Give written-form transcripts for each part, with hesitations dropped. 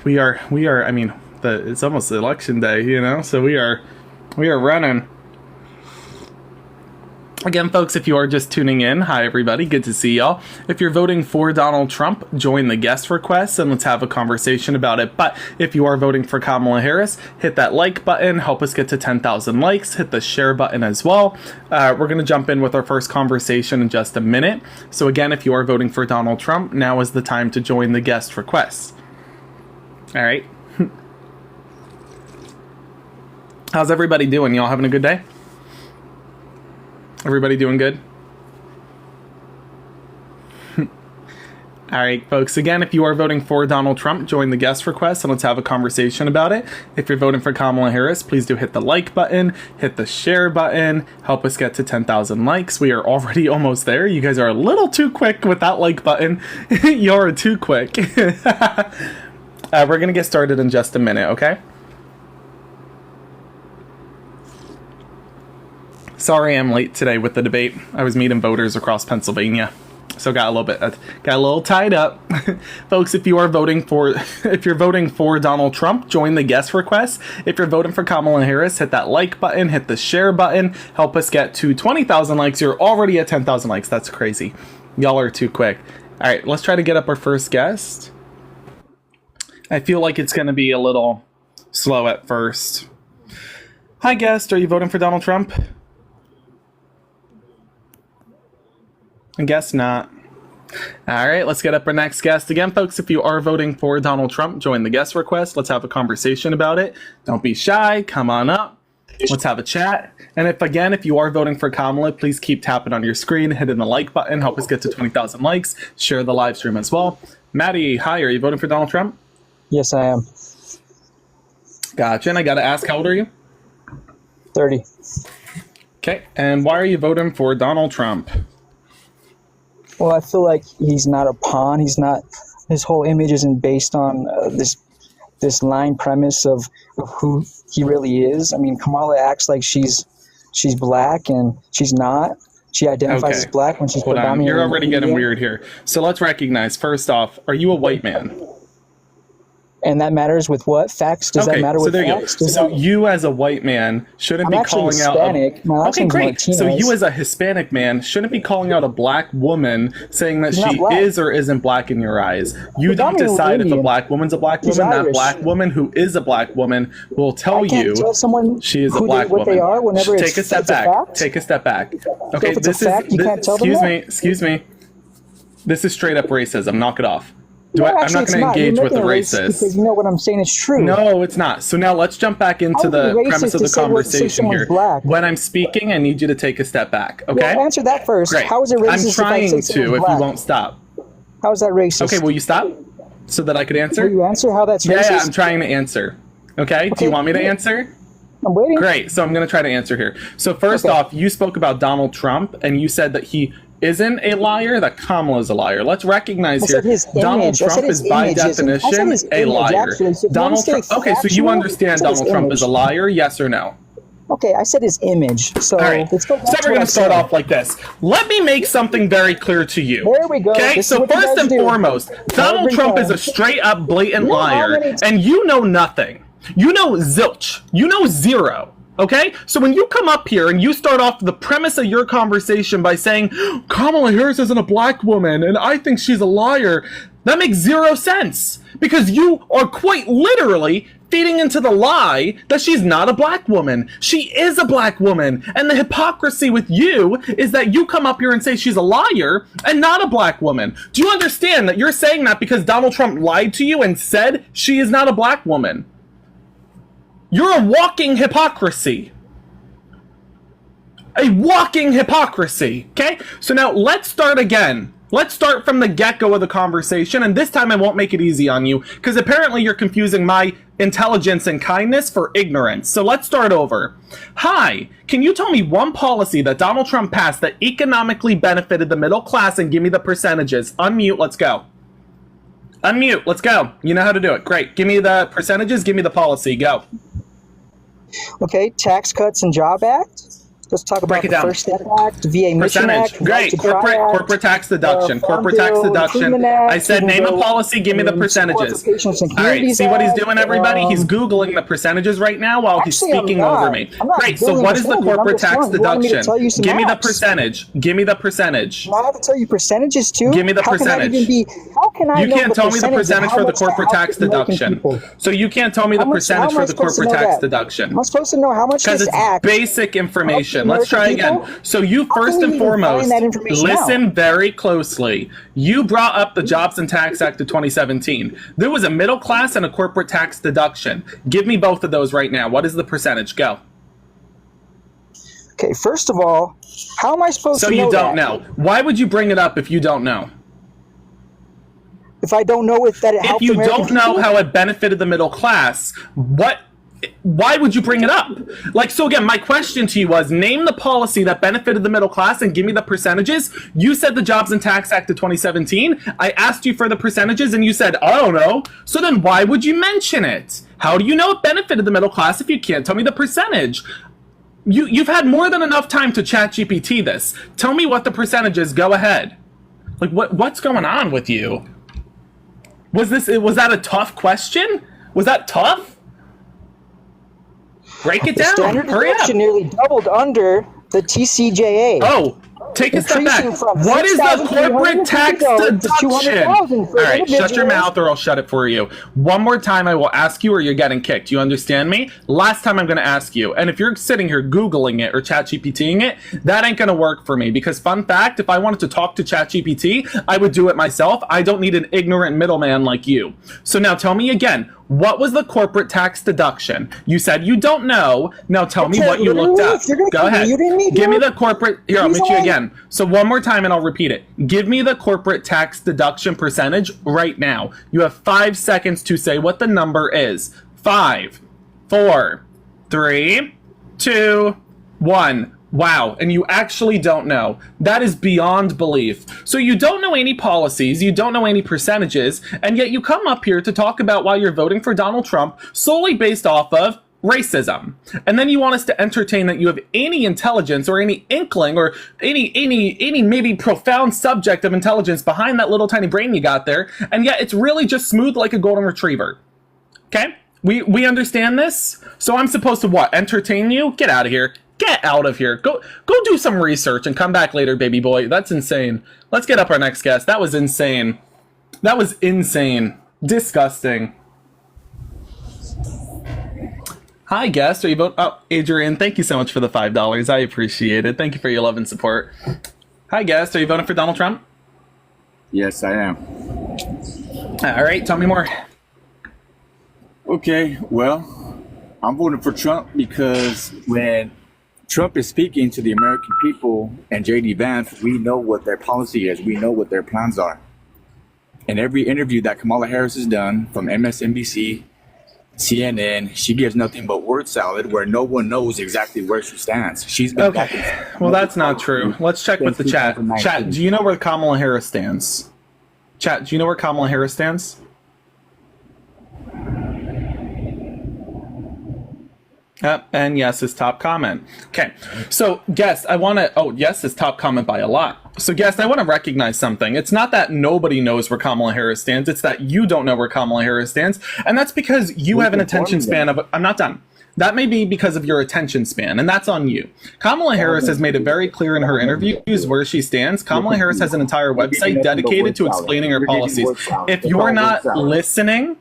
I mean, it's almost election day, you know, so we are running. Again, folks, if you are just tuning in, hi everybody, good to see y'all. If you're voting for Donald Trump, join the guest request and let's have a conversation about it. But if you are voting for Kamala Harris, hit that like button, help us get to 10,000 likes, hit the share button as well. We're going to jump in with our first conversation in just a minute. So again, if you are voting for Donald Trump, now is the time to join the guest request. All right. How's everybody doing? Y'all having a good day? Everybody doing good? All right, folks. Again, if you are voting for Donald Trump, join the guest request and let's have a conversation about it. If you're voting for Kamala Harris, please do hit the like button, hit the share button, help us get to 10,000 likes. We are already almost there. You guys are a little too quick with that like button. You're too quick. We're going to get started in just a minute, okay? Sorry I'm late today with the debate. I was meeting voters across Pennsylvania, so got a little tied up. Folks, if you're voting for Donald Trump, join the guest request. If you're voting for Kamala Harris, hit that like button, hit the share button, help us get to 20,000 likes. You're already at 10,000 likes. That's crazy. Y'all are too quick. All right, let's try to get up our first guest. I feel like it's going to be a little slow at first. Hi, guest. Are you voting for Donald Trump? I guess not. All right, let's get up our next guest. Again, folks, if you are voting for Donald Trump, join the guest request. Let's have a conversation about it. Don't be shy. Come on up. Let's have a chat. And if you are voting for Kamala, please keep tapping on your screen, hitting the like button, help us get to 20,000 likes, share the live stream as well. Maddie, hi, are you voting for Donald Trump? Yes, I am. Gotcha. And I got to ask, how old are you? 30. Okay. And why are you voting for Donald Trump? Well, I feel like he's not a pawn. He's not. His whole image isn't based on this line premise of who he really is. I mean, Kamala acts like she's black and she's not. She identifies as black when she's predominantly. You're already getting weird here. So let's recognize, first off, are you a white man? And that matters with what? Facts? Does that matter with facts? So you as a white man shouldn't be calling out... Hispanic. Okay, great. So you as a Hispanic man shouldn't be calling out a black woman saying that she is or isn't black in your eyes. You don't decide if a black woman's a black woman. That black woman who is a black woman will tell you she is a black woman. They are whenever Take a step back. Take a step back. Okay, excuse me. This is straight up racism. Knock it off. I'm not going to engage with the racist. Because you know what I'm saying is true. No, it's not. So now let's jump back into the premise of the conversation here. When I'm speaking, I need you to take a step back, okay? Well, answer that first. Great. How is it racist? I'm trying to if you won't stop. How is that racist? Okay, will you stop so that I could answer? Will you answer how that's racist? Yeah, I'm trying to answer. Okay, do you want me to answer? I'm waiting. Great, so I'm going to try to answer here. So first off, you spoke about Donald Trump, and you said that he isn't a liar, that Kamala is a liar. Let's recognize here, Donald Trump is by definition a liar. Donald Trump. Okay, so you understand Donald Trump is a liar, yes or no? Okay, I said his image. So, right. Let's go back so we're going to start off like this. Let me make something very clear to you. There we go. Okay, so first and foremost, Donald Trump is a straight up blatant liar, and you know nothing. You know zilch. You know zero. Okay? So when you come up here and you start off the premise of your conversation by saying, Kamala Harris isn't a black woman and I think she's a liar, that makes zero sense. Because you are quite literally feeding into the lie that she's not a black woman. She is a black woman. And the hypocrisy with you is that you come up here and say she's a liar and not a black woman. Do you understand that you're saying that because Donald Trump lied to you and said she is not a black woman? You're a walking hypocrisy. A walking hypocrisy. Okay? So now let's start again. Let's start from the get-go of the conversation, and this time I won't make it easy on you, because apparently you're confusing my intelligence and kindness for ignorance. So let's start over. Hi, can you tell me one policy that Donald Trump passed that economically benefited the middle class and give me the percentages? Unmute, let's go. Unmute, let's go. You know how to do it. Great. Give me the percentages, give me the policy. Go. Okay, Tax Cuts and Job Act. Let's talk about Break it the down. First Step Act, VA Mission Percentage. Act, Great. Right to Try Act, Corporate tax deduction. Farm Corporate tax Bill, deduction. Improvement Act, I said name a policy, give me the percentages. All right, see what he's doing, everybody? He's Googling the percentages right now while he's speaking over me. Great, so what is the corporate tax deduction? Give me the percentage. Give me the percentage. I have to tell you percentages too? Give me the percentage. How can I You know can't tell me the percentage for the much corporate to tax help the American deduction. people? So you can't tell me the percentage for the corporate tax deduction. Am I supposed to know how much Because this it's act basic information. help Let's the try American again. people? So you How first can and we even foremost, find that information listen out? very closely. You brought up the Jobs and Tax Act of 2017. There was a middle class and a corporate tax deduction. Give me both of those right now. What is the percentage? Go. Okay, first of all, how am I supposed So to know you don't that? know. Why would you bring it up if you don't know? If I don't know if that it If helped you American don't know people? how it benefited the middle class, why would you bring it up? Like, so again, my question to you was, name the policy that benefited the middle class and give me the percentages. You said the Jobs and Tax Act of 2017. I asked you for the percentages and you said, I don't know. So then why would you mention it? How do you know it benefited the middle class if you can't tell me the percentage? You've had more than enough time to ChatGPT this. Tell me what the percentage is. Go ahead. Like, what's going on with you? Was that a tough question? Was that tough? Break it The down. standard Hurry up. deduction nearly doubled under the TCJA. Oh, take a step back. Increasing from What is the corporate tax $6,350 to deduction? $200,000 for All right, shut your individuals. mouth or I'll shut it for you. One more time I will ask you or you're getting kicked. You understand me? Last time I'm going to ask you. And if you're sitting here Googling it or ChatGPTing it, that ain't going to work for me. Because fun fact, if I wanted to talk to ChatGPT, I would do it myself. I don't need an ignorant middleman like you. So now tell me again, what was the corporate tax deduction? You said you don't know. Now tell me what you looked up. Go ahead. Give me the corporate. Here, I'll meet you again. So one more time and I'll repeat it. Give me the corporate tax deduction percentage right now. You have 5 seconds to say what the number is. 5, 4, 3, 2, 1. Wow, and you actually don't know. That is beyond belief. So you don't know any policies, you don't know any percentages, and yet you come up here to talk about why you're voting for Donald Trump solely based off of racism. And then you want us to entertain that you have any intelligence or any inkling or any maybe profound subject of intelligence behind that little tiny brain you got there, and yet it's really just smooth like a golden retriever. Okay? We understand this? So I'm supposed to what? Entertain you? Get out of here. Get out of here. Go do some research and come back later, baby boy. That's insane. Let's get up our next guest. That was insane. That was insane. Disgusting. Hi, guest. Are you voting? Oh, Adrian, thank you so much for the $5. I appreciate it. Thank you for your love and support. Hi, guest. Are you voting for Donald Trump? Yes, I am. All right. Tell me more. Okay, well, I'm voting for Trump because when Trump is speaking to the American people and J.D. Vance, we know what their policy is. We know what their plans are. In every interview that Kamala Harris has done, from MSNBC, CNN, she gives nothing but word salad where no one knows exactly where she stands. She's been Okay. Well, that's not true. Let's check with the chat. Chat, do you know where Kamala Harris stands? Chat, do you know where Kamala Harris stands? And yes is top comment. Okay, so guest, I want to, yes is top comment by a lot. So guest, I want to recognize something. It's not that nobody knows where Kamala Harris stands, it's that you don't know where Kamala Harris stands, and that's because you have an attention span of, I'm not done. That may be because of your attention span, and that's on you. Kamala Harris has made it very clear in her interviews where she stands. Kamala Harris has an entire website dedicated to explaining her policies. If you're not listening,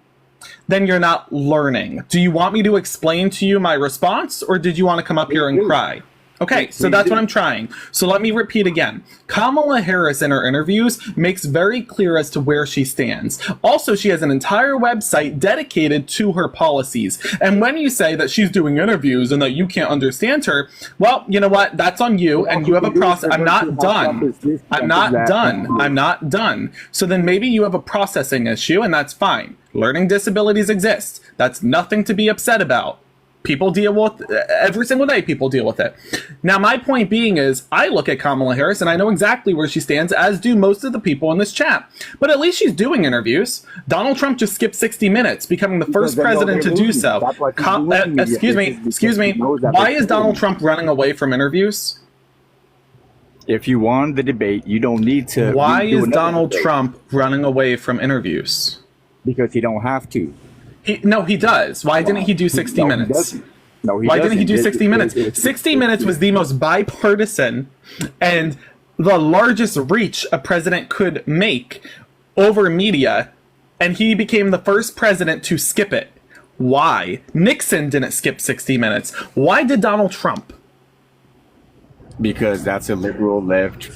then you're not learning. Do you want me to explain to you my response, or did you want to come up here and cry? Okay, so that's what I'm trying. So let me repeat again. Kamala Harris in her interviews makes very clear as to where she stands. Also, she has an entire website dedicated to her policies. And when you say that she's doing interviews and that you can't understand her, well, you know what? That's on you, and you have a process. I'm not done. I'm not done. I'm not done. So then maybe you have a processing issue, and that's fine. Learning disabilities exist. That's nothing to be upset about. People deal with every single day. People deal with it. Now, my point being is, I look at Kamala Harris and I know exactly where she stands, as do most of the people in this chat. But at least she's doing interviews. Donald Trump just skipped 60 Minutes, becoming the first president to do so. Excuse me. Why is Donald Trump running away from interviews? If you won the debate, you don't need to. Why is Donald Trump running away from interviews? Because he don't have to. No, he does. Why didn't he do 60 Minutes? Why didn't he do 60 Minutes? 60 Minutes was the most bipartisan and the largest reach a president could make over media, and he became the first president to skip it. Why? Nixon didn't skip 60 Minutes. Why did Donald Trump? Because that's a liberal left.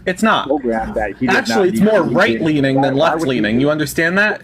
It's not. Program that he Actually, it's more right-leaning than left-leaning. You understand that?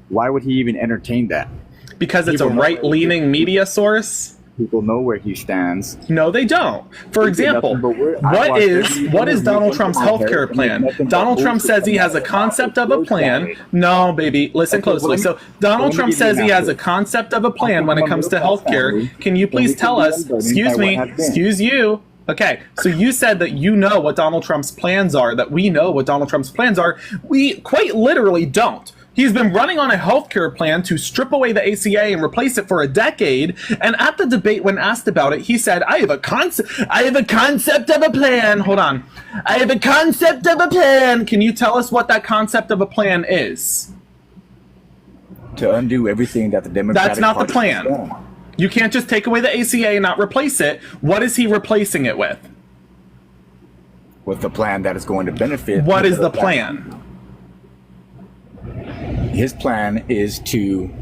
Why would he even entertain that? Because it's a right-leaning media source. People know where he stands. No, they don't. For example, what is Donald Trump's healthcare plan? Donald Trump says he has a concept of a plan. No, baby, listen closely. So Donald Trump says he has a concept of a plan when it comes to healthcare. Can you please tell us? Excuse me. Excuse you. Okay, so you said that you know what Donald Trump's plans are, that we know what Donald Trump's plans are. We quite literally don't. He's been running on a healthcare plan to strip away the ACA and replace it for a decade. And at the debate, when asked about it, he said, I have a concept of a plan. Hold on. I have a concept of a plan. Can you tell us what that concept of a plan is? To undo everything that the Democratic That's not the Party plan. has done. You can't just take away the ACA and not replace it. What is he replacing it with? With the plan that is going to benefit. What is the plan? His plan is to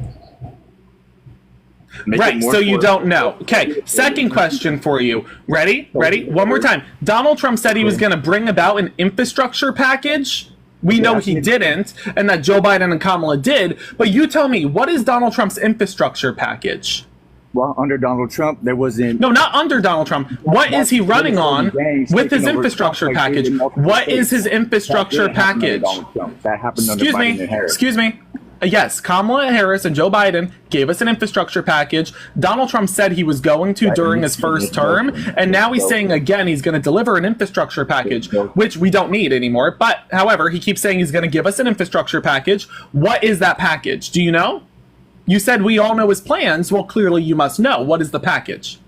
make right, it more so you affordable. don't know. Okay, second question for you. Ready? One more time. Donald Trump said he was going to bring about an infrastructure package. We know he didn't, and that Joe Biden and Kamala did. But you tell me, what is Donald Trump's infrastructure package? Well, under Donald Trump, there wasn't... No, not under Donald Trump. What is he running on with his infrastructure package? What is his infrastructure package? That happened under Biden and Harris. Excuse me. Yes, Kamala Harris and Joe Biden gave us an infrastructure package. Donald Trump said he was going to during his first term, and now he's saying again he's going to deliver an infrastructure package, which we don't need anymore. But, however, he keeps saying he's going to give us an infrastructure package. What is that package? Do you know? You said we all know his plans. Well, clearly you must know. What is the package?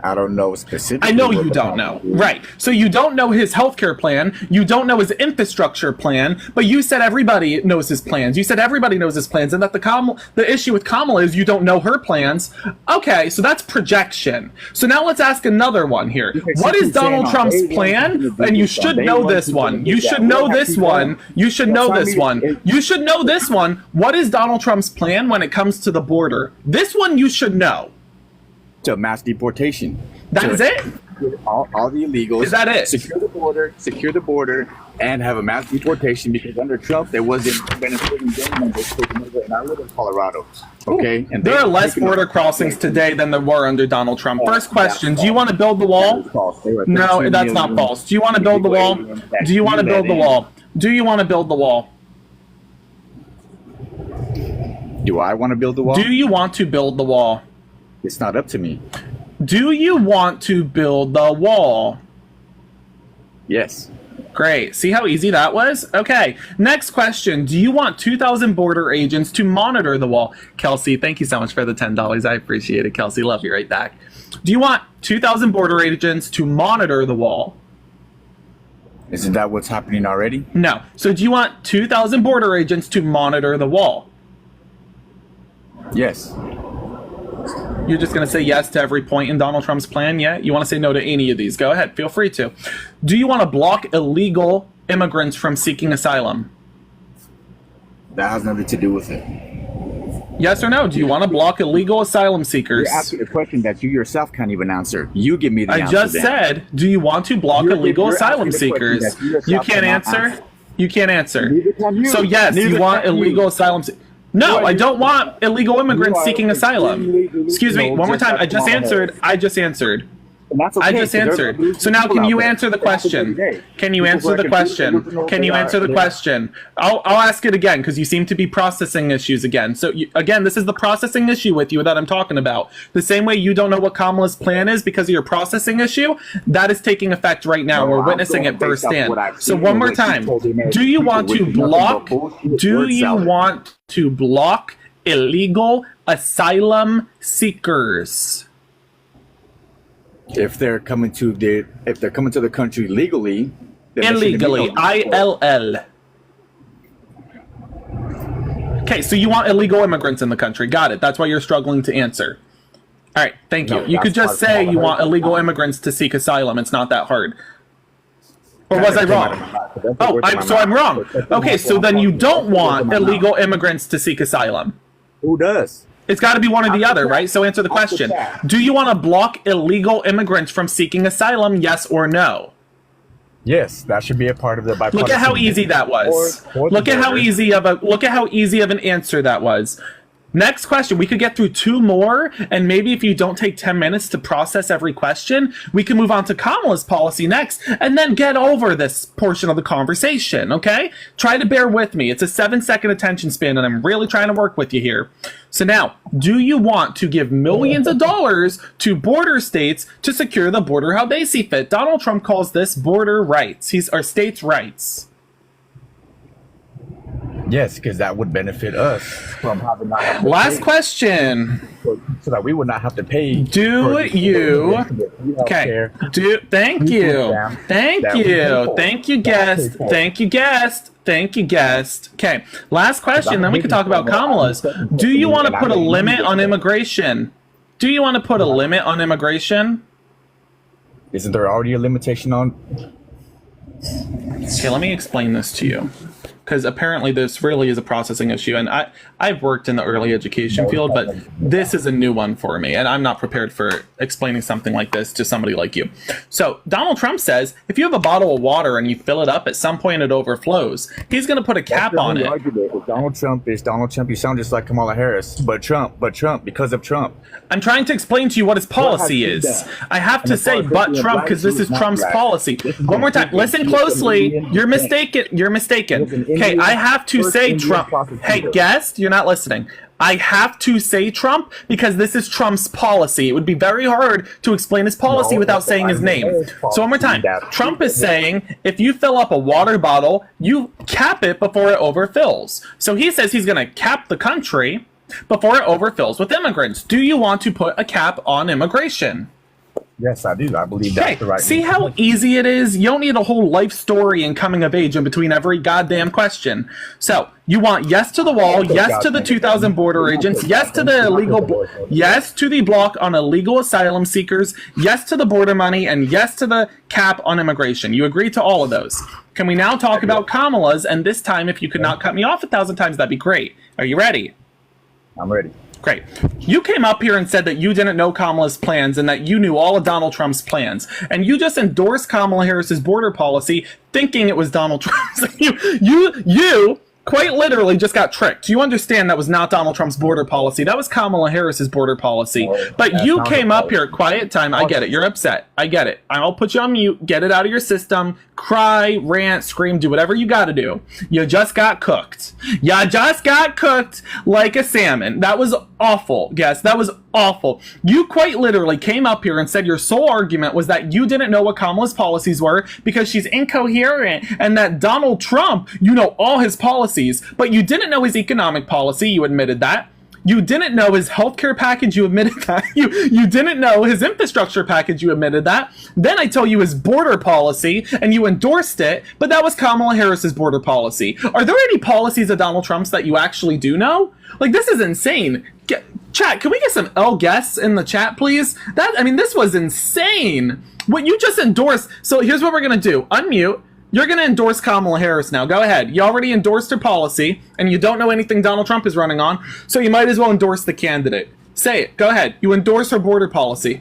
I don't know specifically. I know you don't know. Right. So you don't know his healthcare plan. You don't know his infrastructure plan. But you said everybody knows his plans. You said everybody knows his plans, and that the issue with Kamala is you don't know her plans. Okay, so that's projection. So now let's ask another one here. What is Donald Trump's plan? And you should know this one. You should know this one. You should know this one. You should know this one. What is Donald Trump's plan when it comes to the border? This one you should know. To mass deportation. That is it? All the illegals. Is that it? Secure the border, and have a mass deportation, because under Trump there wasn't Venezuelan gang members taking over, and I live in Colorado. Okay, and there are less border crossings today than there were under Donald Trump. First question: do you want to build the wall? No, that's not false. Do you want to build the wall? Do you want to build the wall? Do you want to build the wall? Do I want to build the wall? Do you want to build the wall? It's not up to me. Do you want to build the wall? Yes. Great. See how easy that was? Okay. Next question. Do you want 2,000 border agents to monitor the wall? Kelsey, thank you so much for the $10. I appreciate it, Kelsey. Love you right back. Do you want 2,000 border agents to monitor the wall? Isn't that what's happening already? No. So do you want 2,000 border agents to monitor the wall? Yes. You're just going to say yes to every point in Donald Trump's plan? Yeah? You want to say no to any of these? Go ahead. Feel free to. Do you want to block illegal immigrants from seeking asylum? That has nothing to do with it. Yes or no? Do you want to block illegal asylum seekers? You're asking a question that you yourself can't even answer. You give me the answer. I just said, do you want to block illegal asylum seekers? You can't answer? You can't answer. Neither can you. So yes, you want illegal asylum seekers. No, I don't want illegal immigrants seeking asylum. Excuse me, one more time. I just answered. And that's okay, I just answered. So now can you answer the question? Can you answer the question? Can you answer the question? I'll ask it again because you seem to be processing issues again. So again, this is the processing issue with you that I'm talking about. The same way you don't know what Kamala's plan is because of your processing issue, that is taking effect right now. We're witnessing it firsthand. So one more time, do you want to block? Do you want to block illegal asylum seekers? If they're coming to the country legally, illegally, ILL. Okay, so you want illegal immigrants in the country. Got it. That's why you're struggling to answer. All right, thank you. You could just say you want illegal immigrants to seek asylum. It's not that hard. Or was I wrong? Oh, so I'm wrong. Okay, so then you don't want illegal immigrants to seek asylum. Who does? It's got to be one or the other, right? So answer the question. Do you want to block illegal immigrants from seeking asylum, yes or no? Yes, that should be a part of the bipartisan. Look at how easy that was. Look at how easy of an answer that was. Next question. We could get through two more, and maybe if you don't take 10 minutes to process every question, we can move on to Kamala's policy next, and then get over this portion of the conversation, okay? Try to bear with me. It's a 7-second attention span, and I'm really trying to work with you here. So now, do you want to give millions of dollars to border states to secure the border how they see fit? Donald Trump calls this border rights. Our states' rights. Yes, because that would benefit us from having not. Last question. So that we would not have to pay. Do you? Okay. Thank you. Thank you. Thank you, guest. Thank you, guest. Thank you, guest. Okay. Last question. Then we can talk about Kamala's. Do you want to put a limit on immigration? Do you want to put a limit on immigration? Isn't there already a limitation on? Okay, let me explain this to you. Because apparently this really is a processing issue, and I've worked in the early education field, but this is a new one for me, and I'm not prepared for explaining something like this to somebody like you. So Donald Trump says if you have a bottle of water and you fill it up, at some point it overflows. He's going to put a cap on it. Donald Trump is Donald Trump. You sound just like Kamala Harris, but Trump, because of Trump. I'm trying to explain to you what his policy is. I have to say but Trump because this is Trump's policy. One more time. Listen closely. You're mistaken. You're mistaken. Okay, I have to say Trump. Hey, guest, you're not listening. I have to say Trump because this is Trump's policy. It would be very hard to explain his policy without saying his name. So one more time. Trump is saying if you fill up a water bottle, you cap it before it overfills. So he says he's going to cap the country before it overfills with immigrants. Do you want to put a cap on immigration? Yes, I do. I believe that's the right. See how easy it is? You don't need a whole life story and coming of age in between every goddamn question. So, you want yes to the wall, yes to the 2,000 border agents, yes to the illegal, yes to the block on illegal asylum seekers, yes to the border money, and yes to the cap on immigration. You agree to all of those. Can we now talk about Kamala's? And this time, if you could not cut me off 1,000 times, that'd be great. Are you ready? I'm ready. Great. You came up here and said that you didn't know Kamala's plans and that you knew all of Donald Trump's plans. And you just endorsed Kamala Harris's border policy thinking it was Donald Trump's. You quite literally just got tricked. You understand that was not Donald Trump's border policy. That was Kamala Harris's border policy. But you came up here, quiet time. I get it. You're upset. I get it. I'll put you on mute. Get it out of your system. Cry, rant, scream, do whatever you got to do. You just got cooked. You just got cooked like a salmon. That was awful, guys. That was awful. You quite literally came up here and said your sole argument was that you didn't know what Kamala's policies were because she's incoherent and that Donald Trump, you know all his policies, but you didn't know his economic policy. You admitted that. You didn't know his healthcare package. You admitted that. You didn't know his infrastructure package. You admitted that. Then I tell you his border policy, and you endorsed it, but that was Kamala Harris's border policy. Are there any policies of Donald Trump's that you actually do know? Like, this is insane. Chat, can we get some L guests in the chat, please? This was insane. What you just endorsed. So here's what we're going to do. Unmute. You're going to endorse Kamala Harris now. Go ahead. You already endorsed her policy, and you don't know anything Donald Trump is running on, so you might as well endorse the candidate. Say it. Go ahead. You endorse her border policy.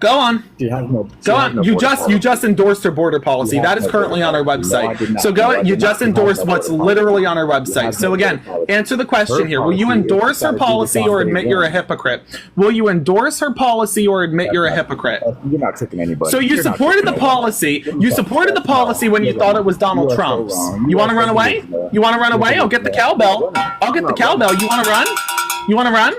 Go on. She has no. Go on. You just endorsed her border policy. That is currently on our website. So go. You just endorsed what's literally on our website. So again, answer the question here. Will you endorse her policy or admit you're a hypocrite? Will you endorse her policy or admit you're a hypocrite? You're not tricking anybody. So you supported the policy. You supported the policy when you thought it was Donald Trump's. You want to run away? You want to run away? I'll get the cowbell. I'll get the cowbell. You want to run? You want to run?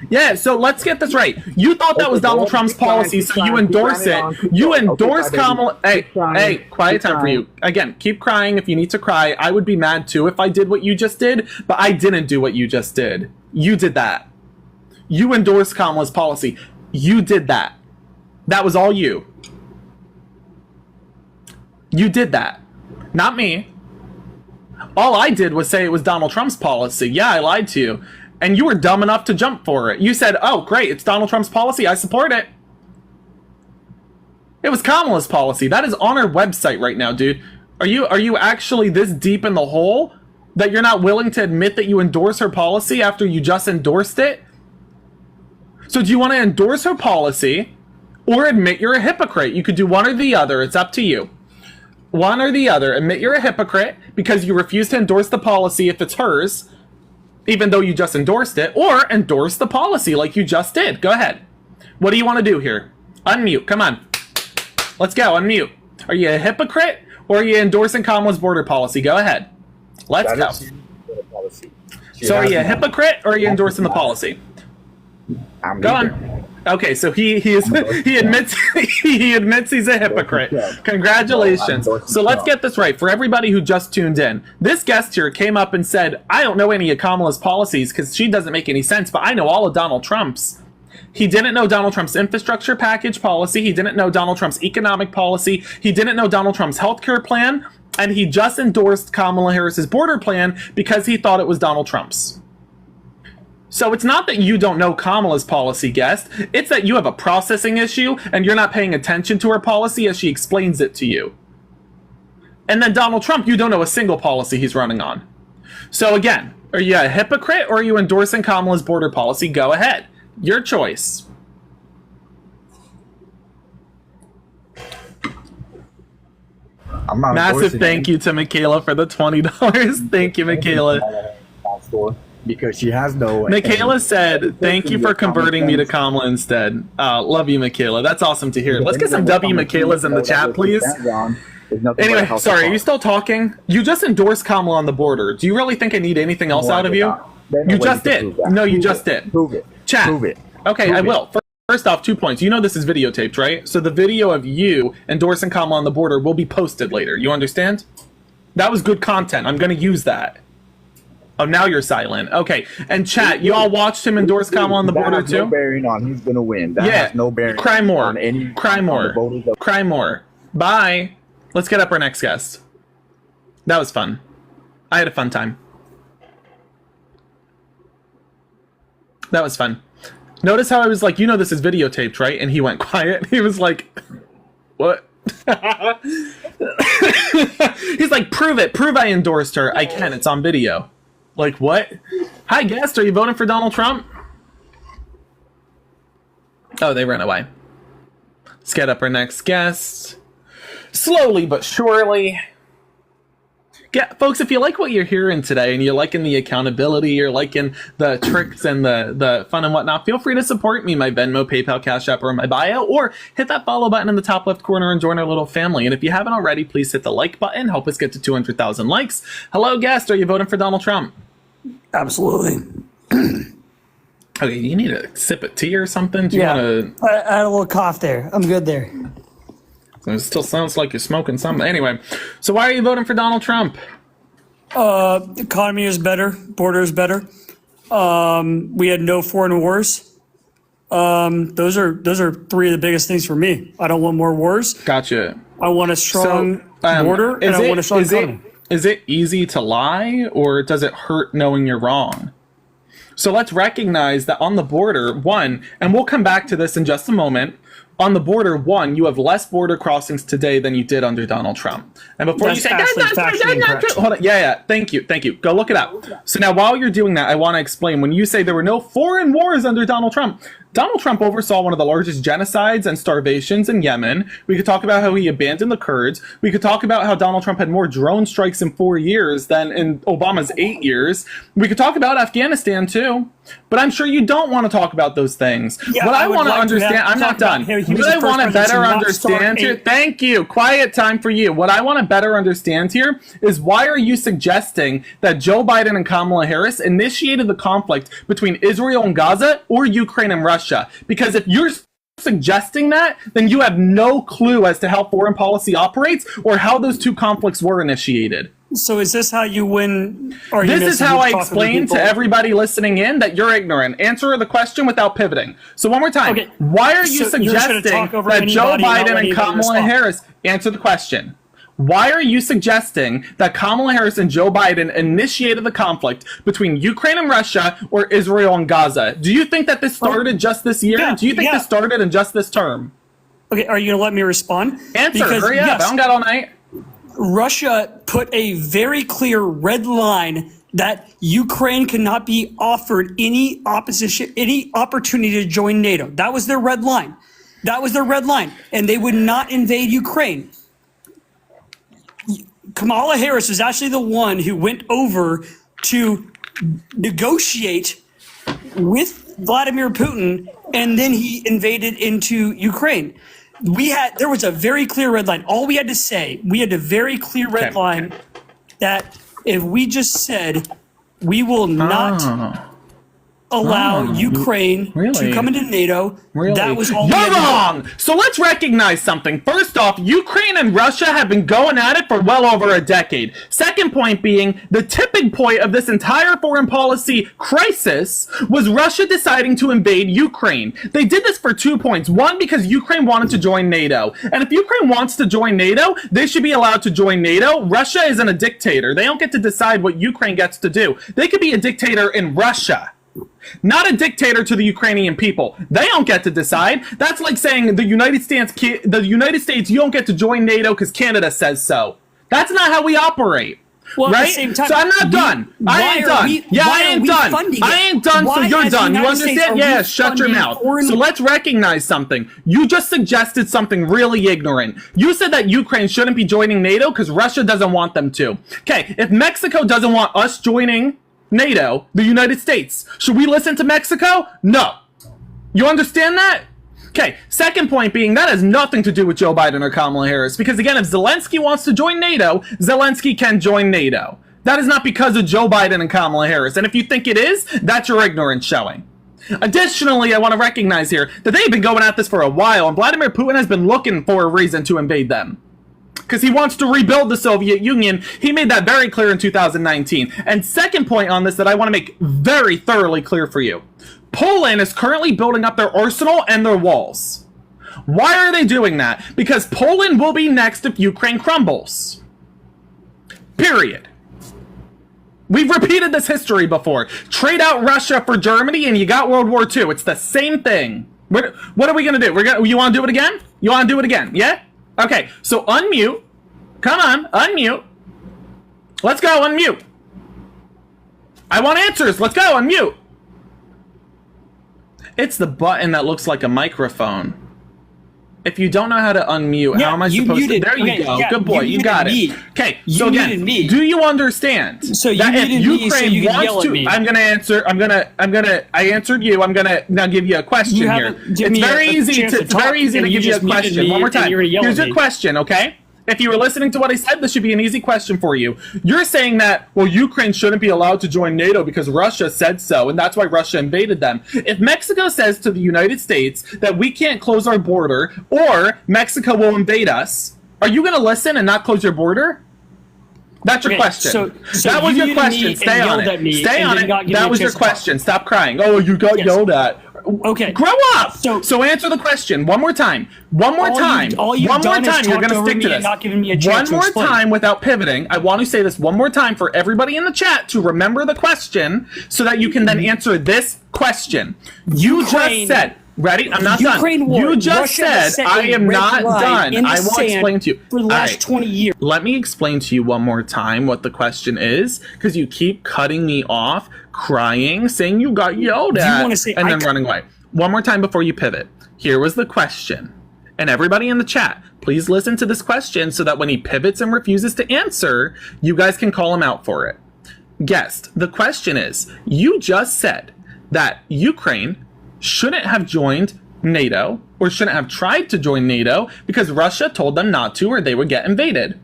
Yeah, so let's get this right. You thought that was Donald Trump's policy, so you endorse it. You endorse Kamala. Hey, quiet time for you. Again, keep crying if you need to cry. I would be mad too if I did what you just did, but I didn't do what you just did. You did that. You endorsed Kamala's policy. You did that. That was all you. You did that. Not me. All I did was say it was Donald Trump's policy. Yeah, I lied to you. And you were dumb enough to jump for it. You said, oh, great, it's Donald Trump's policy. I support it. It was Kamala's policy. That is on our website right now, dude. Are you actually this deep in the hole that you're not willing to admit that you endorse her policy after you just endorsed it? So do you want to endorse her policy or admit you're a hypocrite? You could do one or the other. It's up to you. One or the other. Admit you're a hypocrite because you refuse to endorse the policy if it's hers, even though you just endorsed it, or endorse the policy like you just did. Go ahead. What do you want to do here? Unmute. Come on. Let's go. Unmute. Are you a hypocrite or are you endorsing Kamala's border policy? Go ahead. Let's go. So are you a hypocrite or are you endorsing the policy? Go on. Okay, so he admits he admits he's a hypocrite. Congratulations. So let's get this right for everybody who just tuned in. This guest here came up and said, I don't know any of Kamala's policies because she doesn't make any sense, but I know all of Donald Trump's. He didn't know Donald Trump's infrastructure package policy. He didn't know Donald Trump's economic policy. He didn't know Donald Trump's healthcare plan. And he just endorsed Kamala Harris's border plan because he thought it was Donald Trump's. So it's not that you don't know Kamala's policy, guest. It's that you have a processing issue and you're not paying attention to her policy as she explains it to you. And then Donald Trump, you don't know a single policy he's running on. So again, are you a hypocrite or are you endorsing Kamala's border policy? Go ahead. Your choice. Massive thank you to Michaela for the $20. Thank you, Michaela. Because she has no. Michaela said, thank you for converting me to Kamala instead. Love you, Michaela. That's awesome to hear. Let's get some W Michaelas in the chat, please. Anyway, sorry, are you still talking? You just endorsed Kamala on the border. Do you really think I need anything else out of you? You just did. No, you just did. Prove it. Chat. Prove it. Okay, I will. First off, 2 points. You know this is videotaped, right? So the video of you endorsing Kamala on the border will be posted later. You understand? That was good content. I'm going to use that. Oh, now you're silent. Okay. And chat, you all watched him endorse Kamala on the border too? No bearing on who's going to win. That has no bearing. Cry more. On any, Cry more. Cry more. Bye. Let's get up our next guest. That was fun. I had a fun time. That was fun. Notice how I was like, you know this is videotaped, right? And he went quiet. He was like, what? He's like, prove it. Prove I endorsed her. I can. It's on video. Like, what? Hi, guest. Are you voting for Donald Trump? Oh, they ran away. Let's get up our next guest. Slowly but surely. Yeah, folks, if you like what you're hearing today and you're liking the accountability, you're liking the tricks and the fun and whatnot, feel free to support me. My Venmo, PayPal, Cash App, or in my bio, or hit that follow button in the top left corner and join our little family. And if you haven't already, please hit the like button. Help us get to 200,000 likes. Hello, guest. Are you voting for Donald Trump? Absolutely. Okay, you need a sip of tea or something? Do you want to... I had a little cough there. I'm good there. It still sounds like you're smoking something. Anyway, so why are you voting for Donald Trump? The economy is better. Border is better. We had no foreign wars. Those are three of the biggest things for me. I don't want more wars. Gotcha. I want a strong border, and I want a strong economy. Is it easy to lie, or does it hurt knowing you're wrong? So let's recognize that on the border, one, and we'll come back to this in just a moment, on the border, one, you have less border crossings today than you did under Donald Trump. And before you say, that's not true. Hold on. Yeah. Thank you. Go look it up. So now while you're doing that, I want to explain, when you say there were no foreign wars under Donald Trump, Donald Trump oversaw one of the largest genocides and starvations in Yemen. We could talk about how he abandoned the Kurds. We could talk about how Donald Trump had more drone strikes in 4 years than in Obama's 8 years. We could talk about Afghanistan too. But I'm sure you don't want to talk about those things. Yeah, what I want to like understand, I'm not done. What I want to better understand here, thank you, quiet time for you. What I want to better understand here is why are you suggesting that Joe Biden and Kamala Harris initiated the conflict between Israel and Gaza or Ukraine and Russia? Because if you're suggesting that, then you have no clue as to how foreign policy operates or how those two conflicts were initiated. So is this how you win arguments? This is how I explain to everybody listening in that you're ignorant. Answer the question without pivoting. So one more time. Okay. Why are you So you're just gonna suggesting talk over that Joe anybody, not Biden let and anybody Kamala respond? Harris answer the question? Why are you suggesting that Kamala Harris and Joe Biden initiated the conflict between Ukraine and Russia or Israel and Gaza? Do you think that this started just this year? Yeah, Do you think this started in just this term? Okay, are you going to let me respond? Answer. Hurry up. Yes, I don't got all night. Russia put a very clear red line that Ukraine cannot be offered any opportunity to join NATO. That was their red line. That was their red line. And they would not invade Ukraine. Kamala Harris was actually the one who went over to negotiate with Vladimir Putin, and then he invaded into Ukraine. There was a very clear red line. All we had to say, we had a very clear red line that if we just said we will not allow Ukraine to come into NATO, that was all we had You're to do. wrong! So let's recognize something. First off, Ukraine and Russia have been going at it for well over a decade. Second point being, the tipping point of this entire foreign policy crisis was Russia deciding to invade Ukraine. They did this for 2 points. One, because Ukraine wanted to join NATO. And if Ukraine wants to join NATO, they should be allowed to join NATO. Russia isn't a dictator. They don't get to decide what Ukraine gets to do. They could be a dictator in Russia, not a dictator to the Ukrainian people. They don't get to decide. That's like saying the United States, you don't get to join NATO because Canada says so. That's not how we operate. Well, right? At the same time, so I'm not done. I ain't done. I ain't done, so you're done. You understand? Yeah, shut your mouth. So let's recognize something. You just suggested something really ignorant. You said that Ukraine shouldn't be joining NATO because Russia doesn't want them to. Okay, if Mexico doesn't want us joining NATO, the United States, should we listen to Mexico? No. You understand that? Okay, second point being, that has nothing to do with Joe Biden or Kamala Harris, because again, if Zelensky wants to join NATO, Zelensky can join NATO. That is not because of Joe Biden and Kamala Harris, and if you think it is, that's your ignorance showing. Additionally, I want to recognize here that they've been going at this for a while, and Vladimir Putin has been looking for a reason to invade them, because he wants to rebuild the Soviet Union. He made that very clear in 2019. And second point on this that I want to make very thoroughly clear for you. Poland is currently building up their arsenal and their walls. Why are they doing that? Because Poland will be next if Ukraine crumbles. Period. We've repeated this history before. Trade out Russia for Germany and you got World War II. It's the same thing. What are we going to do? You want to do it again? You want to do it again? Yeah? Okay, so unmute. Come on, unmute. Let's go, unmute. I want answers. Let's go, unmute. It's the button that looks like a microphone. If you don't know how to unmute, how am I supposed to? There you go. Good boy. You got it. Okay. So again, do you understand so that if Ukraine wants to? I'm gonna answer. I answered you. I'm gonna now give you a question here. It's very easy to give you a question. One more time. Here's your question. Okay. If you were listening to what I said, this should be an easy question for you. You're saying that, well, Ukraine shouldn't be allowed to join NATO because Russia said so, and that's why Russia invaded them. If Mexico says to the United States that we can't close our border, or Mexico will invade us, are you going to listen and not close your border? That's your question. So that was your question. Stay on it. Stay on it. That was your question. Stop crying. Oh, you got yelled at. Okay. Grow up. So answer the question one more time. One more time. You're going to stick to this. One more time without pivoting. I want to say this one more time for everybody in the chat to remember the question so that you can then answer this question. You just said, ready? I'm not done. You just said, I am not done. I will explain to you. For the last 20 years. Let me explain to you one more time what the question is, because you keep cutting me off crying, saying you got yelled you at, wanna say and then running away. One more time before you pivot. Here was the question. And everybody in the chat, please listen to this question so that when he pivots and refuses to answer, you guys can call him out for it. Guest, the question is, you just said that Ukraine shouldn't have joined NATO or shouldn't have tried to join NATO because Russia told them not to or they would get invaded.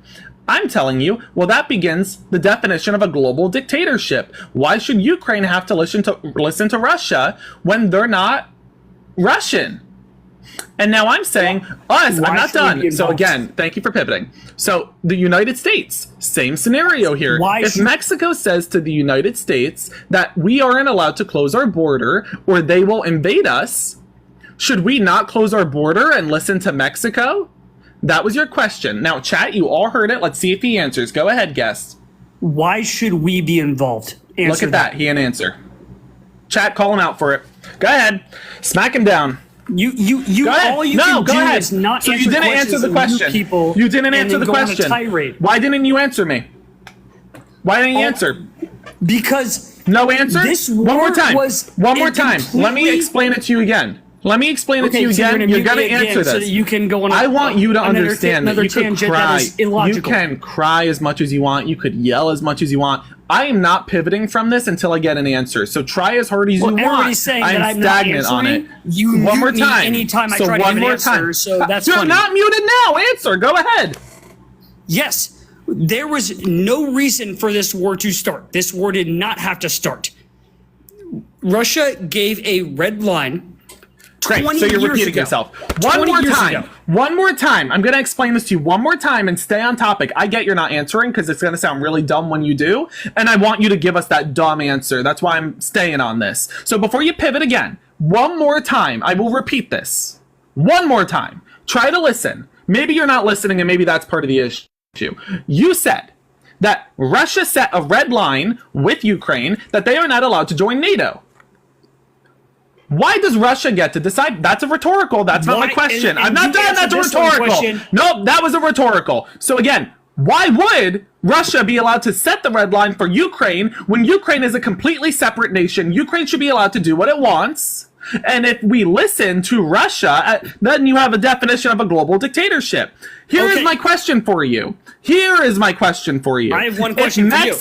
I'm telling you, well, that begins the definition of a global dictatorship. Why should Ukraine have to listen to Russia when they're not Russian? And now I'm saying, I'm not done. So again, thank you for pivoting. So the United States, same scenario here. If Mexico says to the United States that we aren't allowed to close our border or they will invade us, should we not close our border and listen to Mexico? That was your question. Now, chat, you all heard it. Let's see if he answers. Go ahead, guest. Why should we be involved? Look at that. He didn't answer. Chat, call him out for it. Go ahead. Smack him down. You all you can do is not so you didn't answer the question. You didn't answer the question. Why didn't you answer me? Why didn't you answer? Because no answer? One more time. One more time. Let me explain it to you again. Let me explain it to you again. You're going to answer this. So that you can go on I want you to understand that you can cry. You can cry as much as you want. You could yell as much as you want. I am not pivoting from this until I get an answer. So try as hard as you want. Everybody's saying that I'm stagnant on it. You one more time. Anytime I try to give an answer, so that's You're not muted now. Answer. Go ahead. Yes. There was no reason for this war to start. This war did not have to start. Russia gave a red line. Great, so you're repeating yourself. One more time. One more time. I'm going to explain this to you one more time and stay on topic. I get you're not answering because it's going to sound really dumb when you do. And I want you to give us that dumb answer. That's why I'm staying on this. So before you pivot again, one more time, I will repeat this. One more time. Try to listen. Maybe you're not listening and maybe that's part of the issue. You said that Russia set a red line with Ukraine that they are not allowed to join NATO. Why does Russia get to decide? That's a rhetorical. That's not my question. I'm not done. That's a rhetorical. Nope, that was a rhetorical. So again, why would Russia be allowed to set the red line for Ukraine when Ukraine is a completely separate nation? Ukraine should be allowed to do what it wants. And if we listen to Russia, then you have a definition of a global dictatorship. Here is my question for you. Here is my question for you. I have one question for you.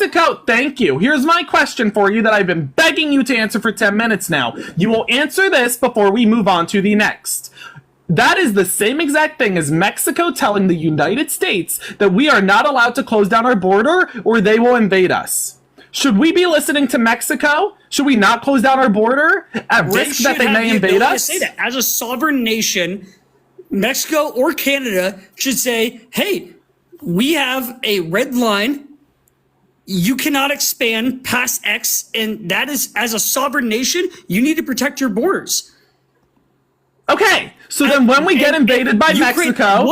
Thank you. Here's my question for you that I've been begging you to answer for 10 minutes now. You will answer this before we move on to the next. That is the same exact thing as Mexico telling the United States that we are not allowed to close down our border or they will invade us. Should we be listening to Mexico? Should we not close down our border at risk that they may invade us? Say that. As a sovereign nation, Mexico or Canada should say, hey, we have a red line. You cannot expand past X. And that is, as a sovereign nation, you need to protect your borders. Okay, so then when we get invaded by Mexico,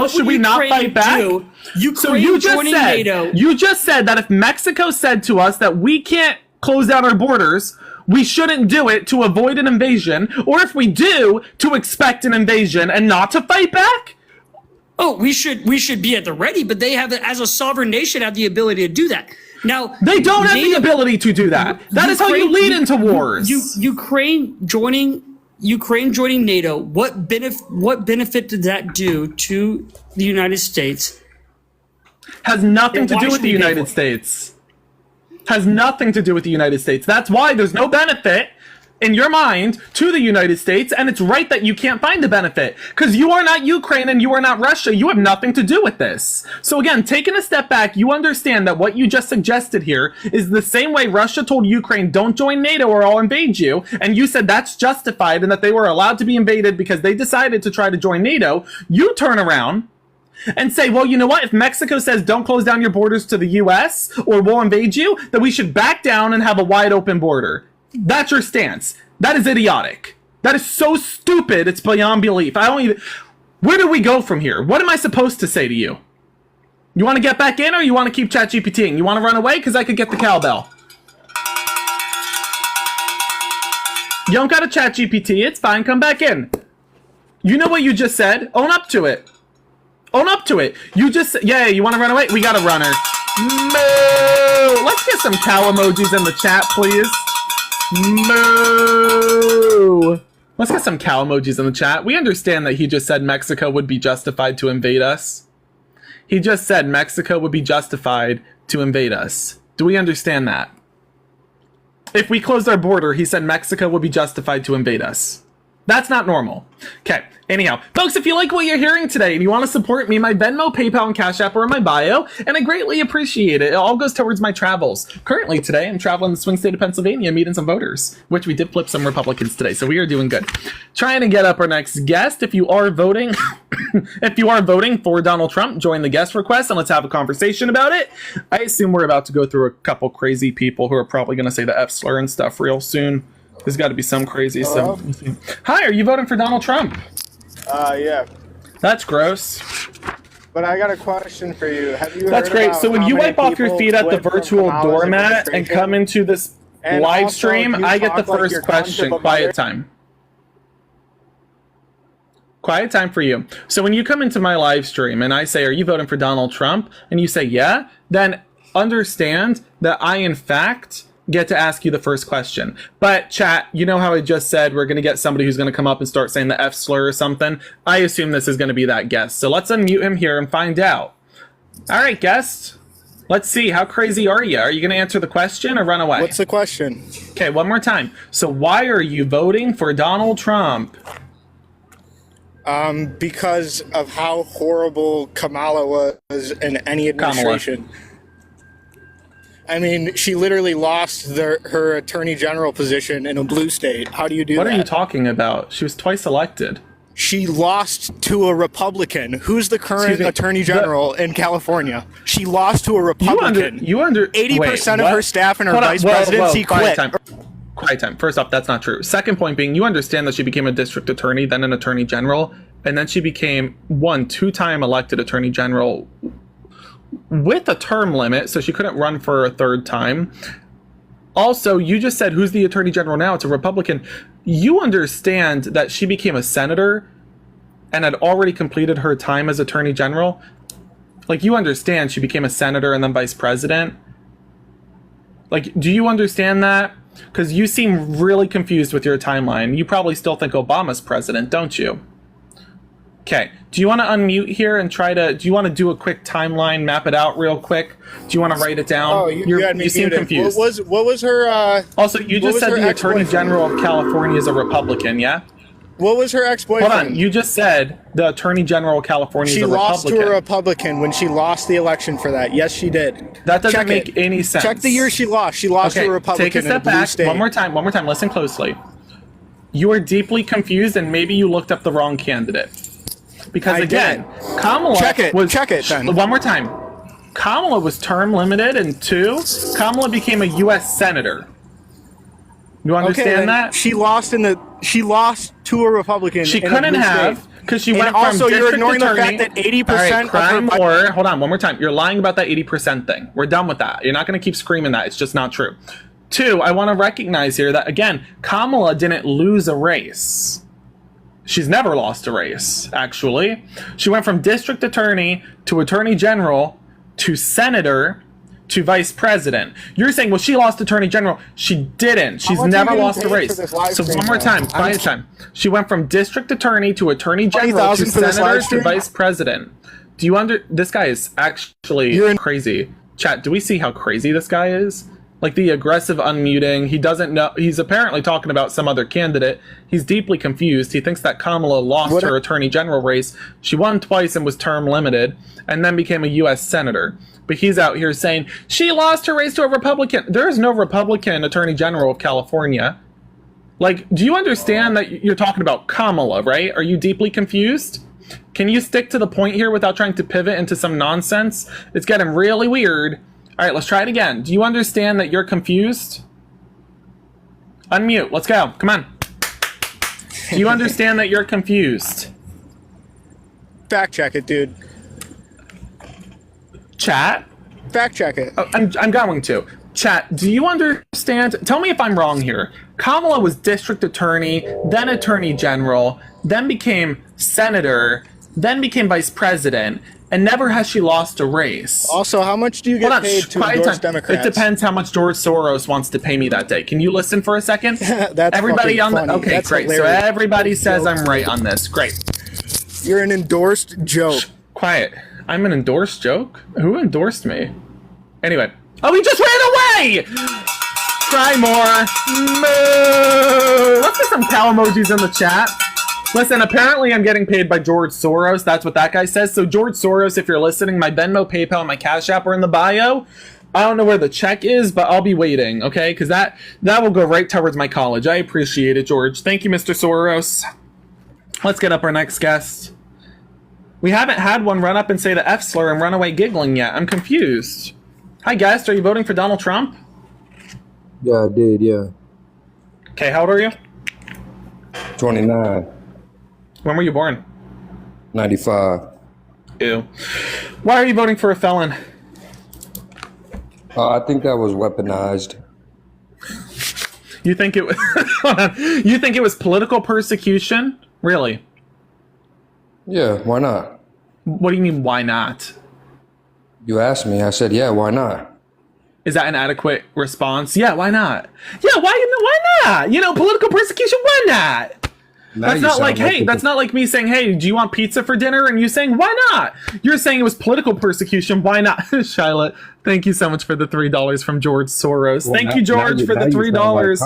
should we not fight back? So you just said that if Mexico said to us that we can't close down our borders, we shouldn't do it to avoid an invasion, or if we do, to expect an invasion and not to fight back? Oh, we should be at the ready, but they have, as a sovereign nation, have the ability to do that. Now they don't have the ability to do that. That is how you lead into wars. Ukraine joining NATO. What benefit did that do to the United States? Has nothing to do with the United States. Has nothing to do with the United States. That's why there's no benefit in your mind to the United States, and it's right that you can't find the benefit because you are not Ukraine and you are not Russia. You have nothing to do with this. So again, taking a step back, you understand that what you just suggested here is the same way Russia told Ukraine, don't join NATO or I'll invade you, and you said that's justified and that they were allowed to be invaded because they decided to try to join NATO. You turn around and say, well, you know what? If Mexico says don't close down your borders to the US or we'll invade you, then we should back down and have a wide open border. That's your stance. That is idiotic. That is so stupid, it's beyond belief. Where do we go from here? What am I supposed to say to you? You want to get back in or you want to keep ChatGPTing? You want to run away? Because I could get the cowbell. You don't got a ChatGPT, it's fine, come back in. You know what you just said? Own up to it. Own up to it. You just, yeah, you want to run away? We got a runner. Moo! Let's get some cow emojis in the chat, please. Moo! Let's get some cow emojis in the chat. We understand that he just said Mexico would be justified to invade us. He just said Mexico would be justified to invade us. Do we understand that? If we closed our border, he said Mexico would be justified to invade us. That's not normal. Okay, anyhow. Folks, if you like what you're hearing today and you want to support me, my Venmo, PayPal, and Cash App are in my bio, and I greatly appreciate it. It all goes towards my travels. Currently, today, I'm traveling the swing state of Pennsylvania, meeting some voters, which we did flip some Republicans today, so we are doing good. Trying to get up our next guest. If you are voting, if you are voting for Donald Trump, join the guest request, and let's have a conversation about it. I assume we're about to go through a couple crazy people who are probably going to say the F slur and stuff real soon. There's got to be some crazy. Hello? So, hi, are you voting for Donald Trump? Yeah. That's gross. But I got a question for you. Have you That's heard great. about So when how you many wipe off your people feet at the quit from virtual Kamala's doormat and administration? come into this And live also, stream, you I get the talk like first your question. concept of Quiet mother- time. Quiet time for you. So when you come into my live stream and I say, are you voting for Donald Trump? And you say, yeah, then understand that I, in fact, get to ask you the first question. But chat, you know how I just said we're going to get somebody who's going to come up and start saying the F slur or something? I assume this is going to be that guest. So let's unmute him here and find out. All right, guest. Let's see. How crazy are you? Are you going to answer the question or run away? What's the question? Okay, one more time. So why are you voting for Donald Trump? Because of how horrible Kamala was in any administration. I mean, she literally lost her attorney general position in a blue state. How do you do that? What are you talking about? She was twice elected. She lost to a Republican. Who's the current Excuse me, attorney general in California? She lost to a Republican. 80% of her staff and her vice presidency quit. Quiet time. First off, that's not true. Second point being, you understand that she became a district attorney, then an attorney general, and then she became two-time elected attorney general with a term limit, so she couldn't run for a third time. Also, you just said, who's the attorney general now? It's a Republican. You understand that she became a senator and had already completed her time as attorney general? Like, you understand she became a senator and then vice president? Like, do you understand that? Because you seem really confused with your timeline. You probably still think Obama's president, don't you? Okay, do you want to unmute here and try to, do you want to do a quick timeline, map it out real quick? Do you want to write it down? Oh, you had me you seem muted. confused. What was her, Also, you just said the Attorney General of California is a Republican, yeah? what was her ex-boyfriend? Hold on, you just said the Attorney General of California is a Republican. She lost to a Republican when she lost the election for that. Yes, she did. That doesn't make any sense. Check the year she lost. She lost to a Republican take a step in a blue back. state. One more time, listen closely. You are deeply confused and maybe you looked up the wrong candidate. Because again, Kamala Check it then. One more time. Kamala was term limited, and Kamala became a U.S. senator. You understand that? She lost to a Republican. She in a couldn't blue have, state. because she And went also, from you're district ignoring attorney. the fact that 80% All right, of crime her... or hold on, one more time. You're lying about that 80% thing. We're done with that. You're not going to keep screaming that. It's just not true. Two, I want to recognize here that again, Kamala didn't lose a race. She's never lost a race, actually. She went from district attorney to attorney general to senator to vice president. You're saying, well, she lost attorney general. She didn't. She's never lost a race. So one more time, quiet time. She went from district attorney to attorney general to senator to vice president. Do you this guy is actually crazy. Chat, do we see how crazy this guy is? Like the aggressive unmuting. He doesn't know. He's apparently talking about some other candidate. He's deeply confused. He thinks that Kamala lost her attorney general race. She won twice and was term limited and then became a U.S. senator. But he's out here saying she lost her race to a Republican. There is no Republican attorney general of California. Like, do you understand that you're talking about Kamala, right? Are you deeply confused? Can you stick to the point here without trying to pivot into some nonsense? It's getting really weird. All right, let's try it again. Do you understand that you're confused? Unmute. Let's go. Come on. Do you understand that you're confused? Fact check it, dude. Chat? Fact check it. Oh, I'm going to. Chat, do you understand? Tell me if I'm wrong here. Kamala was district attorney, then attorney general, then became senator, then became vice president, and never has she lost a race. Also, how much do you get paid to endorse Democrats? It depends how much George Soros wants to pay me that day. Can you listen for a second? That's everybody on the funny. okay, That's great. hilarious. So everybody says I'm right on this. Great. You're an endorsed joke. Quiet. I'm an endorsed joke? Who endorsed me? Anyway. Oh, he just ran away! Try more. Moo! Let's get some cow emojis in the chat. Listen, apparently I'm getting paid by George Soros. That's what that guy says. So George Soros, if you're listening, my Venmo, PayPal, and my Cash App are in the bio. I don't know where the check is, but I'll be waiting, okay? Because that will go right towards my college. I appreciate it, George. Thank you, Mr. Soros. Let's get up our next guest. We haven't had one run up and say the F slur and run away giggling yet. I'm confused. Hi, guest. Are you voting for Donald Trump? Yeah, I did, yeah. Okay, how old are you? 29. When were you born? 95. Ew. Why are you voting for a felon? I think that was weaponized. You think it was you think it was political persecution? Really? Yeah, why not? What do you mean why not? You asked me, I said, yeah, why not? Is that an adequate response? Yeah, why not? Yeah, why not? You know, political persecution, why not? Now That's you not sound like, hey, a- that's not like me saying, hey, do you want pizza for dinner? And you saying, why not? You're saying it was political persecution, why not? Charlotte, thank you so much for the $3 from George Soros. Well, Thank now- you, George, now for the now you sound $3. like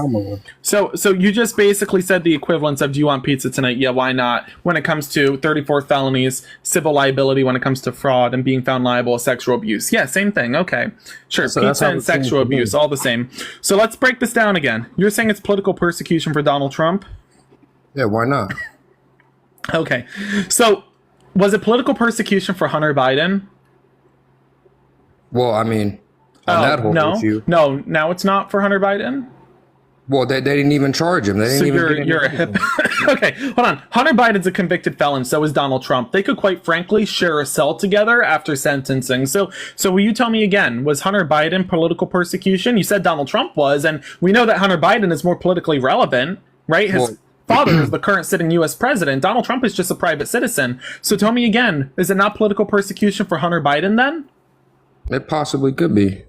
Kamala. So you just basically said the equivalence of do you want pizza tonight? Yeah, why not? When it comes to 34 felonies, civil liability when it comes to fraud, and being found liable of sexual abuse. Yeah, same thing. Okay. Sure, So that's pizza how and it seems sexual to me. abuse, all the same. So let's break this down again. You're saying it's political persecution for Donald Trump? Yeah, why not? Okay. So was it political persecution for Hunter Biden? Well, I mean, on that whole no, issue. no, now it's not for Hunter Biden? Well, they didn't even charge him. They didn't So even get you're a hip. Okay, hold on. Hunter Biden's a convicted felon. So is Donald Trump. They could quite frankly share a cell together after sentencing. So will you tell me again? Was Hunter Biden political persecution? You said Donald Trump was, and we know that Hunter Biden is more politically relevant, right? His father is the current sitting U.S. president. Donald Trump is just a private citizen. So tell me again, is it not political persecution for Hunter Biden then? It possibly could be.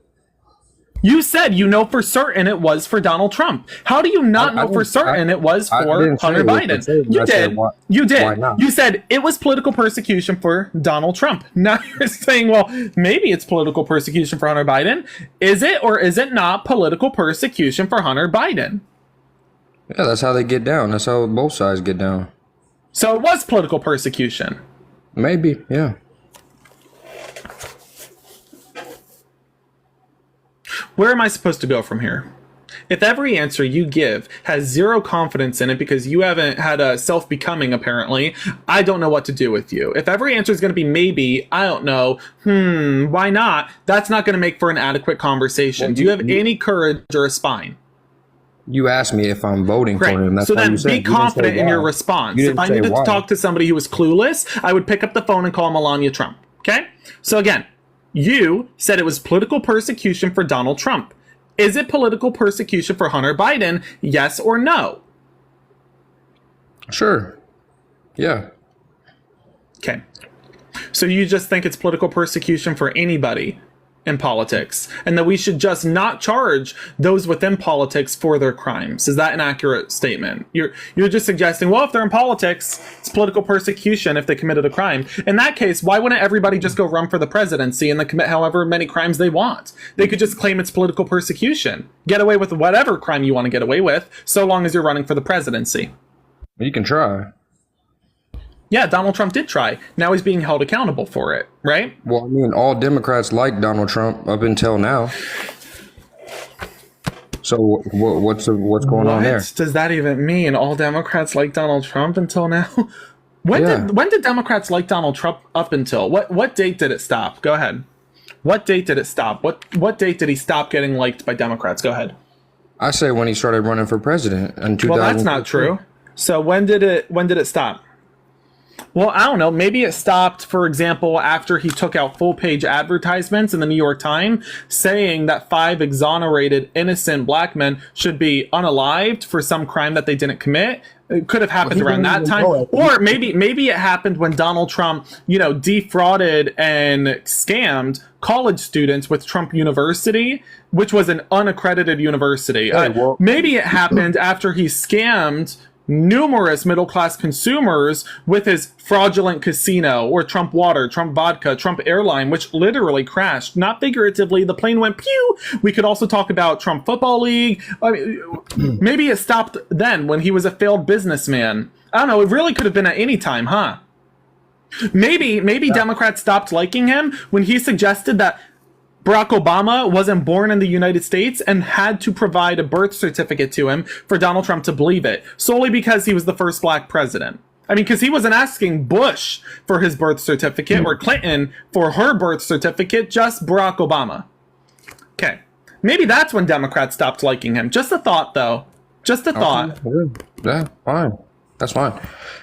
You said you know for certain it was for Donald Trump. How do you not know for certain it was for didn't say Hunter it was for Biden? certain. You I said did. why- You why did. not? You said it was political persecution for Donald Trump. Now you're saying, well, maybe it's political persecution for Hunter Biden. Is it or is it not political persecution for Hunter Biden? Yeah, that's how they get down. That's how both sides get down. So it was political persecution. Maybe, yeah. Where am I supposed to go from here? If every answer you give has zero confidence in it because you haven't had a self-becoming, apparently, I don't know what to do with you. If every answer is going to be maybe, I don't know, why not? That's not going to make for an adequate conversation. Well, Do you have any courage or a spine? You asked me if I'm voting Great. for him. That's So why then you said. be You didn't say confident in why. your response. You If didn't I say needed to why. talk to somebody who was clueless, I would pick up the phone and call Melania Trump. Okay? So again, you said it was political persecution for Donald Trump. Is it political persecution for Hunter Biden? Yes or no? Sure. Yeah. Okay. So you just think it's political persecution for anybody in politics, and that we should just not charge those within politics for their crimes. Is that an accurate statement? You're just suggesting, well, if they're in politics, it's political persecution if they committed a crime. In that case, why wouldn't everybody just go run for the presidency and then commit however many crimes they want? They could just claim it's political persecution. Get away with whatever crime you want to get away with, so long as you're running for the presidency. You can try. Yeah, Donald Trump did try. Now he's being held accountable for it, right? Well, I mean, all Democrats like Donald Trump up until now. So what's going on there? What does that even mean? All Democrats like Donald Trump until now? When Yeah. did Democrats like Donald Trump up until? What date did it stop? Go ahead. What date did it stop? What date did he stop getting liked by Democrats? Go ahead. I say when he started running for president in 2000. Well, that's not true. So when did it stop? Well, I don't know. Maybe it stopped, for example, after he took out full-page advertisements in the New York Times saying that 5 exonerated innocent black men should be unalived for some crime that they didn't commit. It could have happened around that time. Or maybe it happened when Donald Trump, defrauded and scammed college students with Trump University, which was an unaccredited university. Maybe it happened after he scammed numerous middle-class consumers with his fraudulent casino or Trump water, Trump vodka, Trump airline, which literally crashed, not figuratively. The plane went pew. We could also talk about Trump Football League. I mean, maybe it stopped then when he was a failed businessman. I don't know. It really could have been at any time, huh? Maybe Democrats stopped liking him when he suggested that Barack Obama wasn't born in the United States and had to provide a birth certificate to him for Donald Trump to believe it, solely because he was the first black president. I mean, because he wasn't asking Bush for his birth certificate or Clinton for her birth certificate, just Barack Obama. Okay. Maybe that's when Democrats stopped liking him. Just a thought, though. Just a thought. Yeah, fine. That's fine.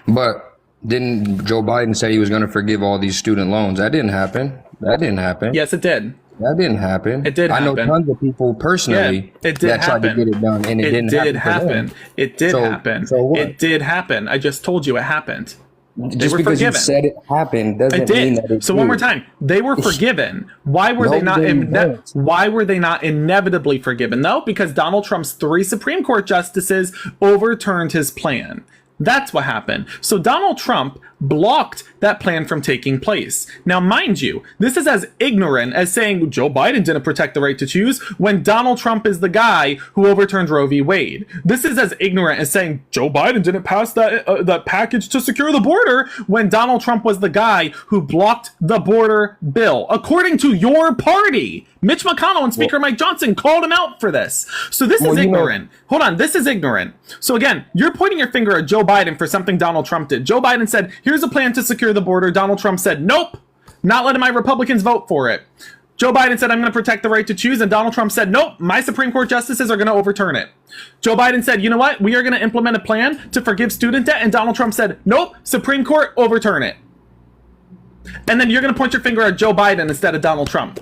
But didn't Joe Biden say he was going to forgive all these student loans? That didn't happen. Yes, it did. That didn't happen. It did happen. I know tons of people personally that tried to get it done, and it didn't happen. It did happen. So what? It did happen. I just told you it happened. Just because forgiven. you said it happened doesn't mean that it So did. one more time, they were forgiven. Why were they not? Why were they not inevitably forgiven? Though, because Donald Trump's 3 Supreme Court justices overturned his plan. That's what happened. So Donald Trump blocked that plan from taking place. Now, mind you, this is as ignorant as saying Joe Biden didn't protect the right to choose when Donald Trump is the guy who overturned Roe v. Wade. This is as ignorant as saying Joe Biden didn't pass that package to secure the border when Donald Trump was the guy who blocked the border bill, according to your party. Mitch McConnell and Speaker Mike Johnson called him out for this. So this is ignorant. Hold on, this is ignorant. So again, you're pointing your finger at Joe Biden for something Donald Trump did. Joe Biden said, here's a plan to secure the border. Donald Trump said, nope, not letting my Republicans vote for it. Joe Biden said, I'm going to protect the right to choose. And Donald Trump said, nope, my Supreme Court justices are going to overturn it. Joe Biden said, you know what? We are going to implement a plan to forgive student debt. And Donald Trump said, nope, Supreme Court, overturn it. And then you're going to point your finger at Joe Biden instead of Donald Trump.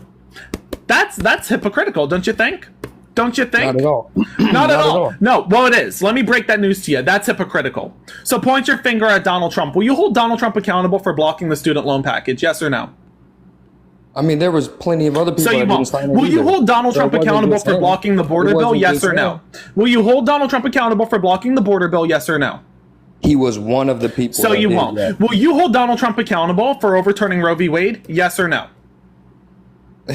That's hypocritical, don't you think? Don't you think? Not at all. Not at all. No, well, it is. Let me break that news to you. That's hypocritical. So point your finger at Donald Trump. Will you hold Donald Trump accountable for blocking the student loan package? Yes or no? I mean, there was plenty of other people So you that won't. didn't sign it Will you either. hold Donald So Trump it wasn't accountable just for him. blocking the border It bill? wasn't Yes just or no? him. Will you hold Donald Trump accountable for blocking the border bill? Yes or no? He was one of the people. So that you did won't. that. Will you hold Donald Trump accountable for overturning Roe v. Wade? Yes or no?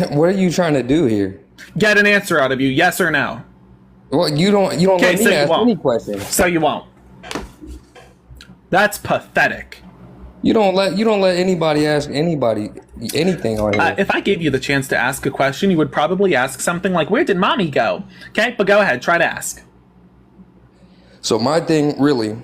What are you trying to do here? Get an answer out of you. Yes or no? Well, you don't let Okay, me so you ask won't. any questions. So you won't. That's pathetic. You don't let anybody ask anybody anything on here. If I gave you the chance to ask a question, you would probably ask something like, where did mommy go? Okay, but go ahead, try to ask. So my thing really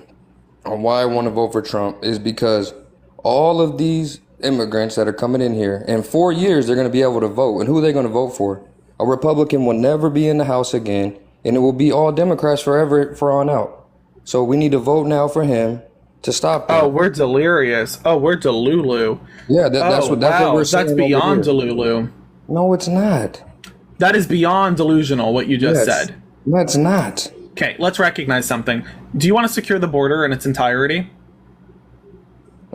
on why I want to vote for Trump is because all of these immigrants that are coming in here, in 4 years, they're going to be able to vote. And who are they going to vote for? A Republican will never be in the House again, and it will be all Democrats forever for on out. So we need to vote now for him to stop that. Oh, we're delirious. Oh, we're delulu. Yeah, that's what we're saying. That's beyond delulu. No, it's not. That is beyond delusional, what you just said. That's not. Okay, let's recognize something. Do you want to secure the border in its entirety?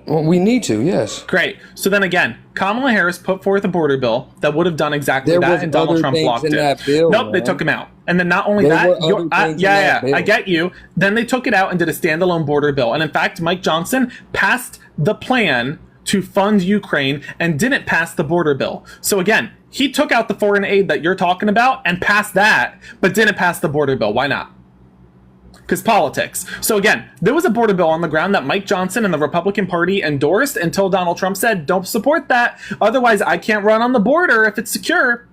Well, we need to, yes. Great. So then again, Kamala Harris put forth a border bill that would have done exactly that, and Donald Trump blocked it. Nope, they took him out. And then not only that, I get you. Then they took it out and did a standalone border bill. And in fact, Mike Johnson passed the plan to fund Ukraine and didn't pass the border bill. So again, he took out the foreign aid that you're talking about and passed that, but didn't pass the border bill. Why not? Because politics. So again, there was a border bill on the ground that Mike Johnson and the Republican Party endorsed until Donald Trump said, don't support that. Otherwise, I can't run on the border if it's secure.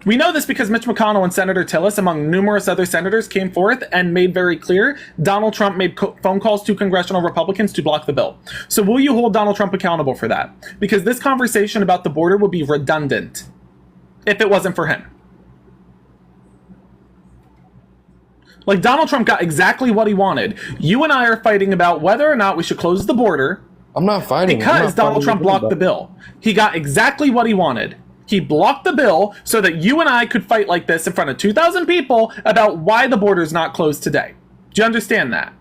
We know this because Mitch McConnell and Senator Tillis, among numerous other senators, came forth and made very clear Donald Trump made phone calls to congressional Republicans to block the bill. So will you hold Donald Trump accountable for that? Because this conversation about the border would be redundant if it wasn't for him. Like, Donald Trump got exactly what he wanted. You and I are fighting about whether or not we should close the border I'm not fighting. because Donald Trump blocked the bill. He got exactly what he wanted. He blocked the bill so that you and I could fight like this in front of 2,000 people about why the border's not closed today. Do you understand that?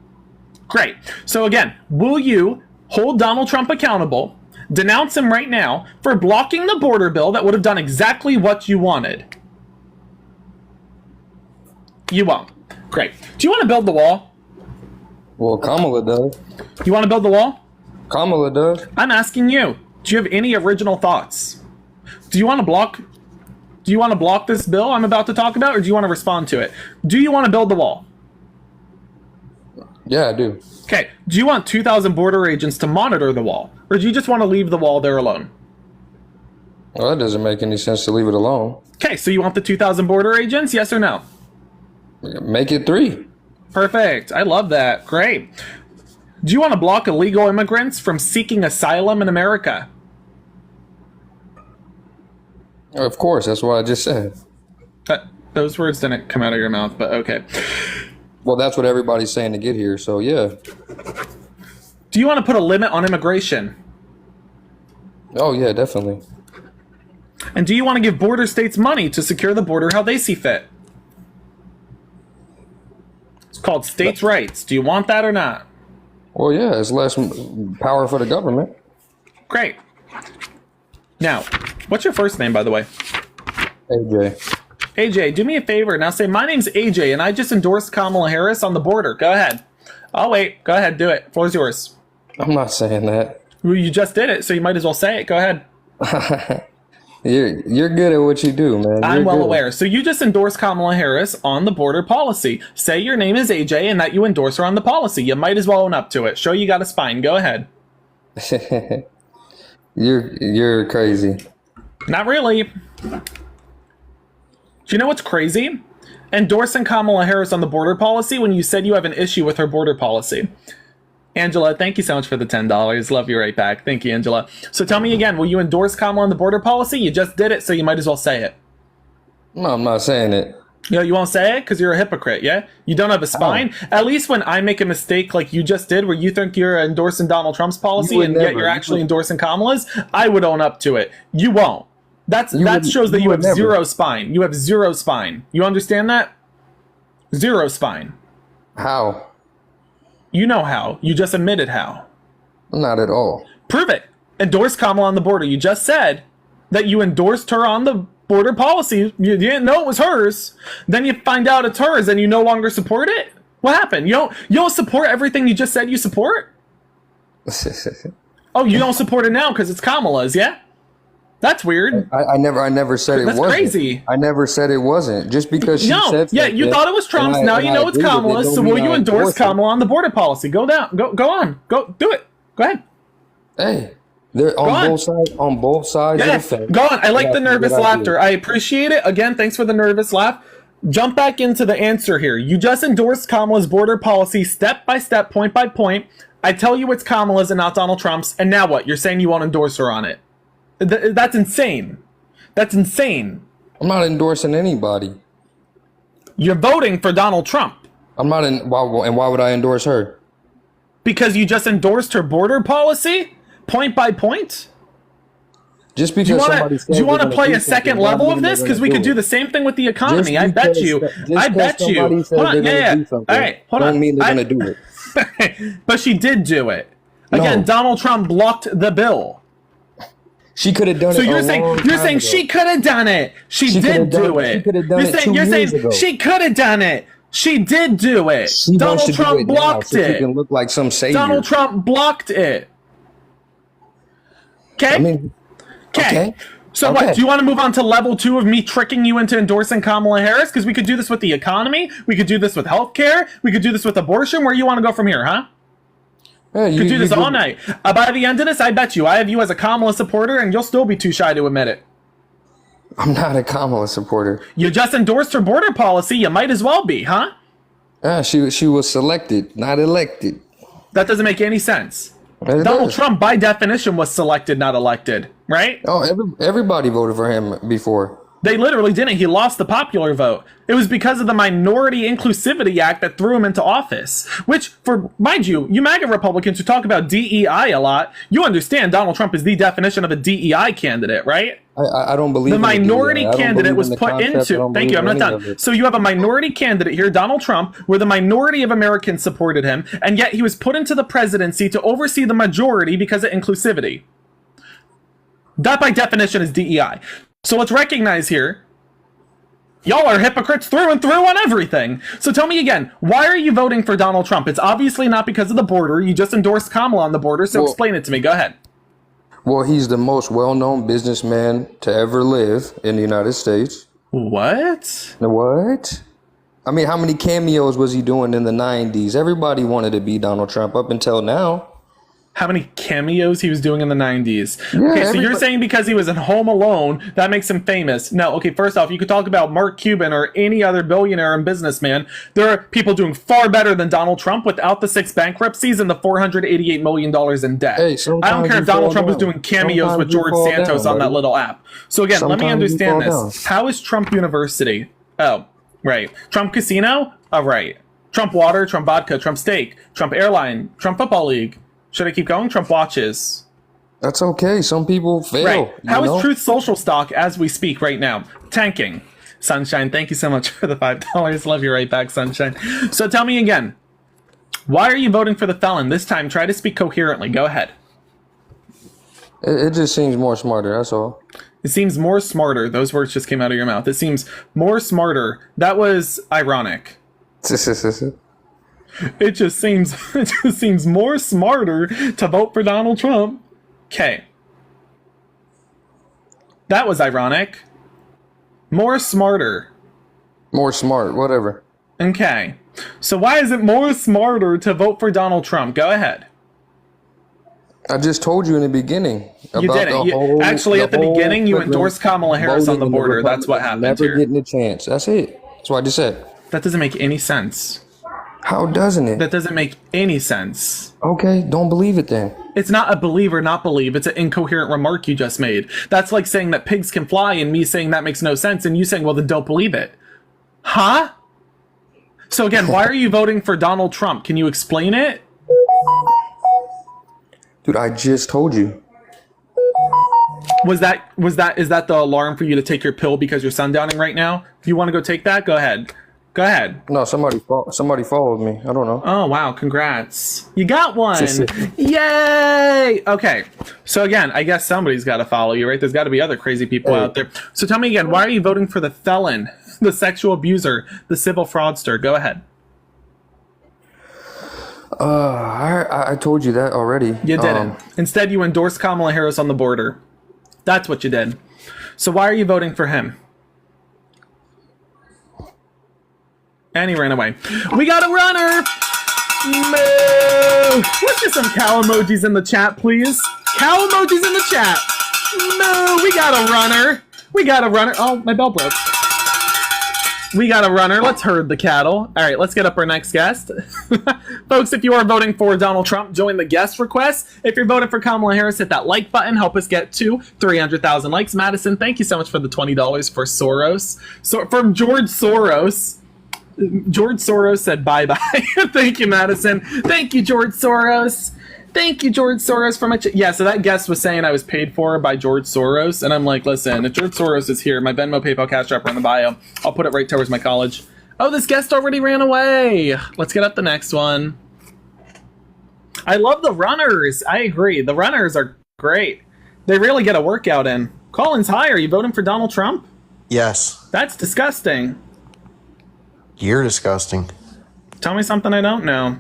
Great. So again, will you hold Donald Trump accountable, denounce him right now for blocking the border bill that would have done exactly what you wanted? You won't. Great. Do you want to build the wall? Well, Kamala does. You want to build the wall? Kamala does. I'm asking you. Do you have any original thoughts? Do you want to block this bill I'm about to talk about, or do you want to respond to it? Do you want to build the wall? Yeah, I do. Okay. Do you want 2,000 border agents to monitor the wall, or do you just want to leave the wall there alone? Well, that doesn't make any sense to leave it alone. Okay, so you want the 2,000 border agents, yes or no? Make it 3. Perfect. I love that. Great. Do you want to block illegal immigrants from seeking asylum in America? Of course, that's what I just said. Those words didn't come out of your mouth, but okay. Well, that's what everybody's saying to get here, so yeah. Do you want to put a limit on immigration? Oh, yeah, definitely. And do you want to give border states money to secure the border how they see fit? It's called states' rights. Do you want that or not? Well, yeah, it's less power for the government. Great. Now, what's your first name, by the way? AJ. AJ, do me a favor. Now say, my name's AJ, and I just endorsed Kamala Harris on the border. Go ahead. I'll wait. Go ahead. Do it. Floor's yours. I'm not saying that. Well, you just did it, so you might as well say it. Go ahead. You're good at what you do, man. I'm well aware. So you just endorsed Kamala Harris on the border policy. Say your name is AJ and that you endorse her on the policy. You might as well own up to it. Show you got a spine. Go ahead. You're crazy. Not really. Do you know what's crazy? Endorsing Kamala Harris on the border policy when you said you have an issue with her border policy. Angela, thank you so much for the $10. Love you right back. Thank you, Angela. So tell me again, will you endorse Kamala on the border policy? You just did it, so you might as well say it. No, I'm not saying it. You won't say it because you're a hypocrite, yeah? You don't have a spine? Oh. At least when I make a mistake like you just did, where you think you're endorsing Donald Trump's policy and yet you're actually endorsing Kamala's, I would own up to it. You won't. That shows that you have zero spine. You have zero spine. You understand that? Zero spine. How? You know how. You just admitted how. Not at all. Prove it. Endorse Kamala on the border. You just said that you endorsed her on the border policy. You didn't know it was hers. Then you find out it's hers and you no longer support it? What happened? You don't support everything you just said you support? Oh, you don't support it now because it's Kamala's, yeah? That's weird. I never said it wasn't. That's crazy. I never said it wasn't. Just because she said yeah, you thought it was Trump's. Now you know it's Kamala's. So will you endorse Kamala on the border policy? Go down. Go on. Go do it. Go ahead. Hey, they're on both sides. Yeah, of the fence. go on. I like the nervous laughter. I appreciate it. Again, thanks for the nervous laugh. Jump back into the answer here. You just endorsed Kamala's border policy step by step, point by point. I tell you it's Kamala's and not Donald Trump's. And now what? You're saying you won't endorse her on it. That's insane. That's insane. I'm not endorsing anybody. You're voting for Donald Trump. I'm not in. Why would I endorse her? Because you just endorsed her border policy, point by point. Just because do you want to play a second level of this? Because we could do the same thing with the economy. I bet you. Hold on. Yeah. All right. Hold on. Don't mean they're going to do it. But she did do it. Again, Donald Trump blocked the bill. She could have done it. So you're saying she could have done it. She did do it. She could have done it 2 years ago. She could have done it. She did do it. Donald Trump blocked it. She can look like some savior. Donald Trump blocked it. Okay. I mean, okay. So what? Do you want to move on to level 2 of me tricking you into endorsing Kamala Harris? Because we could do this with the economy. We could do this with healthcare. We could do this with abortion. Where you want to go from here, huh? Yeah, you could do this all night. By the end of this, I bet you I have you as a Kamala supporter, and you'll still be too shy to admit it. I'm not a Kamala supporter. You just endorsed her border policy. You might as well be, huh? Yeah, she was selected, not elected. That doesn't make any sense. Donald Trump, by definition, was selected, not elected, right? Oh, everybody voted for him before. They literally didn't. He lost the popular vote. It was because of the Minority Inclusivity Act that threw him into office. Which, for mind you, you MAGA Republicans who talk about DEI a lot, you understand Donald Trump is the definition of a DEI candidate, right? I don't believe the in minority DEI. candidate was put into. Thank you. I'm not done. So you have a minority candidate here, Donald Trump, where the minority of Americans supported him, and yet he was put into the presidency to oversee the majority because of inclusivity. That, by definition, is DEI. So let's recognize here, y'all are hypocrites through and through on everything. So tell me again, why are you voting for Donald Trump? It's obviously not because of the border. You just endorsed Kamala on the border, so explain it to me. Go ahead. Well, he's the most well-known businessman to ever live in the United States. What? What? I mean, how many cameos was he doing in the 90s? Everybody wanted to be Donald Trump up until now. How many cameos he was doing in the 90s. Yeah, okay, so you're saying because he was in Home Alone, that makes him famous. No, okay, first off, you could talk about Mark Cuban or any other billionaire and businessman. There are people doing far better than Donald Trump without the 6 bankruptcies and the $488 million in debt. Hey, I don't care if Donald Trump was doing cameos with George Santos on that little app. So again, let me understand this. How is Trump University? Oh, right. Trump Casino? Oh, right. Trump Water, Trump Vodka, Trump Steak, Trump Airline, Trump Football League. Should I keep going? Trump Watches. That's okay. Some people fail. Right. How is Truth Social stock as we speak right now? Tanking. Sunshine, thank you so much for the $5. Love you right back, Sunshine. So tell me again, why are you voting for the felon? This time, try to speak coherently. Go ahead. It just seems more smarter, that's all. It seems more smarter. Those words just came out of your mouth. It seems more smarter. That was ironic. It just seems more smarter to vote for Donald Trump. Okay. That was ironic. More smarter. More smart, whatever. Okay. So why is it more smarter to vote for Donald Trump? Go ahead. I just told you in the beginning. You didn't. Actually, at the beginning, you endorsed Kamala Harris on the border. That's what happened here. Never getting a chance. That's it. That's what I just said. That doesn't make any sense. How doesn't it? That doesn't make any sense. Okay, don't believe it then. It's not a believe or not believe. It's an incoherent remark you just made. That's like saying that pigs can fly and me saying that makes no sense and you saying, well, then don't believe it. Huh? So again, why are you voting for Donald Trump? Can you explain it? Dude, I just told you. Is that the alarm for you to take your pill because you're sundowning right now? If you want to go take that, go ahead. Go ahead. No, somebody followed me. I don't know. Oh, wow. Congrats. You got one. Yay. Okay. So again, I guess somebody's got to follow you, right? There's got to be other crazy people out there. So tell me again, why are you voting for the felon, the sexual abuser, the civil fraudster? Go ahead. I told you that already. You didn't. Instead, you endorsed Kamala Harris on the border. That's what you did. So why are you voting for him? And he ran away. We got a runner! Moo! Let's get some cow emojis in the chat, please. Cow emojis in the chat. Moo! We got a runner. We got a runner. Oh, my bell broke. We got a runner. Let's herd the cattle. All right, let's get up our next guest. Folks, if you are voting for Donald Trump, join the guest request. If you're voting for Kamala Harris, hit that like button. Help us get to 300,000 likes. Madison, thank you so much for the $20 for Soros. So from George Soros. George Soros said bye-bye. Thank you, Madison. Thank you, George Soros. Thank you, George Soros, for my... Yeah, so that guest was saying I was paid for by George Soros, and I'm like, listen, if George Soros is here, my Venmo, PayPal, Cash App are in the bio. I'll put it right towards my college. Oh, this guest already ran away. Let's get up the next one. I love the runners. I agree. The runners are great. They really get a workout in. Collins, hi. Are you voting for Donald Trump? Yes. That's disgusting. You're disgusting. Tell me something I don't know.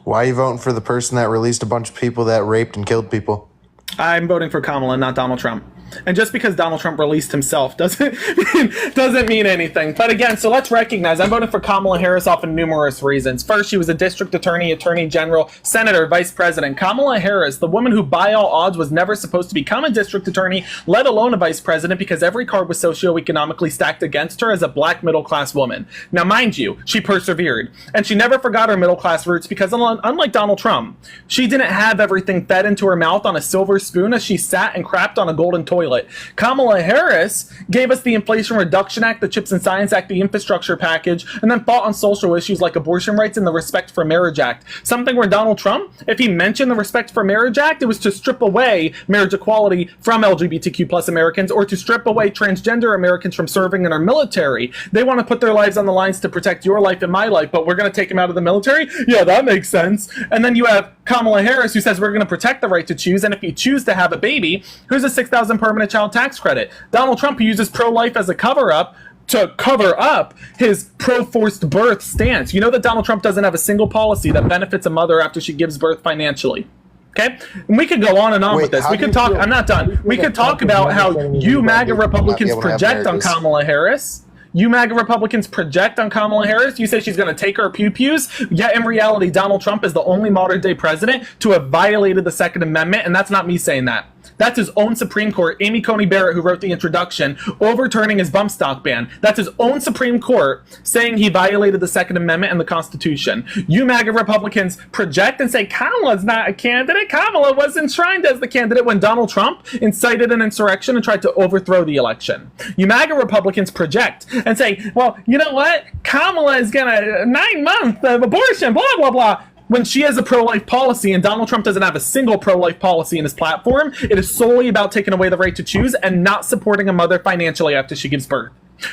Why are you voting for the person that released a bunch of people that raped and killed people? I'm voting for Kamala, not Donald Trump. And just because Donald Trump released himself doesn't mean anything. But again, so let's recognize I'm voting for Kamala Harris off of numerous reasons. First, she was a district attorney, attorney general, senator, vice president. Kamala Harris, the woman who by all odds was never supposed to become a district attorney, let alone a vice president, because every card was socioeconomically stacked against her as a black middle-class woman. Now, mind you, she persevered. And she never forgot her middle-class roots because unlike Donald Trump, she didn't have everything fed into her mouth on a silver spoon as she sat and crapped on a golden toilet. toilet. Kamala Harris gave us the Inflation Reduction Act, the CHIPS and Science Act, the infrastructure package, and then fought on social issues like abortion rights and the Respect for Marriage Act. Something where Donald Trump, if he mentioned the Respect for Marriage Act, it was to strip away marriage equality from LGBTQ plus Americans, or to strip away transgender Americans from serving in our military. They want to put their lives on the lines to protect your life and my life, but we're going to take them out of the military? Yeah, that makes sense. And then you have Kamala Harris, who says we're going to protect the right to choose, and if you choose to have a baby, here's a $6,000 permanent child tax credit. Donald Trump, who uses pro-life as a cover-up to cover up his pro-forced birth stance. You know that Donald Trump doesn't have a single policy that benefits a mother after she gives birth financially. Okay? And we could go on and on with this. We could talk, I'm not done. We could talk about how you MAGA Republicans project on Kamala Harris. You MAGA Republicans project on Kamala Harris. You say she's going to take her pew-pews. Yet in reality, Donald Trump is the only modern-day president to have violated the Second Amendment, and that's not me saying that. That's his own Supreme Court, Amy Coney Barrett, who wrote the introduction, overturning his bump stock ban. That's his own Supreme Court saying he violated the Second Amendment and the Constitution. You MAGA Republicans project and say Kamala's not a candidate. Kamala was enshrined as the candidate when Donald Trump incited an insurrection and tried to overthrow the election. You MAGA Republicans project and say, well, you know what? Kamala is going to 9 months of abortion, blah, blah, blah. When she has a pro-life policy and Donald Trump doesn't have a single pro-life policy in his platform, it is solely about taking away the right to choose and not supporting a mother financially after she gives birth.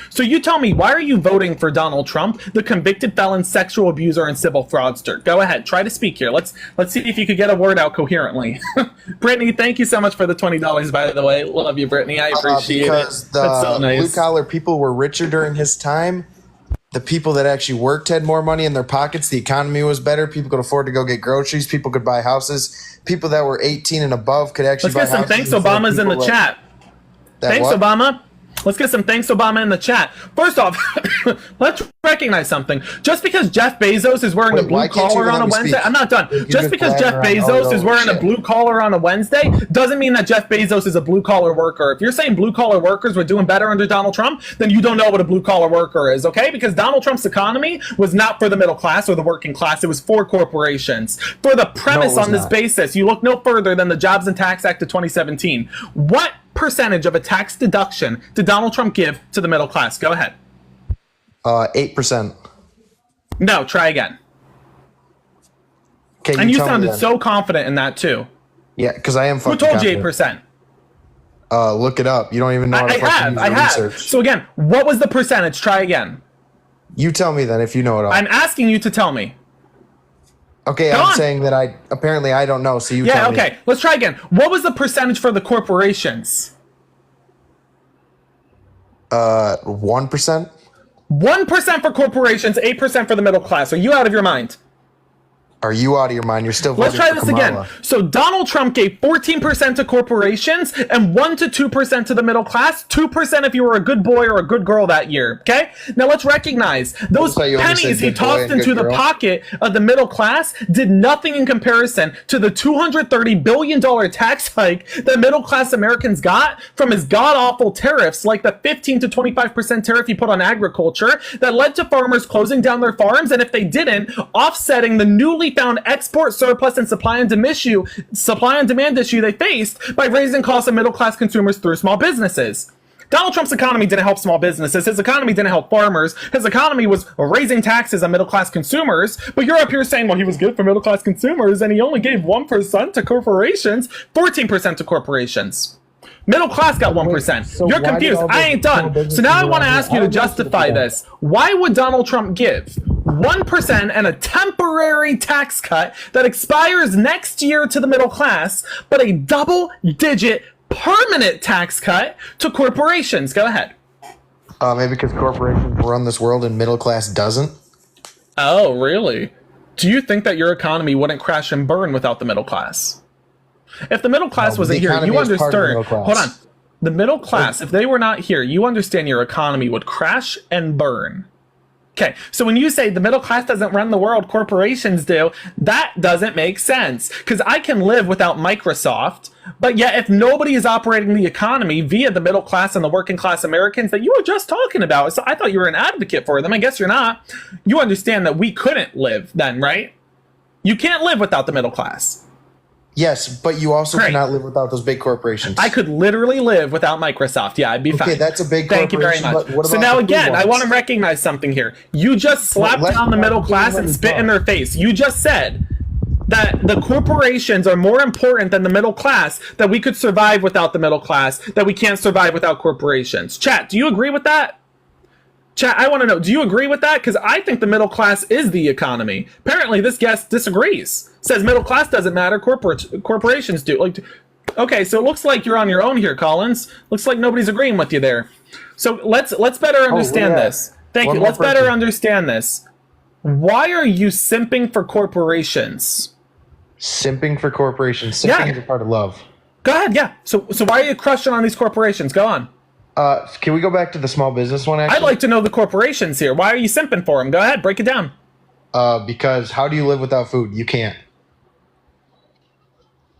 So you tell me, why are you voting for Donald Trump, the convicted felon, sexual abuser, and civil fraudster? Go ahead, try to speak here. Let's see if you could get a word out coherently. Brittany, thank you so much for the $20, by the way. Love you, Brittany. I appreciate it. Because That's so nice. blue-collar people were richer during his time. The people that actually worked had more money in their pockets. The economy was better. People could afford to go get groceries. People could buy houses. People that were 18 and above could actually buy houses. Let's get some thanks Obamas in the chat. Thanks, Obama. Let's get some thanks Obama in the chat. First off, let's recognize something. Just because Jeff Bezos is wearing a blue collar on a Wednesday, I'm not done. Just because Jeff Bezos is wearing a blue collar on a Wednesday doesn't mean that Jeff Bezos is a blue collar worker. If you're saying blue collar workers were doing better under Donald Trump, then you don't know what a blue collar worker is, okay? Because Donald Trump's economy was not for the middle class or the working class. It was for corporations. For the premise on this basis, you look no further than the Jobs and Tax Act of 2017. What percentage of a tax deduction did Donald Trump give to the middle class? Go ahead. 8%. No, try again. Okay, and you sounded so confident in that too. Yeah, because I am fucking Who told you confident. 8%? Look it up. You don't even know how to fucking use research. So again, what was the percentage? Try again. You tell me then if you know it all. I'm asking you to tell me. Okay, I'm saying that I don't know, so you tell me. Yeah, okay. Let's try again. What was the percentage for the corporations? 1%. 1% for corporations, 8% for the middle class. Are you out of your mind? Are you out of your mind? You're still voting Let's try for this Kamala. again. So Donald Trump gave 14% to corporations and 1 to 2% to the middle class. 2% if you were a good boy or a good girl that year. Okay? Now let's recognize those pennies he tossed into the pocket of the middle class did nothing in comparison to the $230 billion tax hike that middle class Americans got from his god-awful tariffs, like the 15 to 25% tariff he put on agriculture that led to farmers closing down their farms, and if they didn't, offsetting the newly found export surplus and supply and demand issue they faced by raising costs of middle class consumers through small businesses. Donald Trump's economy didn't help small businesses. His economy didn't help farmers. His economy was raising taxes on middle class consumers. But you're up here saying, well, he was good for middle class consumers and he only gave 1% to corporations, 14% to corporations. Middle class got 1%. So you're confused. I ain't done. So now I want to ask you to justify this. Why would Donald Trump give 1% and a temporary tax cut that expires next year to the middle class, but a double-digit permanent tax cut to corporations? Go ahead. Maybe because corporations run this world and middle class doesn't. Oh, really? Do you think that your economy wouldn't crash and burn without the middle class? If the middle class wasn't here, you understand. Hold on. The middle class, if they were not here, you understand your economy would crash and burn. Okay, so when you say the middle class doesn't run the world, corporations do, that doesn't make sense. Because I can live without Microsoft, but yet if nobody is operating the economy via the middle class and the working class Americans that you were just talking about, so I thought you were an advocate for them. I guess you're not. You understand that we couldn't live then, right? You can't live without the middle class. Yes, but you also Great. cannot live without those big corporations. I could literally live without Microsoft. Yeah, I'd be fine. Okay, that's a big Thank you very corporation, much. but what So about now the food again, I ones? want to recognize something here. You just slapped let- down the middle let- class let and me spit in talk. their face. You just said that the corporations are more important than the middle class, that we could survive without the middle class, that we can't survive without corporations. Chat, do you agree with that? Chat, I want to know, do you agree with that? Because I think the middle class is the economy. Apparently, this guest disagrees. Says middle class doesn't matter, corporations do. Like, okay, so it looks like you're on your own here, Collins. Looks like nobody's agreeing with you there. So let's better understand yeah. this. Thank One you. more Let's better person. understand this. Why are you simping for corporations? Simping for corporations. Simping Yeah. is a part of love. Go ahead, yeah. So why are you crushing on these corporations? Go on. Can we go back to the small business one, actually? I'd like to know the corporations here. Why are you simping for them? Go ahead, break it down. Because how do you live without food? You can't.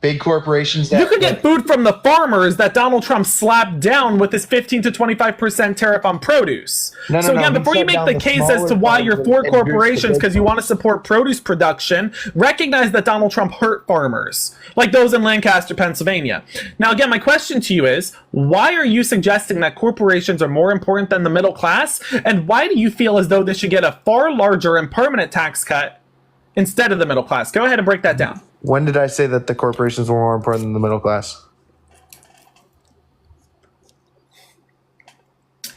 Big corporations. You could get food from the farmers that Donald Trump slapped down with his 15 to 25% tariff on produce. No, So no, again, he before you shut make down the the case as to smaller why farms you're and for introduced the corporations big because you want to support produce production, recognize that Donald Trump hurt farmers, like those in Lancaster, Pennsylvania. Now again, my question to you is, why are you suggesting that corporations are more important than the middle class? And why do you feel as though they should get a far larger and permanent tax cut instead of the middle class? Go ahead and break that down. When did I say that the corporations were more important than the middle class?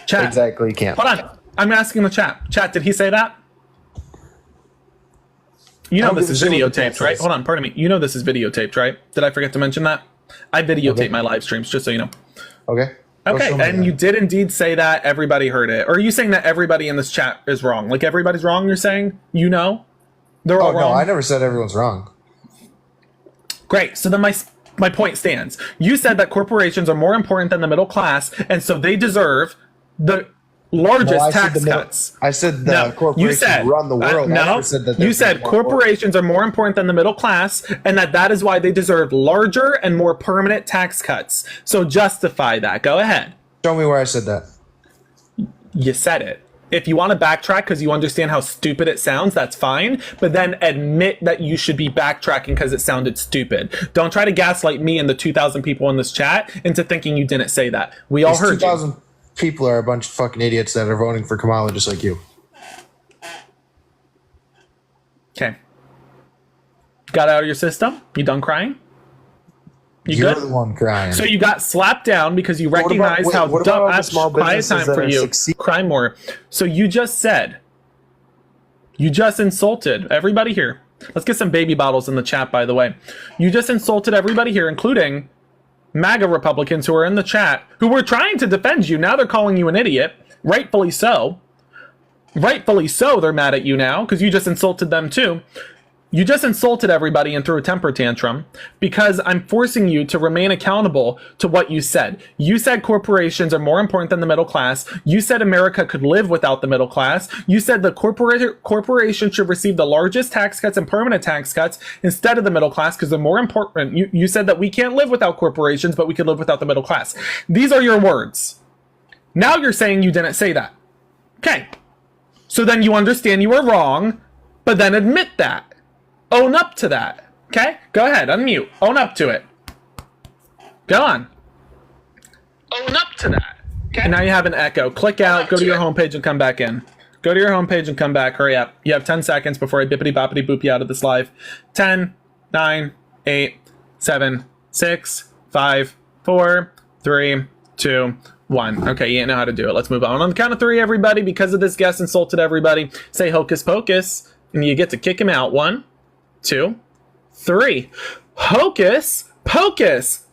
Chat. Exactly, you can't. Hold on. I'm asking the chat. Chat, did he say that? You know I don't this give is a shit what the videotaped, chat right? says. Hold on, pardon me. You know this is videotaped, right? Did I forget to mention that? I videotape Okay. my live streams, just so you know. Okay. Go Okay, show me and that. you did indeed say that. Everybody heard it. Or are you saying that everybody in this chat is wrong? Like everybody's wrong, you're saying? You know? They're all Oh, wrong? no, I never said everyone's wrong. Great. So then my point stands. You said that corporations are more important than the middle class, and so they deserve the largest No, I said tax the middle- cuts. I said the No, corporations run the world. I no, never said that you they're said more important. corporations are more important than the middle class, and that is why they deserve larger and more permanent tax cuts. So justify that. Go ahead. Show me where I said that. You said it. If you want to backtrack because you understand how stupid it sounds, that's fine. But then admit that you should be backtracking because it sounded stupid. Don't try to gaslight me and the 2,000 people in this chat into thinking you didn't say that. We all These heard you. 2,000 people are a bunch of fucking idiots that are voting for Kamala just like you. Okay. Got it out of your system? You done crying? You You're good? the one crying. So you got slapped down because you What about- recognize wait, how what dumb. about all the small Quiet businesses time that for are you. succeed- Cry more. So you just said. You just insulted everybody here. Let's get some baby bottles in the chat, by the way. You just insulted everybody here, including MAGA Republicans who are in the chat, who were trying to defend you. Now they're calling you an idiot. Rightfully so. Rightfully so, they're mad at you now because you just insulted them too. You just insulted everybody and threw a temper tantrum because I'm forcing you to remain accountable to what you said. You said corporations are more important than the middle class. You said America could live without the middle class. You said the corporation should receive the largest tax cuts and permanent tax cuts instead of the middle class because they're more important. You said that we can't live without corporations, but we could live without the middle class. These are your words. Now you're saying you didn't say that. Okay. So then you understand you were wrong, but then admit that. Own up to that. Okay? Go ahead. Unmute. Own up to it. Go on. Own up to that. Okay? And now you have an echo. Click out, go to your homepage, and come back in. Go to your homepage and come back. Hurry up. You have 10 seconds before I bippity boppity boop you out of this live. 10, 9, 8, 7, 6, 5, 4, 3, 2, 1. Okay, you know how to do it. Let's move on. On the count of 3, everybody, because of this guest insulted everybody, say hocus pocus, and you get to kick him out. 1, 2, 3. Hocus pocus.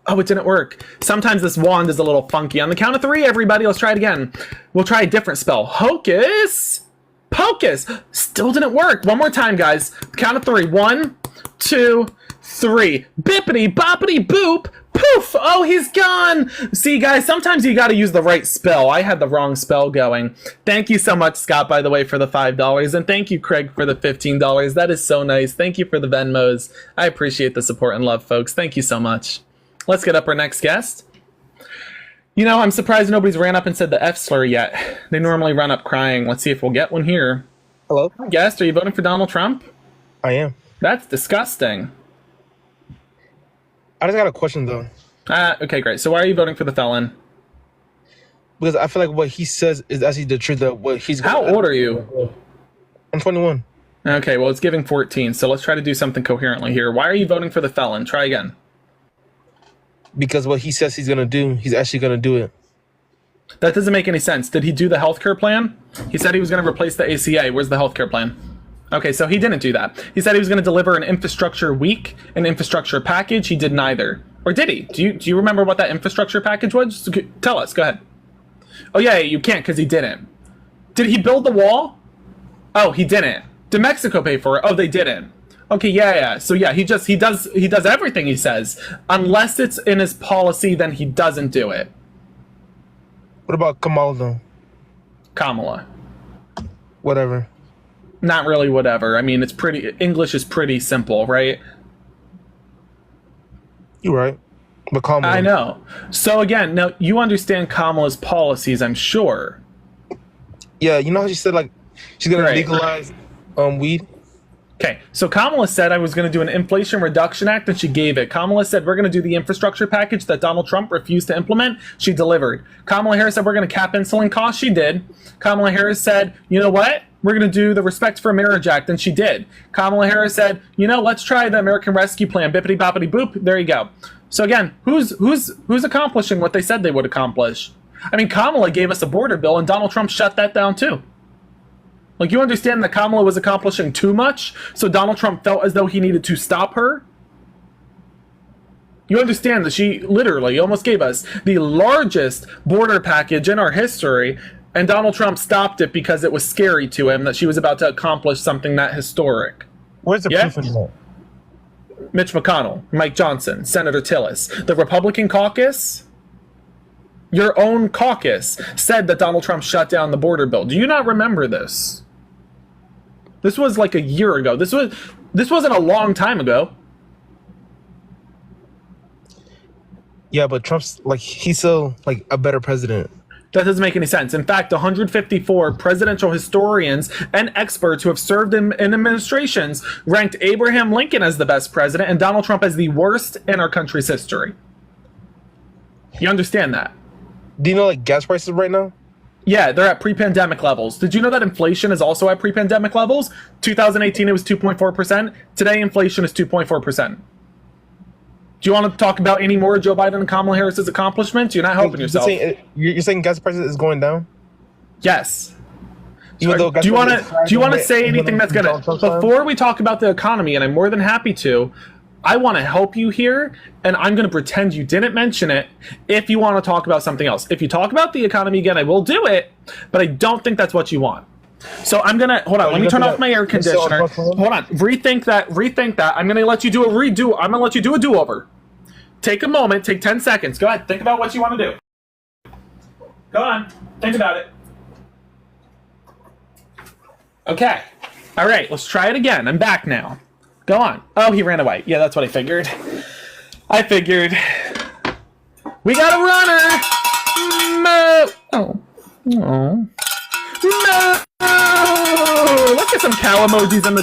Oh, it didn't work. Sometimes this wand is a little funky. On the count of 3, everybody, let's try it again. We'll try a different spell. Hocus pocus. Still didn't work. One more time, guys. Count of 3. 1, 2, 3. Bippity boppity boop. Poof! Oh, he's gone! See, guys, sometimes you gotta use the right spell. I had the wrong spell going. Thank you so much, Scott, by the way, for the $5. And thank you, Craig, for the $15. That is so nice. Thank you for the Venmos. I appreciate the support and love, folks. Thank you so much. Let's get up our next guest. You know, I'm surprised nobody's ran up and said the F slur yet. They normally run up crying. Let's see if we'll get one here. Hello? Guest, are you voting for Donald Trump? I am. That's disgusting. I just got a question though, Okay, great. So why are you voting for the felon? because I feel like what he says is actually the truth of what he's. How old are you? I'm 21. Okay, well, it's giving 14, so let's try to do something coherently here. Why are you voting for the felon? Try again. Because what he says he's gonna do, he's actually gonna do it. That doesn't make any sense. Did he do the healthcare plan? He said he was going to replace the ACA. Where's the healthcare plan? Okay, so he didn't do that. He said he was going to deliver an infrastructure week, an infrastructure package. He did neither. Or did he? Do you remember what that infrastructure package was? Tell us. Go ahead. Oh, yeah, you can't because he didn't. Did he build the wall? Oh, he didn't. Did Mexico pay for it? Oh, they didn't. Okay, yeah. So yeah, he does everything he says. Unless it's in his policy, then he doesn't do it. What about Kamala though? Kamala. Whatever. Not really whatever. I mean, English is pretty simple, right? You're right. But Kamala. I know. So again, now you understand Kamala's policies, I'm sure. Yeah, you know how she said like she's gonna legalize weed? Okay, so Kamala said I was going to do an Inflation Reduction Act, and she gave it. Kamala said we're going to do the infrastructure package that Donald Trump refused to implement. She delivered. Kamala Harris said we're going to cap insulin costs. She did. Kamala Harris said, you know what? We're going to do the Respect for Marriage Act, and she did. Kamala Harris said, you know, let's try the American Rescue Plan. Bippity boppity boop. There you go. So again, who's accomplishing what they said they would accomplish? I mean, Kamala gave us a border bill, and Donald Trump shut that down too. Like, you understand that Kamala was accomplishing too much, so Donald Trump felt as though he needed to stop her? You understand that she literally almost gave us the largest border package in our history, and Donald Trump stopped it because it was scary to him that she was about to accomplish something that historic. Where's the proof in that? Mitch McConnell, Mike Johnson, Senator Tillis. The Republican caucus, your own caucus, said that Donald Trump shut down the border bill. Do you not remember this? This was like a year ago. This wasn't a long time ago. Yeah, but Trump's like he's still like a better president. That doesn't make any sense. In fact, 154 presidential historians and experts who have served in administrations ranked Abraham Lincoln as the best president and Donald Trump as the worst in our country's history. You understand that? Do you know like gas prices right now? Yeah, they're at pre-pandemic levels. Did you know that inflation is also at pre-pandemic levels? 2018, it was 2.4%. Today, inflation is 2.4%. Do you want to talk about any more Joe Biden and Kamala Harris's accomplishments? You're not helping yourself. You're saying gas prices is going down? Yes. Even though do you want to say anything that's going to... Before we talk about the economy, and I'm more than happy to, I want to help you here, and I'm going to pretend you didn't mention it if you want to talk about something else. If you talk about the economy again, I will do it, but I don't think that's what you want. So I'm going to... Hold on, let me turn off my air conditioner. Hold on, rethink that. I'm going to let you do a redo. I'm going to let you do a do-over. Take a moment, take 10 seconds. Go ahead, think about what you want to do. Go on, think about it. Okay. All right, let's try it again. I'm back now. Go on. Oh, he ran away. Yeah, that's what I figured. We got a runner. No. Let's get some cow emojis in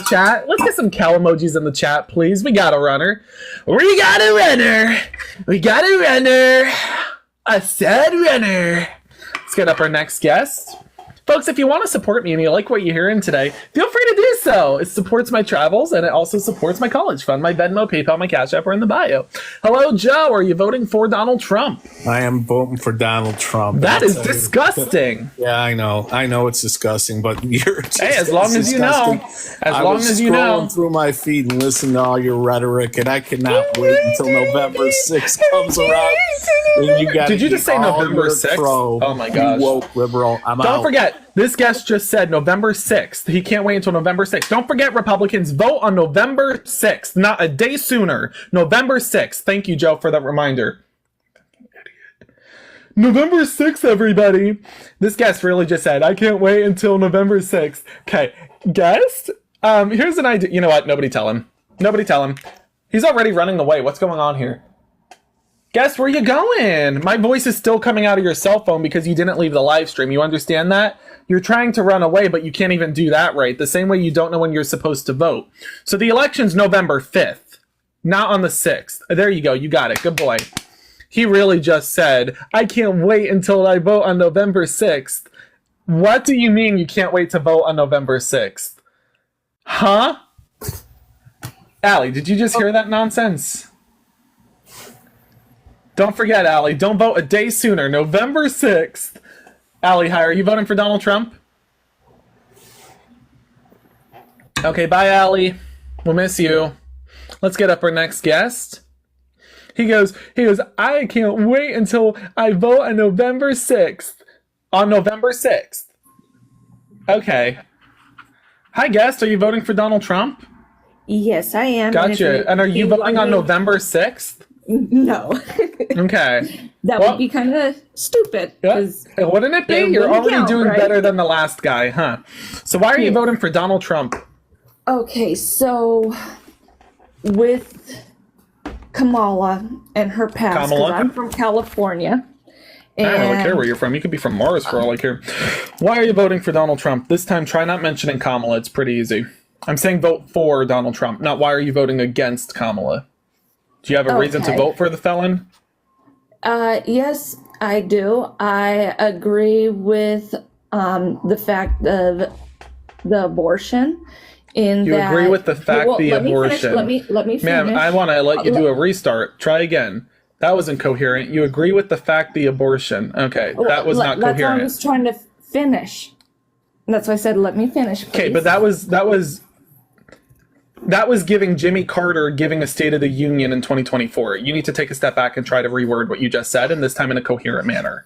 the chat. Please. We got a runner. A sad runner. Let's get up our next guest. Folks, if you want to support me and you like what you're hearing today, feel free to do so. It supports my travels, and it also supports my college fund. My Venmo, PayPal, my Cash App are in the bio. Hello, Joe. Are you voting for Donald Trump? I am voting for Donald Trump. That is disgusting. Yeah, I know it's disgusting, but you're just, hey, as long as you know. I was scrolling through my feed and listening to all your rhetoric, and I cannot wait until November 6th comes around. And you got Did you just say November 6th? Oh my gosh. Woke liberal. Don't forget. This guest just said November 6th. He can't wait until November 6th. Don't forget, Republicans, vote on November 6th, not a day sooner. November 6th. Thank you, Joe, for that reminder. November 6th, everybody. This guest really just said, I can't wait until November 6th. Okay, guest? Here's an idea. You know what? Nobody tell him. He's already running away. What's going on here? Guess where you going? My voice is still coming out of your cell phone because you didn't leave the live stream. You understand that? You're trying to run away, but you can't even do that right. The same way you don't know when you're supposed to vote. So the election's November 5th. not on the 6th. There you go. You got it. Good boy. He really just said, I can't wait until I vote on November 6th. What do you mean you can't wait to vote on November 6th? Huh? Allie, did you just hear that nonsense? Don't forget, Allie, don't vote a day sooner. November 6th. Allie, hi, are you voting for Donald Trump? Okay, bye, Allie. We'll miss you. Let's get up our next guest. He goes, I can't wait until I vote on November 6th. On November 6th. Okay. Hi, guest. Are you voting for Donald Trump? Yes, I am. Gotcha. And are you voting on November 6th? No. Okay. That would be kind of stupid. Wouldn't it be? You're already doing better than the last guy, huh? So why are you voting for Donald Trump? Okay, so with Kamala and her past, because I'm from California. I don't really care where you're from. You could be from Mars for all I care. Why are you voting for Donald Trump? This time, try not mentioning Kamala. It's pretty easy. I'm saying vote for Donald Trump, not why are you voting against Kamala? Do you have a reason to vote for the felon? Yes, I do. I agree with the fact of the abortion. You agree with the fact the abortion. Let me finish. Ma'am, I want to let you do a restart. Try again. That was incoherent. You agree with the fact the abortion. Okay, that was not coherent. That's why I was trying to finish. That's why I said, let me finish, please. Okay, but that was giving Jimmy Carter giving a State of the Union in 2024. You need to take a step back and try to reword what you just said, and this time in a coherent manner.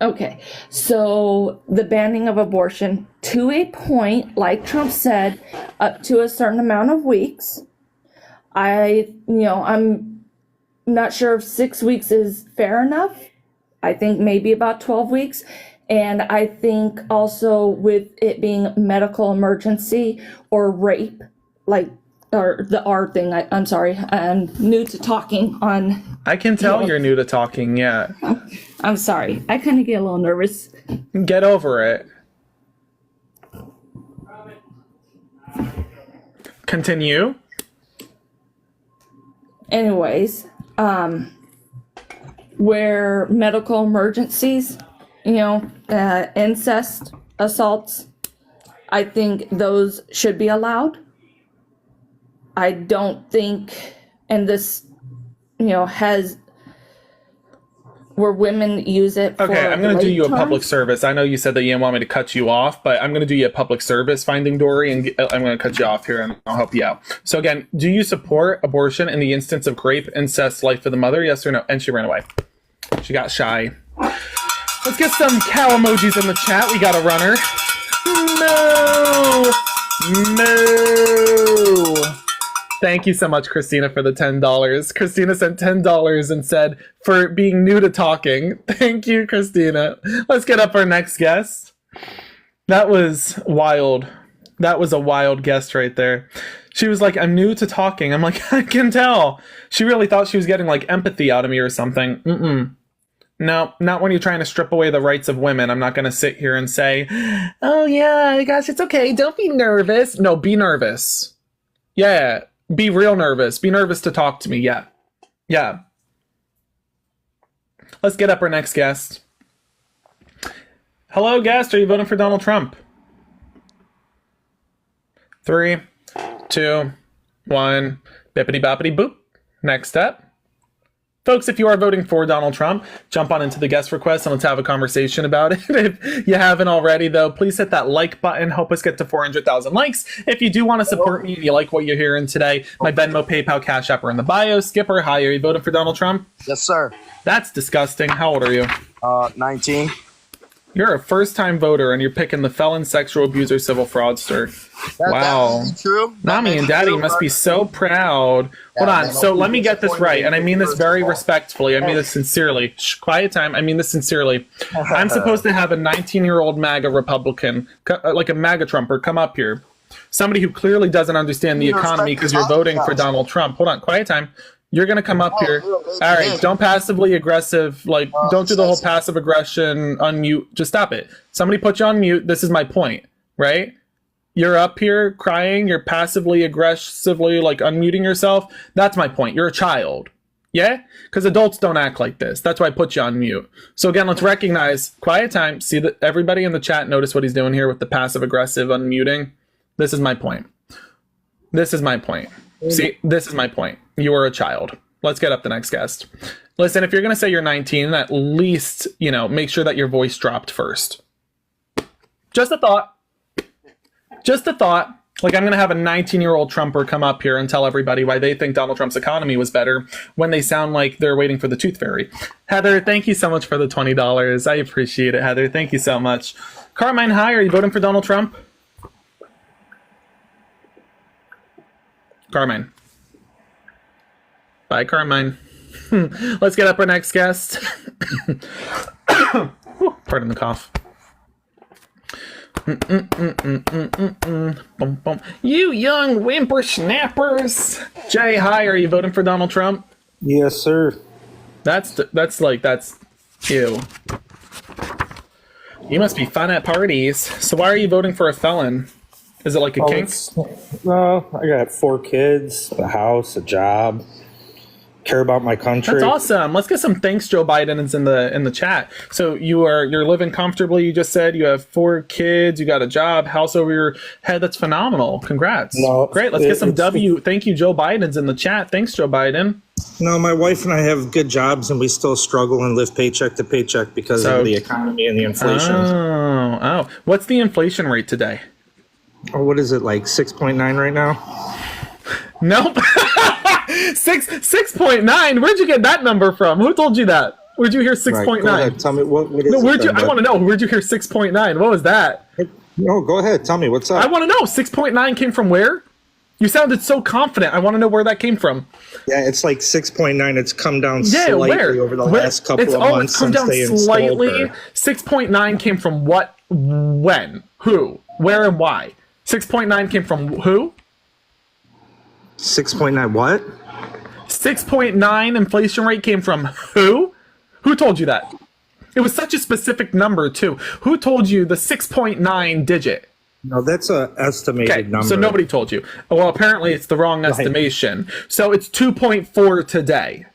Okay, so the banning of abortion to a point, like Trump said, up to a certain amount of weeks. I'm not sure if 6 weeks is fair enough. I think maybe about 12 weeks. And I think also with it being medical emergency or rape, or the R thing, I'm sorry, I'm new to talking on. I can tell you're new to talking, yeah. I'm sorry. I kind of get a little nervous. Get over it. Continue. Anyways, where medical emergencies, incest, assaults, I think those should be allowed. I don't think, and this, has where women use it for Okay, I'm going to do you a public service. I know you said that you didn't want me to cut you off, but I'm going to do you a public service, Finding Dory, and I'm going to cut you off here and I'll help you out. So again, do you support abortion in the instance of rape, incest, life of the mother? Yes or no? And she ran away. She got shy. Let's get some cow emojis in the chat. We got a runner. No. Thank you so much, Christina, for the $10. Christina sent $10 and said, for being new to talking. Thank you, Christina. Let's get up our next guest. That was wild. That was a wild guest right there. She was like, I'm new to talking. I'm like, I can tell. She really thought she was getting like empathy out of me or something. No, not when you're trying to strip away the rights of women. I'm not going to sit here and say, oh yeah, gosh, it's okay. Don't be nervous. No, be nervous. Yeah. Be real nervous. Be nervous to talk to me. Yeah. Let's get up our next guest. Hello, guest. Are you voting for Donald Trump? 3, 2, 1. Bippity boppity boop. Next up. Folks, if you are voting for Donald Trump, jump on into the guest request and let's have a conversation about it. If you haven't already, though, please hit that like button. Help us get to 400,000 likes. If you do want to support me and you like what you're hearing today, my Venmo, PayPal, Cash App are in the bio. Skipper, hi, are you voting for Donald Trump? Yes, sir. That's disgusting. How old are you? 19. You're a first-time voter and you're picking the felon, sexual abuser, civil fraudster. Wow. That's true. Mommy and Daddy must be so proud. Hold on. So let me get this right. And I mean this very respectfully. I mean this sincerely. Shh, quiet time. I mean this sincerely. I'm supposed to have a 19-year-old MAGA Republican, like a MAGA Trumper, come up here. Somebody who clearly doesn't understand the economy because you're voting for Donald Trump. Hold on. Quiet time. You're going to come up here. All right. Don't passively aggressive. Don't do the whole passive aggression, unmute. Just stop it. Somebody put you on mute. This is my point, right? You're up here crying, you're passively aggressively like unmuting yourself. That's my point. You're a child. Yeah? Because adults don't act like this. That's why I put you on mute. So again, let's recognize quiet time. See that everybody in the chat notice what he's doing here with the passive aggressive unmuting. This is my point. This is my point. See, this is my point. You are a child. Let's get up the next guest. Listen, if you're going to say you're 19, at least, make sure that your voice dropped first. Just a thought. Just a thought. Like, I'm going to have a 19-year-old Trumper come up here and tell everybody why they think Donald Trump's economy was better when they sound like they're waiting for the tooth fairy. Heather, thank you so much for the $20. I appreciate it, Heather. Thank you so much. Carmine, hi. Are you voting for Donald Trump? Carmine. Bye, Carmine. Let's get up our next guest. Pardon the cough. You young whippersnappers. Jay, hi. Are you voting for Donald Trump? Yes, sir. That's ew. You must be fun at parties. So why are you voting for a felon? Is it like a kink? No, I got 4 kids, a house, a job. Care about my country. That's awesome. Let's get some thanks, Joe Biden is in the chat. So you're living comfortably. You just said you have 4 kids, you got a job, house over your head. That's phenomenal. Congrats. No, great. Let's get some Thank you, Joe Biden's in the chat. Thanks, Joe Biden. No, my wife and I have good jobs, and we still struggle and live paycheck to paycheck because of the economy and the inflation. Oh, what's the inflation rate today? Oh, what is it, like 6.9 right now? Nope. 6.9. Where'd you get that number from? Who told you that? Where'd you hear 6.9? Right, tell me what is no, it? I want to know. Where'd you hear 6.9? What was that? No, go ahead. Tell me what's up. I want to know. 6.9 came from where? You sounded so confident. I want to know where that came from. Yeah, it's like 6.9. It's come down slightly over the last couple of months come since down they slightly. installed her. 6.9 came from what? When? Who? Where and why? 6.9 came from who? 6.9 what? 6.9 inflation rate came from who? Who told you that? It was such a specific number, too. Who told you the 6.9 digit? No, that's a estimated number. So nobody told you. Well, apparently it's the wrong estimation. So it's 2.4 today.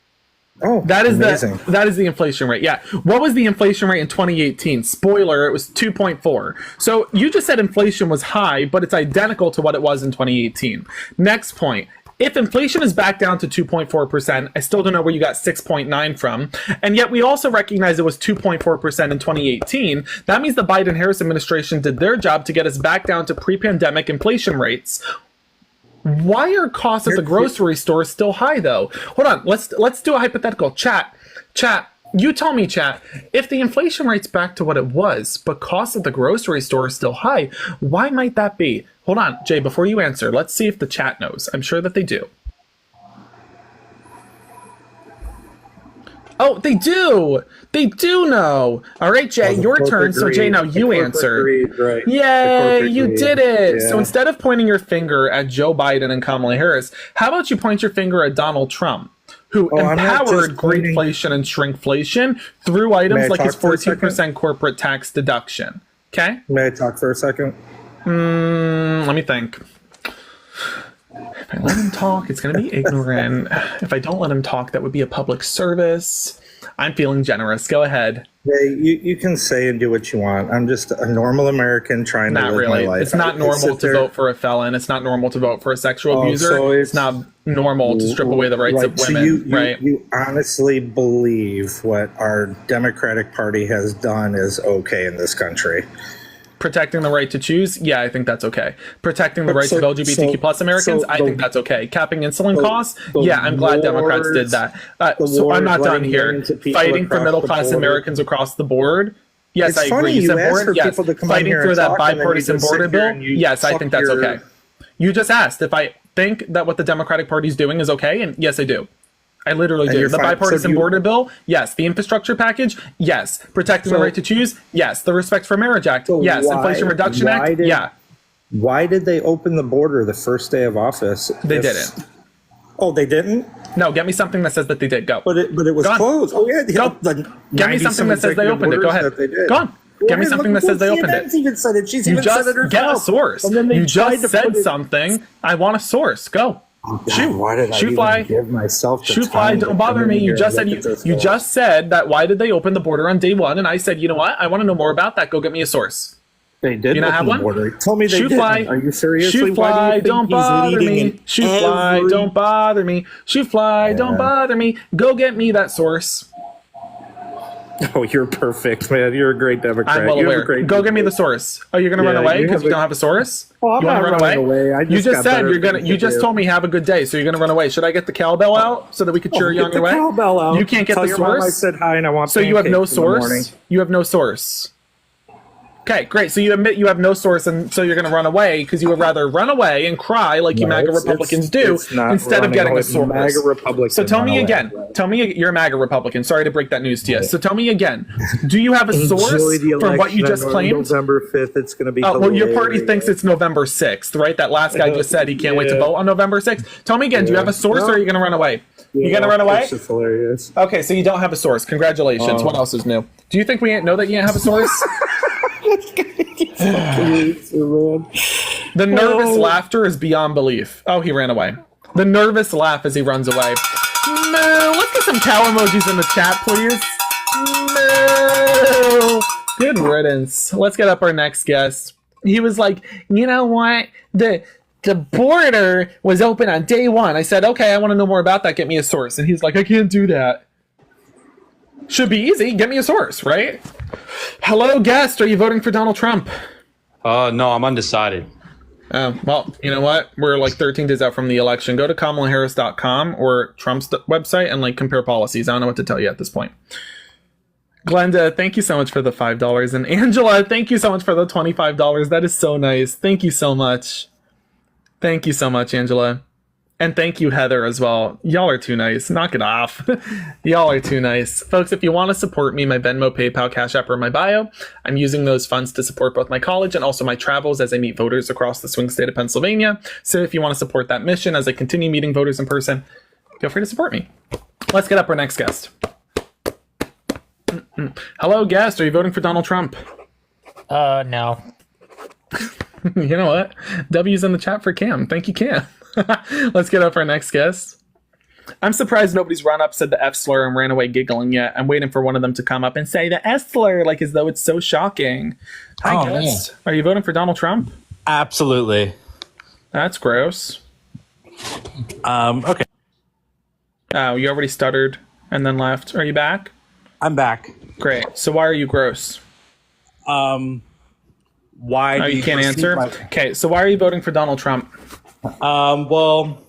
Oh, that is amazing. That is the inflation rate. Yeah. What was the inflation rate in 2018? Spoiler, it was 2.4. So you just said inflation was high, but it's identical to what it was in 2018. Next point. If inflation is back down to 2.4%, I still don't know where you got 6.9 from. And yet we also recognize it was 2.4% in 2018. That means the Biden-Harris administration did their job to get us back down to pre-pandemic inflation rates. Why are costs at the grocery store still high, though? Hold on. Let's do a hypothetical. Chat. You tell me, chat, if the inflation rate's back to what it was, but costs at the grocery store is still high, why might that be? Hold on, Jay, before you answer, let's see if the chat knows. I'm sure that they do. Oh, they do! They do know! All right, Jay, your turn. So, Jay, now you answer. Right. Yay, you did it! Yeah. So instead of pointing your finger at Joe Biden and Kamala Harris, how about you point your finger at Donald Trump, who empowered greedflation and shrinkflation through items like his 14% corporate tax deduction. Okay? May I talk for a second? Let me think. If I let him talk, it's going to be ignorant. If I don't let him talk, that would be a public service. I'm feeling generous. Go ahead. Hey, you can say and do what you want. I'm just a normal American trying to live my life. It's not normal to vote for a felon. It's not normal to vote for a sexual abuser. So it's not normal to strip away the rights of women. So you honestly believe what our Democratic Party has done is okay in this country? Protecting the right to choose, yeah, I think that's okay. Protecting the rights of LGBTQ plus Americans, I think that's okay. Capping insulin costs, yeah, I'm glad Democrats did that. So I'm not done here. Fighting for middle class Americans across the board, yes, I agree. You said board, yes. Fighting for that bipartisan border bill, yes, I think that's okay. You just asked if I think that what the Democratic Party is doing is okay, and yes, I do. I literally do. The bipartisan border bill, yes. The infrastructure package, yes. Protecting the right to choose, yes. The Respect for Marriage Act, yes. Inflation Reduction Act, yeah. Why did they open the border the first day of office? They didn't. Oh, they didn't? No, get me something that says that they did. Go. But it was closed. Oh, yeah. Go. Get me something that says they opened it. Go ahead. Go on. Get me something that says they opened it. Even said it. She's You even just said it herself. get a source. And then they You tried just to said put it- something. I want a source. Go. Oh, God, Shoot. why did I Shoot even fly. give myself the Shoot fly. time Don't to bother come me. in You here just and said look at this you stuff? just said that. Why did they open the border on day one? And I said, you know what? I want to know more about that. Go get me a source. They did You not open have the one? border. Tell me they Shoot didn't. fly. Are you serious? Shoot fly. Don't bother me. Shoot fly. every- Don't bother me. Shoot fly. Don't bother me. Go get me that source. Oh, you're perfect, man. You're a great Democrat. I'm well You have a aware. great- Go get me the source. Oh, you're gonna run Yeah, away you because have you a- don't have a source? Oh, I'm You wanna not run running away? away. I You just just got said better you're gonna. things You to just do. told me have a good day, so you're gonna run away. Should I get the cowbell out so that we could cheer you Get on your the way? cowbell out. You can't get Tell the your mom I source. said hi and I want So you have no pancakes in the morning. source. You have no source. Okay, great. So you admit you have no source, and so you're going to run away because you would rather run away and cry like you No, MAGA it's- Republicans it's- do it's not instead of running getting away. a source. MAGA Republicans So tell me run away. again. Tell me you're a MAGA Republican. Sorry to break that news to you. So tell me again. Do you have a source Enjoy the for what you election just on claimed? November 5th. It's going to be Well, your party hilarious. thinks it's November 6th, right? That last guy just said he can't wait to Yeah. vote on November 6th. Tell me again, do you have a source No. or are you going to run away? You Yeah, going to run away? It's just hilarious. Okay, so you don't have a source. Congratulations. What else is new? Do you think we know that you didn't have a source? The nervous laughter is beyond belief. Oh, he ran away. The nervous laugh as he runs away. No, let's get some cow emojis in the chat, please. No. Good riddance. Let's get up our next guest. He was like, you know what? The border was open on day one. I said, okay, I want to know more about that. Get me a source. And he's like, I can't do that. Should be easy. Get me a source, right? Hello, guest. Are you voting for Donald Trump? No, I'm undecided. Well, you know what? We're like 13 days out from the election. Go to KamalaHarris.com or Trump's website and like compare policies. I don't know what to tell you at this point. Glenda, thank you so much for the $5. And Angela, thank you so much for the $25. That is so nice. Thank you so much. Thank you so much, Angela. And thank you, Heather, as well. Y'all are too nice. Knock it off. Y'all are too nice. Folks, if you want to support me, my Venmo, PayPal, Cash App are in my bio. I'm using those funds to support both my college and also my travels as I meet voters across the swing state of Pennsylvania. So if you want to support that mission as I continue meeting voters in person, feel free to support me. Let's get up our next guest. Hello, guest. Are you voting for Donald Trump? No. You know what? W's in the chat for Cam. Thank you, Cam. Let's get up our next guest. I'm surprised nobody's run up, said the F slur, and ran away giggling yet. I'm waiting for one of them to come up and say the F slur, like as though it's so shocking. Hi, guest. Are you voting for Donald Trump? Absolutely. That's gross. Okay. Oh, you already stuttered and then left. Are you back? I'm back. Great. So why are you gross? Why? Oh, you can't answer? Okay, so why are you voting for Donald Trump? Well,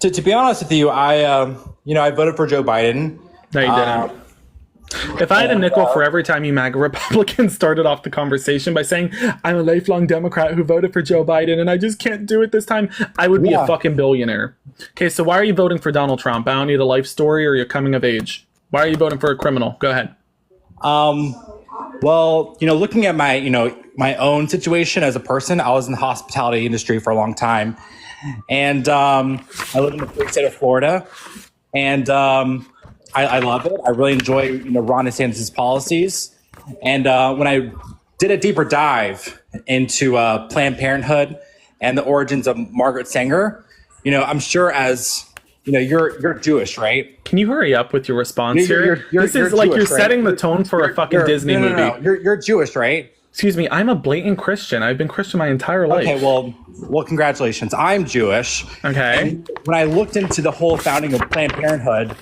to be honest with you, I voted for Joe Biden. No, you didn't. If I had a nickel for every time you MAGA Republicans started off the conversation by saying, I'm a lifelong Democrat who voted for Joe Biden and I just can't do it this time, I would be a fucking billionaire. Okay, so why are you voting for Donald Trump? I don't need a life story or your coming of age. Why are you voting for a criminal? Go ahead. Well, looking at my own situation as a person, I was in the hospitality industry for a long time. And I live in the great state of Florida. And I love it. I really enjoy Ron DeSantis' policies. And when I did a deeper dive into Planned Parenthood and the origins of Margaret Sanger, I'm sure as you're Jewish, right? Can you hurry up with your response here? This is like Jewish, you're right? setting the tone for a fucking Disney movie. No. You're Jewish, right? Excuse me, I'm a blatant Christian. I've been Christian my entire life. Okay, well, congratulations. I'm Jewish. Okay. And when I looked into the whole founding of Planned Parenthood,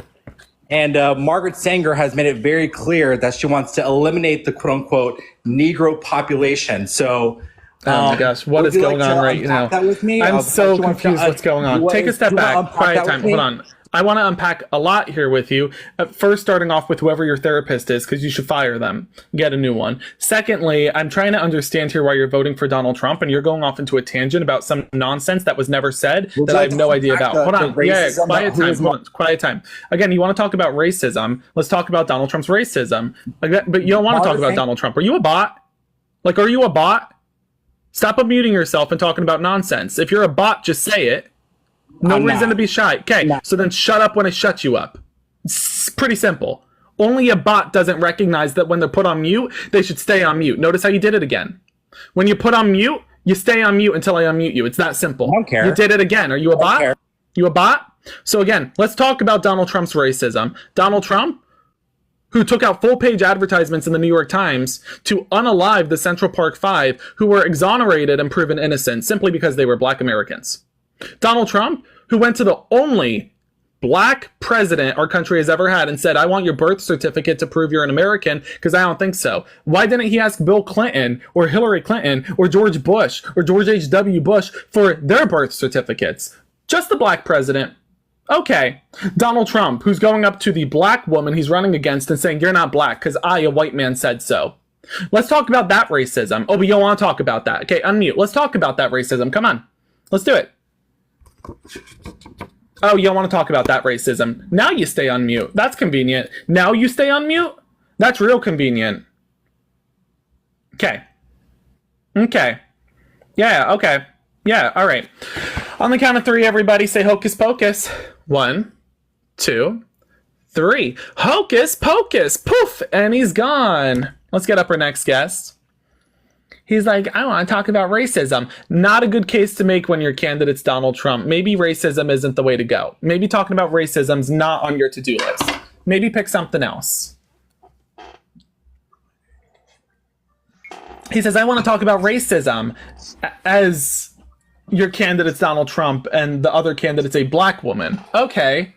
and Margaret Sanger has made it very clear that she wants to eliminate the quote unquote Negro population. So, oh my gosh, what is going on right now? That with me? I'm so confused what's going on. Take a step back. Quiet time. Hold on. I want to unpack a lot here with you. First, starting off with whoever your therapist is, because you should fire them. Get a new one. Secondly, I'm trying to understand here why you're voting for Donald Trump, and you're going off into a tangent about some nonsense that was never said that I have no idea about. Hold on. Yeah, quiet time. Hold on. Quiet time. Again, you want to talk about racism. Let's talk about Donald Trump's racism. But you don't want to talk about Donald Trump. Are you a bot? Like, are you a bot? Stop unmuting yourself and talking about nonsense. If you're a bot, just say it. No reason to be shy. Okay, so then shut up when I shut you up. It's pretty simple. Only a bot doesn't recognize that when they're put on mute, they should stay on mute. Notice how you did it again. When you put on mute, you stay on mute until I unmute you. It's that simple. I don't care. You did it again. Are you a bot? You a bot? So again, let's talk about Donald Trump's racism. Donald Trump, who took out full-page advertisements in the New York Times to unalive the Central Park Five, who were exonerated and proven innocent simply because they were black Americans. Donald Trump, who went to the only black president our country has ever had and said, I want your birth certificate to prove you're an American, because I don't think so. Why didn't he ask Bill Clinton or Hillary Clinton or George Bush or George H.W. Bush for their birth certificates? Just the black president. Okay, Donald Trump, who's going up to the black woman he's running against and saying, you're not black because I, a white man, said so. Let's talk about that racism. Oh, but you don't want to talk about that. Okay, unmute. Let's talk about that racism. Come on. Let's do it. Oh, you don't want to talk about that racism. Now you stay on mute. That's convenient. Now you stay on mute? That's real convenient. Okay. Okay. Yeah, okay. Yeah, all right. On the count of three, everybody say hocus pocus. 1, 2, 3. Hocus pocus. Poof. And he's gone. Let's get up our next guest. He's like, I want to talk about racism. Not a good case to make when your candidate's Donald Trump. Maybe racism isn't the way to go. Maybe talking about racism's not on your to-do list. Maybe pick something else. He says, I want to talk about racism as your candidate's Donald Trump and the other candidate's a black woman. Okay.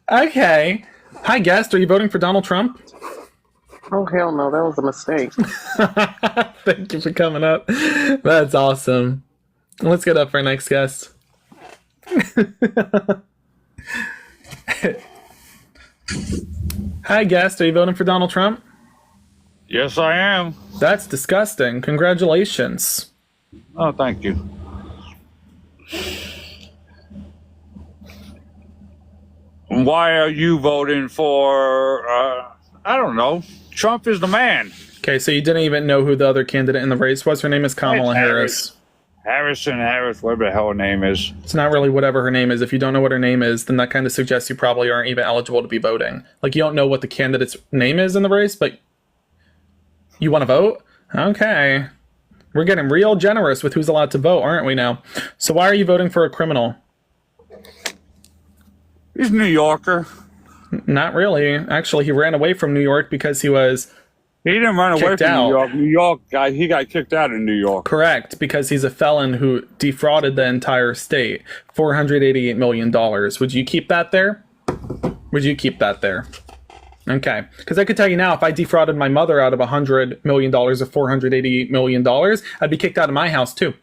Okay. Hi, guest. Are you voting for Donald Trump? Oh, hell no. That was a mistake. Thank you for coming up. That's awesome. Let's get up for our next guest. Hi, guest. Are you voting for Donald Trump? Yes, I am. That's disgusting. Congratulations. Oh, thank you. Why are you voting for, I don't know, Trump is the man. Okay, so you didn't even know who the other candidate in the race was? Her name is Kamala Harris. Harris, whatever the hell her name is. It's not really whatever her name is. If you don't know what her name is, then that kind of suggests you probably aren't even eligible to be voting. Like, you don't know what the candidate's name is in the race, but you want to vote? Okay. We're getting real generous with who's allowed to vote, aren't we now? So why are you voting for a criminal? He's a New Yorker. Not really. Actually, he ran away from New York because he was He didn't run away from New York. New York guy, he got kicked out of New York. Correct, because he's a felon who defrauded the entire state. $488 million. Would you keep that there? Would you keep that there? Okay, because I could tell you now, if I defrauded my mother out of $100 million or $488 million, I'd be kicked out of my house too.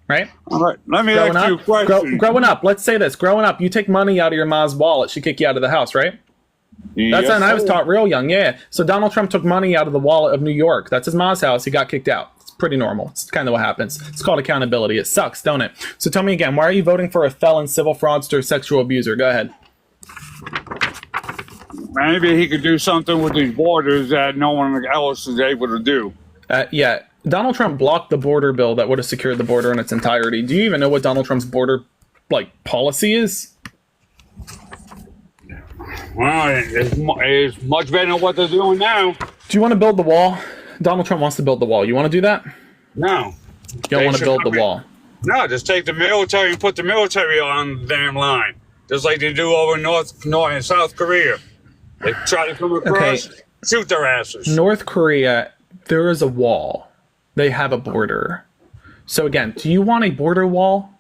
Right? All right, let me ask you a question. Growing up, let's say this. Growing up, you take money out of your mom's wallet, she'd kick you out of the house, right? That's when I was taught real young, yeah. So Donald Trump took money out of the wallet of New York. That's his mom's house. He got kicked out. It's pretty normal. It's kind of what happens. It's called accountability. It sucks, don't it? So tell me again, why are you voting for a felon, civil fraudster, sexual abuser? Go ahead. Maybe he could do something with these borders that no one else is able to do. Yeah. Donald Trump blocked the border bill that would have secured the border in its entirety. Do you even know what Donald Trump's border policy is? Well, it's much better than what they're doing now. Do you want to build the wall? Donald Trump wants to build the wall. You want to do that? No. You don't want to build the wall? No, just take the military and put the military on the damn line. Just like they do over in North and South Korea. They try to come across, shoot their asses. North Korea, there is a wall. They have a border. So again, do you want a border wall?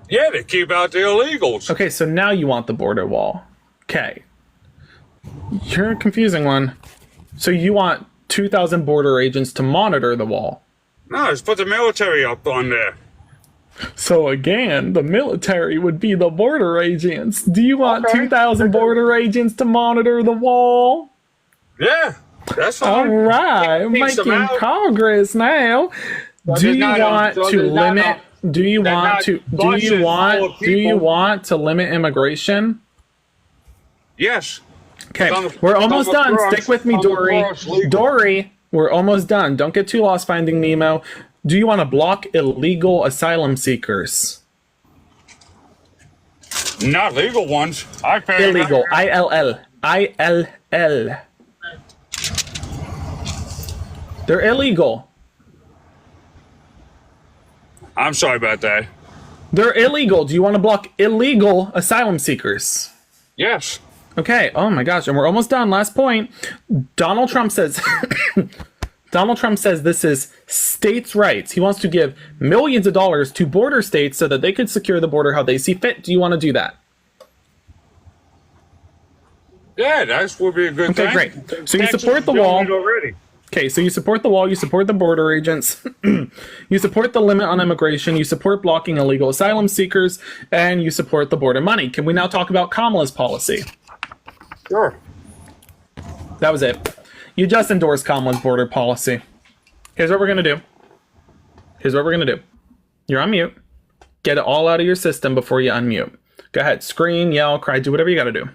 Yeah, to keep out the illegals. Okay, so now you want the border wall. Okay. You're a confusing one. So you want 2,000 border agents to monitor the wall? No, just put the military up on there. So again, the military would be the border agents. Do you want 2,000 border agents to monitor the wall? Yeah, that's fine. All right, making progress now. Do you want to limit? Do you want to limit immigration? Yes. Okay, we're almost done. Stick with me, Dory. Dory, we're almost done. Don't get too lost finding Nemo. Do you want to block illegal asylum seekers? Not legal ones. Illegal. ILL. ILL. They're illegal. I'm sorry about that. They're illegal. Do you want to block illegal asylum seekers? Yes. Okay. Oh my gosh. And we're almost done. Last point. Donald Trump says this is states' rights. He wants to give millions of dollars to border states so that they could secure the border how they see fit. Do you want to do that? Yeah, that would be a good thing. Okay, great. So you support the wall. Already. Okay, so you support the wall, you support the border agents, you support the limit on immigration, you support blocking illegal asylum seekers, and you support the border money. Can we now talk about Kamala's policy? Sure. That was it. You just endorsed Kamala's border policy. Here's what we're going to do. Here's what we're going to do. You're on mute. Get it all out of your system before you unmute. Go ahead. Scream, yell, cry, do whatever you got to do.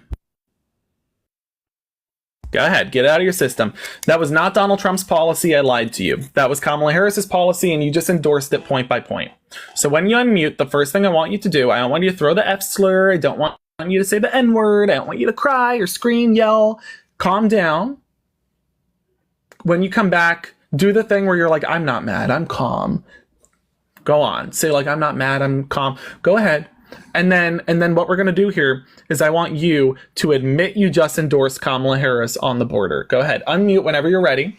Go ahead, get it out of your system. That was not Donald Trump's policy. I lied to you. That was Kamala Harris's policy, and you just endorsed it point by point. So when you unmute, the first thing I want you to do, I don't want you to throw the F slur. I don't want you to say the N word. I don't want you to cry or scream, yell. Calm down. When you come back, do the thing where you're like, I'm not mad, I'm calm. Go on. Say like, I'm not mad, I'm calm. Go ahead. And then what we're going to do here is I want you to admit you just endorsed Kamala Harris on the border. Go ahead. Unmute whenever you're ready.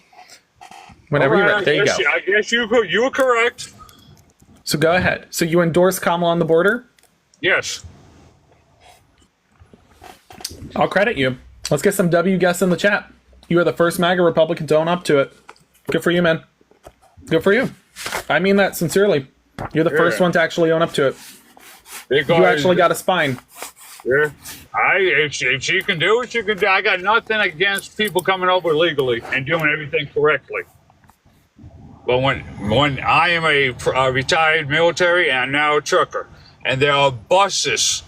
Whenever you're ready. There you go. I guess you were correct. So go ahead. So you endorse Kamala on the border? Yes. I'll credit you. Let's get some W guests in the chat. You are the first MAGA Republican to own up to it. Good for you, man. Good for you. I mean that sincerely. You're the first one to actually own up to it. You actually got a spine. Yeah. If she can do it, she can do. I got nothing against people coming over legally and doing everything correctly. But when I am a retired military and now a trucker, and there are buses.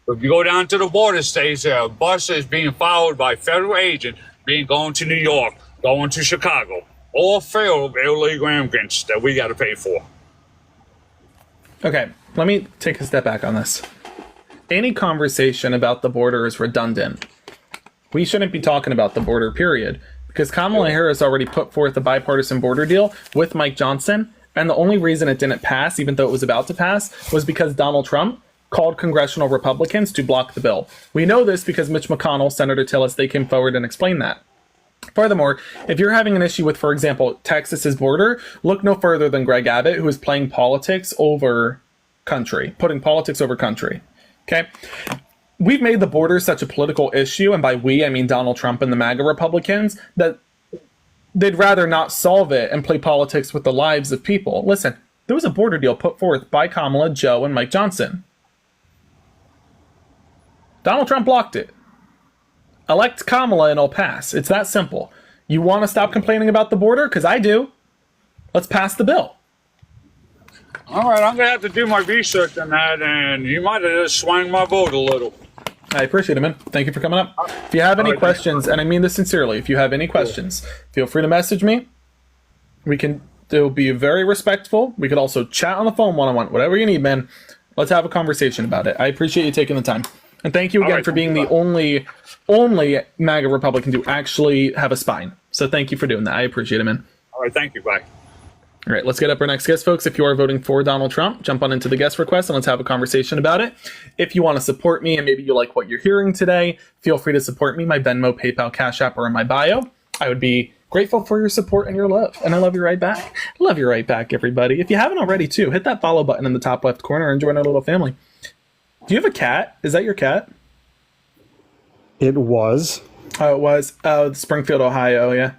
If you go down to the border states, there are buses being followed by federal agents going to New York, going to Chicago, all filled with illegal immigrants that we got to pay for. Okay, let me take a step back on this. Any conversation about the border is redundant. We shouldn't be talking about the border, period, because Kamala Harris already put forth a bipartisan border deal with Mike Johnson, and the only reason it didn't pass, even though it was about to pass, was because Donald Trump called congressional Republicans to block the bill. We know this because Mitch McConnell, Senator Tillis, they came forward and explained that. Furthermore, if you're having an issue with, for example, Texas's border, look no further than Greg Abbott, who is playing politics over country, putting politics over country. Okay? We've made the border such a political issue, and by we, I mean Donald Trump and the MAGA Republicans, that they'd rather not solve it and play politics with the lives of people. Listen, there was a border deal put forth by Kamala, Joe, and Mike Johnson. Donald Trump blocked it. Elect Kamala and it'll pass. It's that simple. You want to stop complaining about the border? Because I do. Let's pass the bill. All right, I'm going to have to do my research on that, and you might have just swung my vote a little. I appreciate it, man. Thank you for coming up. If you have any questions, and I mean this sincerely, if you have any questions, feel free to message me. It'll be very respectful. We could also chat on the phone one-on-one, whatever you need, man. Let's have a conversation about it. I appreciate you taking the time. And thank you again for being the only MAGA Republican to actually have a spine. So thank you for doing that. I appreciate it, man. All right, thank you. Bye. All right, let's get up our next guest, folks. If you are voting for Donald Trump, jump on into the guest request and let's have a conversation about it. If you want to support me and maybe you like what you're hearing today, feel free to support me. My Venmo, PayPal, Cash App are in my bio. I would be grateful for your support and your love. And I love you right back. Love you right back, everybody. If you haven't already, too, hit that follow button in the top left corner and join our little family. Do you have a cat? Is that your cat? It was. Oh, it was. Oh, Springfield, Ohio, yeah.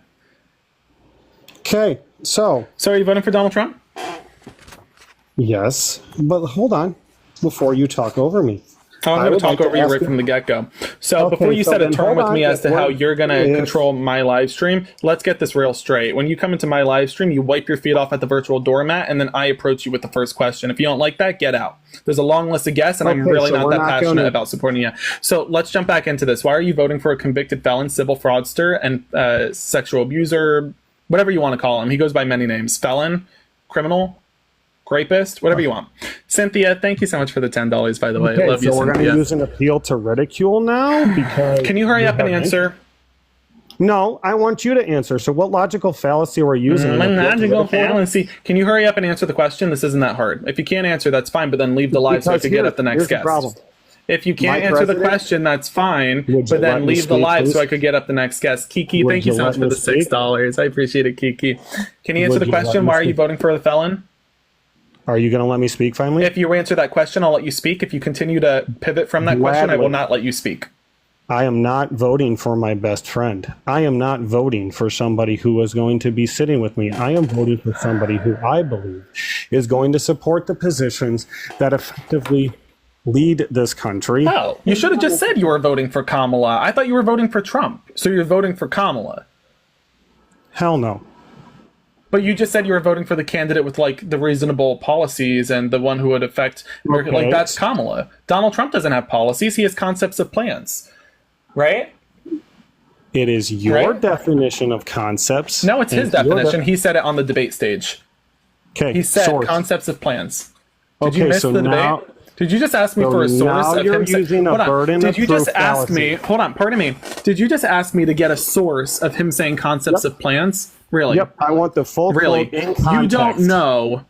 Okay, so are you voting for Donald Trump? Yes, but hold on. Before you talk over me. Oh, I'm going to talk over you right from the get-go. So Okay, before you so set a then term hold with on, me as to if how we're- you're going to control my live stream, let's get this real straight. When you come into my live stream, you wipe your feet off at the virtual doormat, and then I approach you with the first question. If you don't like that, get out. There's a long list of guests, and I'm Okay, really so not we're that not passionate gonna- about supporting you. So let's jump back into this. Why are you voting for a convicted felon, civil fraudster, and sexual abuser, whatever you want to call him? He goes by many names. Felon, criminal, rapist, whatever you want. Cynthia, thank you so much for the $10, by the way. Okay, Love you, so we're going to Cynthia. use an appeal to ridicule now because. Can you hurry up and answer? No, I want you to answer. So what logical fallacy we're using? Logical fallacy. Can you hurry up and answer the question? This isn't that hard. If you can't answer, that's fine, but then leave the live so I can get at the next guest. If you can't answer the question, that's fine, but then leave the live so I could get up the next guest. Kiki, thank you so much for the $6. I appreciate it, Kiki. Can you answer the question? Why are you voting for the felon? Are you going to let me speak finally? If you answer that question, I'll let you speak. If you continue to pivot from that question, I will not let you speak. I am not voting for my best friend. I am not voting for somebody who is going to be sitting with me. I am voting for somebody who I believe is going to support the positions that effectively lead this country. Oh, you should have just said you were voting for Kamala. I thought you were voting for Trump. So you're voting for Kamala. Hell no. But you just said you were voting for the candidate with like the reasonable policies and the one who would affect, like that's Kamala. Donald Trump doesn't have policies. He has concepts of plans. Right? It is your definition of concepts. No, it's his definition. He said it on the debate stage. Okay. He said concepts of plans. Did you miss the debate? Now, did you just ask me for a source of him saying, hold on, did you just ask me, hold on, pardon me, did you just ask me to get a source of him saying concepts of plans? Really? Yep, I want the full quote in context. You don't know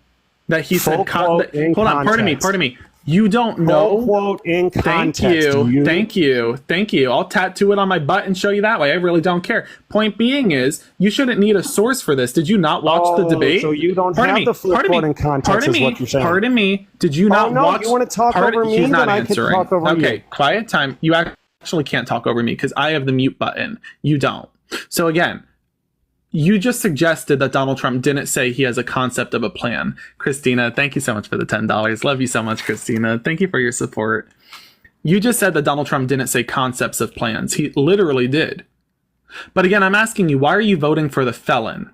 that he said, hold on, pardon me. You don't know. Full quote in context. Thank you. I'll tattoo it on my butt and show you that way. I really don't care. Point being is, you shouldn't need a source for this. Did you not watch the debate? So you don't have the full quote in context is what you're saying. Pardon me. Did you not watch? You want to talk over me? He's not then answering. I can talk over you. Okay, quiet time. You actually can't talk over me because I have the mute button. You don't. So again, you just suggested that Donald Trump didn't say he has a concept of a plan. Christina, thank you so much for the $10. Love you so much, Christina. Thank you for your support. You just said that Donald Trump didn't say concepts of plans. He literally did. But again, I'm asking you, why are you voting for the felon?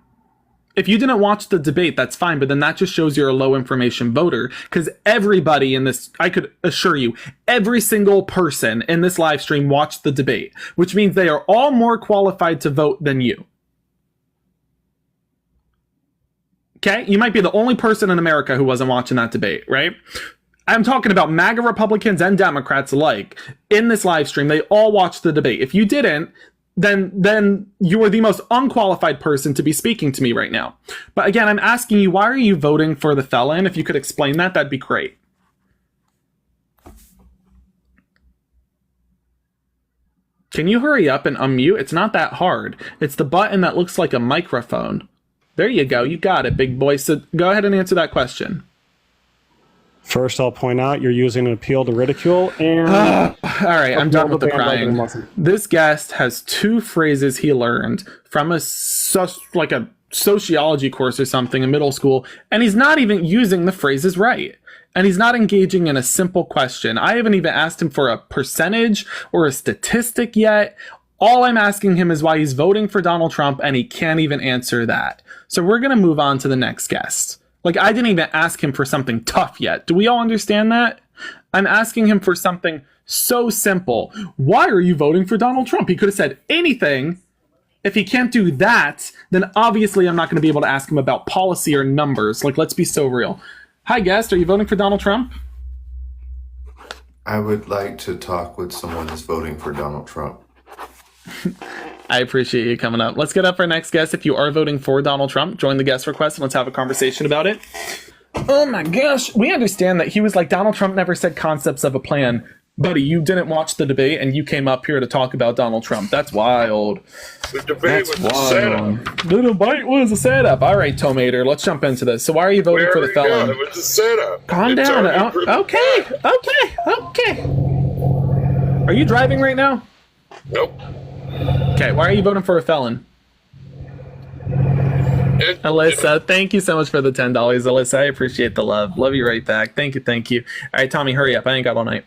If you didn't watch the debate, that's fine, but then that just shows you're a low information voter. Because everybody in this, I could assure you, every single person in this live stream watched the debate, which means they are all more qualified to vote than you. Okay, you might be the only person in America who wasn't watching that debate, right? I'm talking about MAGA Republicans and Democrats alike. In this live stream, they all watched the debate. If you didn't, then you are the most unqualified person to be speaking to me right now. But again, I'm asking you, why are you voting for the felon? If you could explain that, that'd be great. Can you hurry up and unmute? It's not that hard. It's the button that looks like a microphone. There you go. You got it, big boy. So go ahead and answer that question. First, I'll point out you're using an appeal to ridicule and... all right, I'm done with the crying. This guest has two phrases he learned from a sociology course or something in middle school, and he's not even using the phrases right. And he's not engaging in a simple question. I haven't even asked him for a percentage or a statistic yet. All I'm asking him is why he's voting for Donald Trump, and he can't even answer that. So we're going to move on to the next guest. Like, I didn't even ask him for something tough yet. Do we all understand that? I'm asking him for something so simple. Why are you voting for Donald Trump? He could have said anything. If he can't do that, then obviously I'm not going to be able to ask him about policy or numbers. Like, let's be so real. Hi, guest. Are you voting for Donald Trump? I would like to talk with someone that's voting for Donald Trump. I appreciate you coming up. Let's get up our next guest. If you are voting for Donald Trump, join the guest request and let's have a conversation about it. Oh my gosh. We understand that he was like, Donald Trump never said concepts of a plan. Buddy, you didn't watch the debate and you came up here to talk about Donald Trump. That's wild. The debate was a setup. The debate was a setup. All right, Tomater, let's jump into this. So why are you voting for the felon? It was a setup. Calm down. Okay. Are you driving right now? Nope. Okay, why are you voting for a felon? Alyssa, thank you so much for the $10. Alyssa, I appreciate the love. Love you right back. Thank you. All right, Tommy, hurry up. I ain't got all night.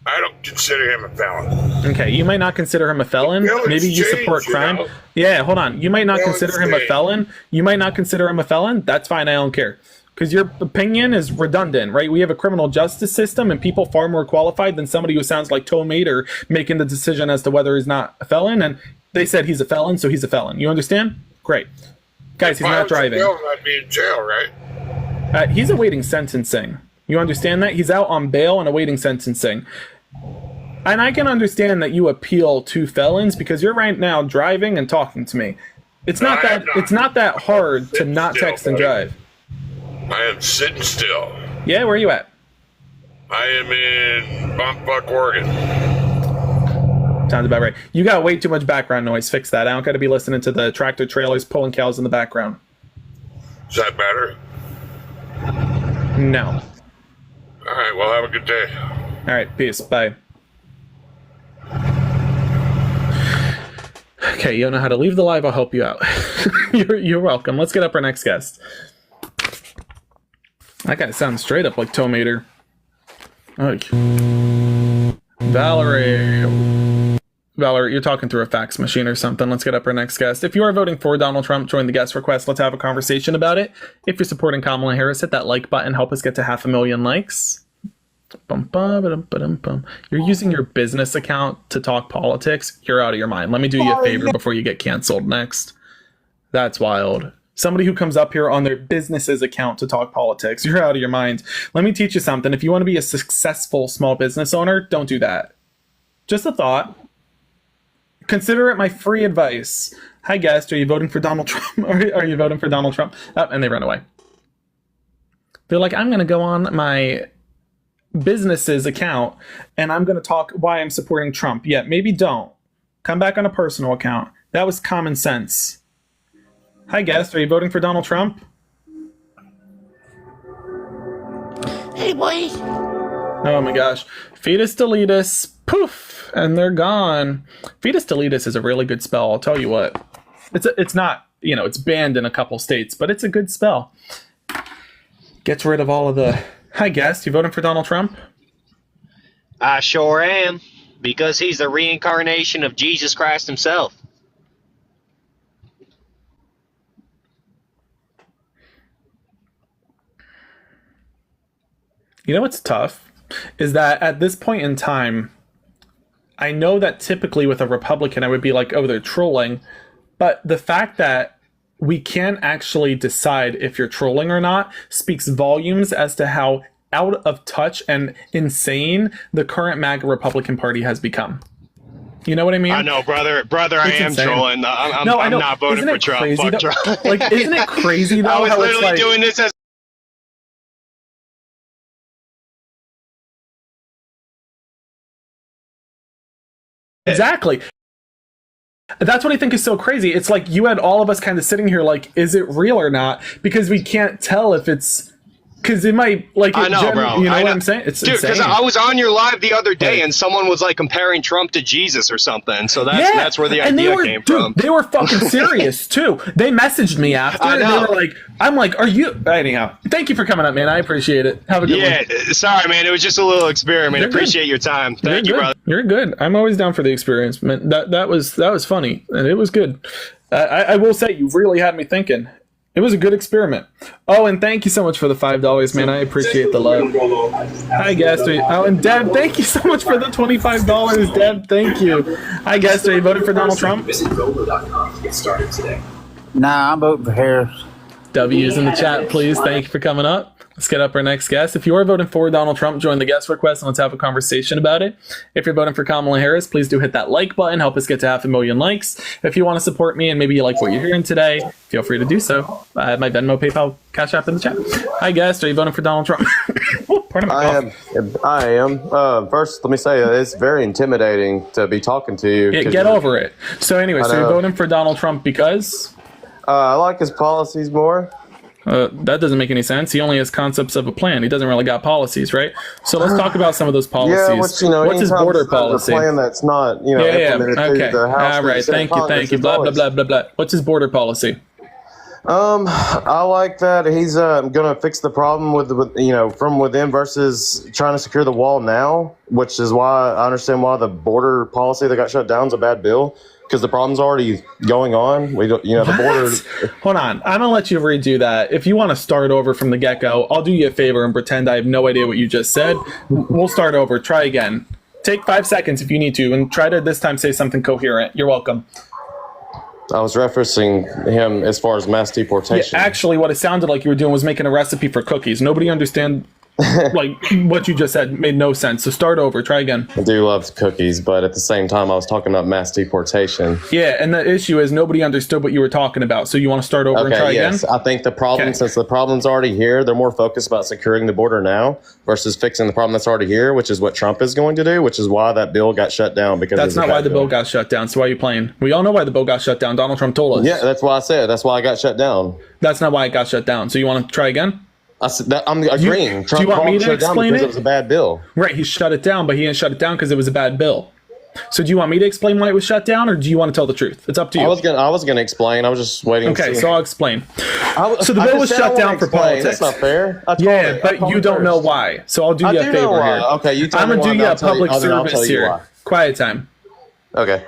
I don't consider him a felon. Okay, you might not consider him a felon. Maybe you support crime. You know? Yeah, hold on. You might not consider him a felon. That's fine. I don't care. Because your opinion is redundant, right? We have a criminal justice system and people far more qualified than somebody who sounds like Tomater making the decision as to whether he's not a felon. And they said he's a felon, so he's a felon. You understand? Great. Guys, he's not driving. I'd be in jail, right? He's awaiting sentencing. You understand that? He's out on bail and awaiting sentencing. And I can understand that you appeal to felons because you're right now driving and talking to me. It's not that hard to not text and drive. I am sitting still. Yeah, where are you at? I am in Buck, Oregon. Sounds about right. You got way too much background noise. Fix that. I don't got to be listening to the tractor trailers pulling cows in the background. Is that better? No. All right, well, have a good day. All right, peace. Bye. Okay, you don't know how to leave the live. I'll help you out. You're welcome. Let's get up our next guest. That guy sounds straight up like Tomater. Valerie, you're talking through a fax machine or something. Let's get up our next guest. If you are voting for Donald Trump, join the guest request. Let's have a conversation about it. If you're supporting Kamala Harris, hit that like button. Help us get to 500,000 likes. You're using your business account to talk politics. You're out of your mind. Let me do you a favor before you get canceled next. That's wild. Somebody who comes up here on their business's account to talk politics. You're out of your mind. Let me teach you something. If you want to be a successful small business owner, don't do that. Just a thought. Consider it my free advice. Hi, guest. Are you voting for Donald Trump? Are you voting for Donald Trump? Oh, and they run away. They're like, I'm going to go on my business's account and I'm going to talk why I'm supporting Trump. Yeah, maybe don't. Come back on a personal account. That was common sense. Hi, guest. Are you voting for Donald Trump? Hey, boy. Oh my gosh. Fetus deletus. Poof. And they're gone. Fetus deletus is a really good spell. I'll tell you what. It's not, it's banned in a couple states, but it's a good spell. Gets rid of all of the... Hi, guest. You voting for Donald Trump? I sure am, because he's the reincarnation of Jesus Christ himself. You know what's tough? Is that at this point in time, I know that typically with a Republican, I would be like, oh, they're trolling. But the fact that we can't actually decide if you're trolling or not speaks volumes as to how out of touch and insane the current MAGA Republican Party has become. You know what I mean? I know, brother, I am insane. trolling. I'm not voting for Trump. Fuck Trump. Like, isn't it crazy though? I was how literally it's like, doing this as exactly. That's what I think is so crazy. It's like you had all of us kind of sitting here like, is it real or not? Because we can't tell if it's... Because it might, like... I know, bro. You know what I'm saying? It's dude, because I was on your live the other day and someone was like comparing Trump to Jesus or something. So that's where the idea came from. They were fucking serious, too. They messaged me after. I know. And they were like, I'm like, are you... Anyhow, thank you for coming up, man. I appreciate it. Have a good one. Sorry, man. It was just a little experiment. You're Appreciate good. your time. Thank you, brother. You're good. I'm always down for the experience, man. That was funny, and it was good. I will say, you really had me thinking. It was a good experiment. Oh, and thank you so much for the $5, man. I appreciate the love. Hi, guest. Oh, and Deb, thank you so much for the $25, Deb. Thank you. Hi, guest. Are you voting for Donald Trump? Nah, I'm voting for Harris. W's in the chat, please. Thank you for coming up. Let's get up our next guest. If you are voting for Donald Trump, join the guest request and let's have a conversation about it. If you're voting for Kamala Harris, please do hit that like button. Help us get to 500,000 likes. If you want to support me and maybe you like what you're hearing today, feel free to do so. I have my Venmo, PayPal, Cash App in the chat. Hi, guest. Are you voting for Donald Trump? I am. First, let me say it's very intimidating to be talking to you. Yeah, get over it. So anyway, so you're voting for Donald Trump because? I like his policies more. That doesn't make any sense. He only has concepts of a plan. He doesn't really got policies, right? So let's talk about some of those policies. Yeah, what's his border policy? A plan that's not, implemented through the House. All right, thank you. Blah, blah, blah, blah, blah. What's his border policy? I like that he's going to fix the problem with from within versus trying to secure the wall now, which is why I understand why the border policy that got shut down is a bad bill. Because the problem's already going on. We don't, the border. Hold on, I'm gonna let you redo that. If you want to start over from the get-go, I'll do you a favor and pretend I have no idea what you just said. We'll start over. Try again. Take 5 seconds if you need to, and try to this time say something coherent. You're welcome. I was referencing him as far as mass deportation. Yeah, actually, what it sounded like you were doing was making a recipe for cookies. Nobody understand. Like what you just said made no sense. So start over. Try again. I do love cookies, but at the same time, I was talking about mass deportation. Yeah, and the issue is nobody understood what you were talking about. So you want to start over and try again? I think the problem, since the problem's already here, they're more focused about securing the border now versus fixing the problem that's already here, which is what Trump is going to do, which is why that bill got shut down. Because that's not why the bill got shut down. So why are you playing? We all know why the bill got shut down. Donald Trump told us. Yeah, that's why I said. That's why I got shut down. That's not why it got shut down. So you want to try again? I'm agreeing. Do you want me to explain it? It was a bad bill. Right, he shut it down, but he didn't shut it down because it was a bad bill. So do you want me to explain why it was shut down, or do you want to tell the truth? It's up to you. I was gonna explain. I was just waiting. Okay, so I'll explain. So the bill was shut down for politics. That's not fair. Yeah, but you don't know why. So I'll do you a favor here. Okay, you tell I'm me gonna do why, you a public service here. Quiet time. Okay.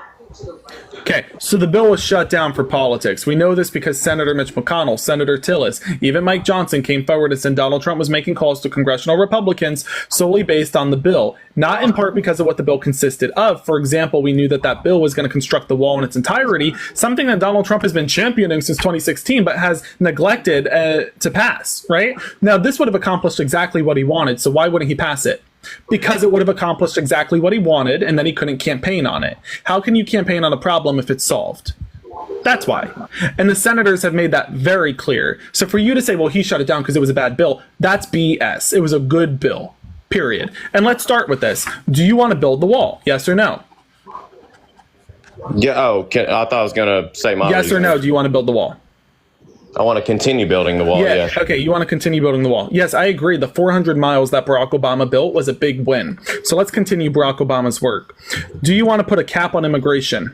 Okay, so the bill was shut down for politics. We know this because Senator Mitch McConnell, Senator Tillis, even Mike Johnson came forward and said Donald Trump was making calls to congressional Republicans solely based on the bill, not in part because of what the bill consisted of. For example, we knew that that bill was going to construct the wall in its entirety, something that Donald Trump has been championing since 2016, but has neglected to pass, right? Now, this would have accomplished exactly what he wanted, so why wouldn't he pass it? Because it would have accomplished exactly what he wanted, and then he couldn't campaign on it. How can you campaign on a problem if it's solved? That's why. And the senators have made that very clear. So for you to say, well, he shut it down because it was a bad bill, that's BS. It was a good bill, period. And let's start with this. Do you want to build the wall? Yes or no? Yeah. Oh, I thought I was going to say my yes or no, do you want to build the wall? I want to continue building the wall, yeah. Okay, you want to continue building the wall. Yes, I agree. The 400 miles that Barack Obama built was a big win. So let's continue Barack Obama's work. Do you want to put a cap on immigration?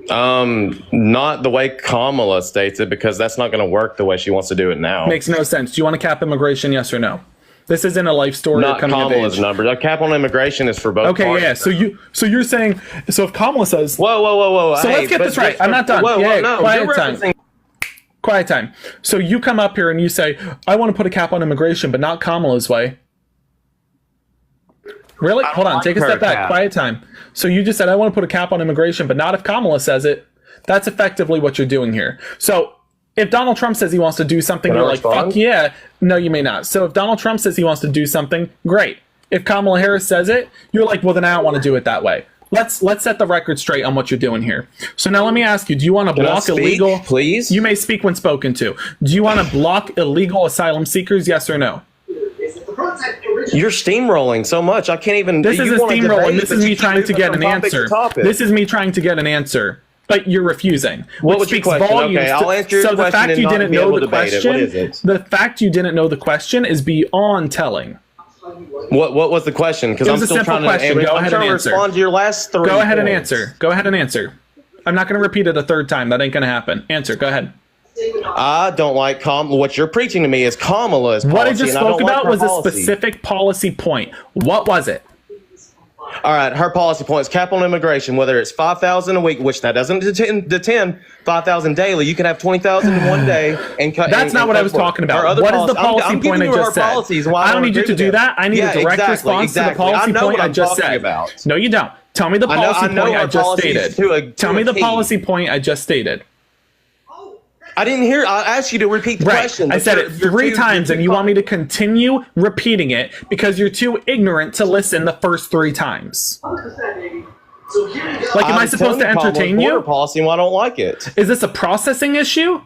Not the way Kamala states it, because that's not going to work the way she wants to do it now. Makes no sense. Do you want to cap immigration, yes or no? This isn't a life story. Not Kamala's number. A cap on immigration is for both parties. Okay, yeah. So you're saying, so if Kamala says, whoa. So let's get this right. I'm not done. Quiet time. Quiet time. So you come up here and you say, I want to put a cap on immigration, but not Kamala's way. Really? Hold on. Take a step back. Quiet time. So you just said, I want to put a cap on immigration, but not if Kamala says it. That's effectively what you're doing here. So if Donald Trump says he wants to do something, you're like, fuck yeah. No, you may not. So if Donald Trump says he wants to do something, great. If Kamala Harris says it, you're like, well, then I don't want to do it that way. Let's set the record straight on what you're doing here. So now let me ask you, do you want to block illegal? Please? You may speak when spoken to. Do you want to block illegal asylum seekers, yes or no? You're steamrolling so much. I can't even. This isn't steamrolling. This is me trying to get an answer. This is me trying to get an answer. But you're refusing. What was your question? Okay, I'll answer your question. So the fact you didn't know the question, what is it? The fact you didn't know the question is beyond telling. What was the question? Because I'm still trying to respond to your last three. Go ahead and answer. Go ahead and answer. I'm not going to repeat it a third time. That ain't going to happen. Answer. Go ahead. I don't like what you're preaching to me is Kamala's policy. What I just spoke about was a specific policy point. What was it? All right, her policy point is cap on immigration, whether it's 5,000 a week, which that doesn't detain 5,000 daily. You can have 20,000 in one day and cut. That's not what I was talking about. What is the policy point I just said? I don't need you to do that. I need a direct response to the policy point I just said. No, you don't. Tell me the policy point I just stated. Tell me the policy point I just stated. I didn't hear. I asked you to repeat the question. I said it three times, and you want me to continue repeating it because you're too ignorant to listen the first three times. Like, am I supposed to entertain you? Policy, and I don't like it. Is this a processing issue?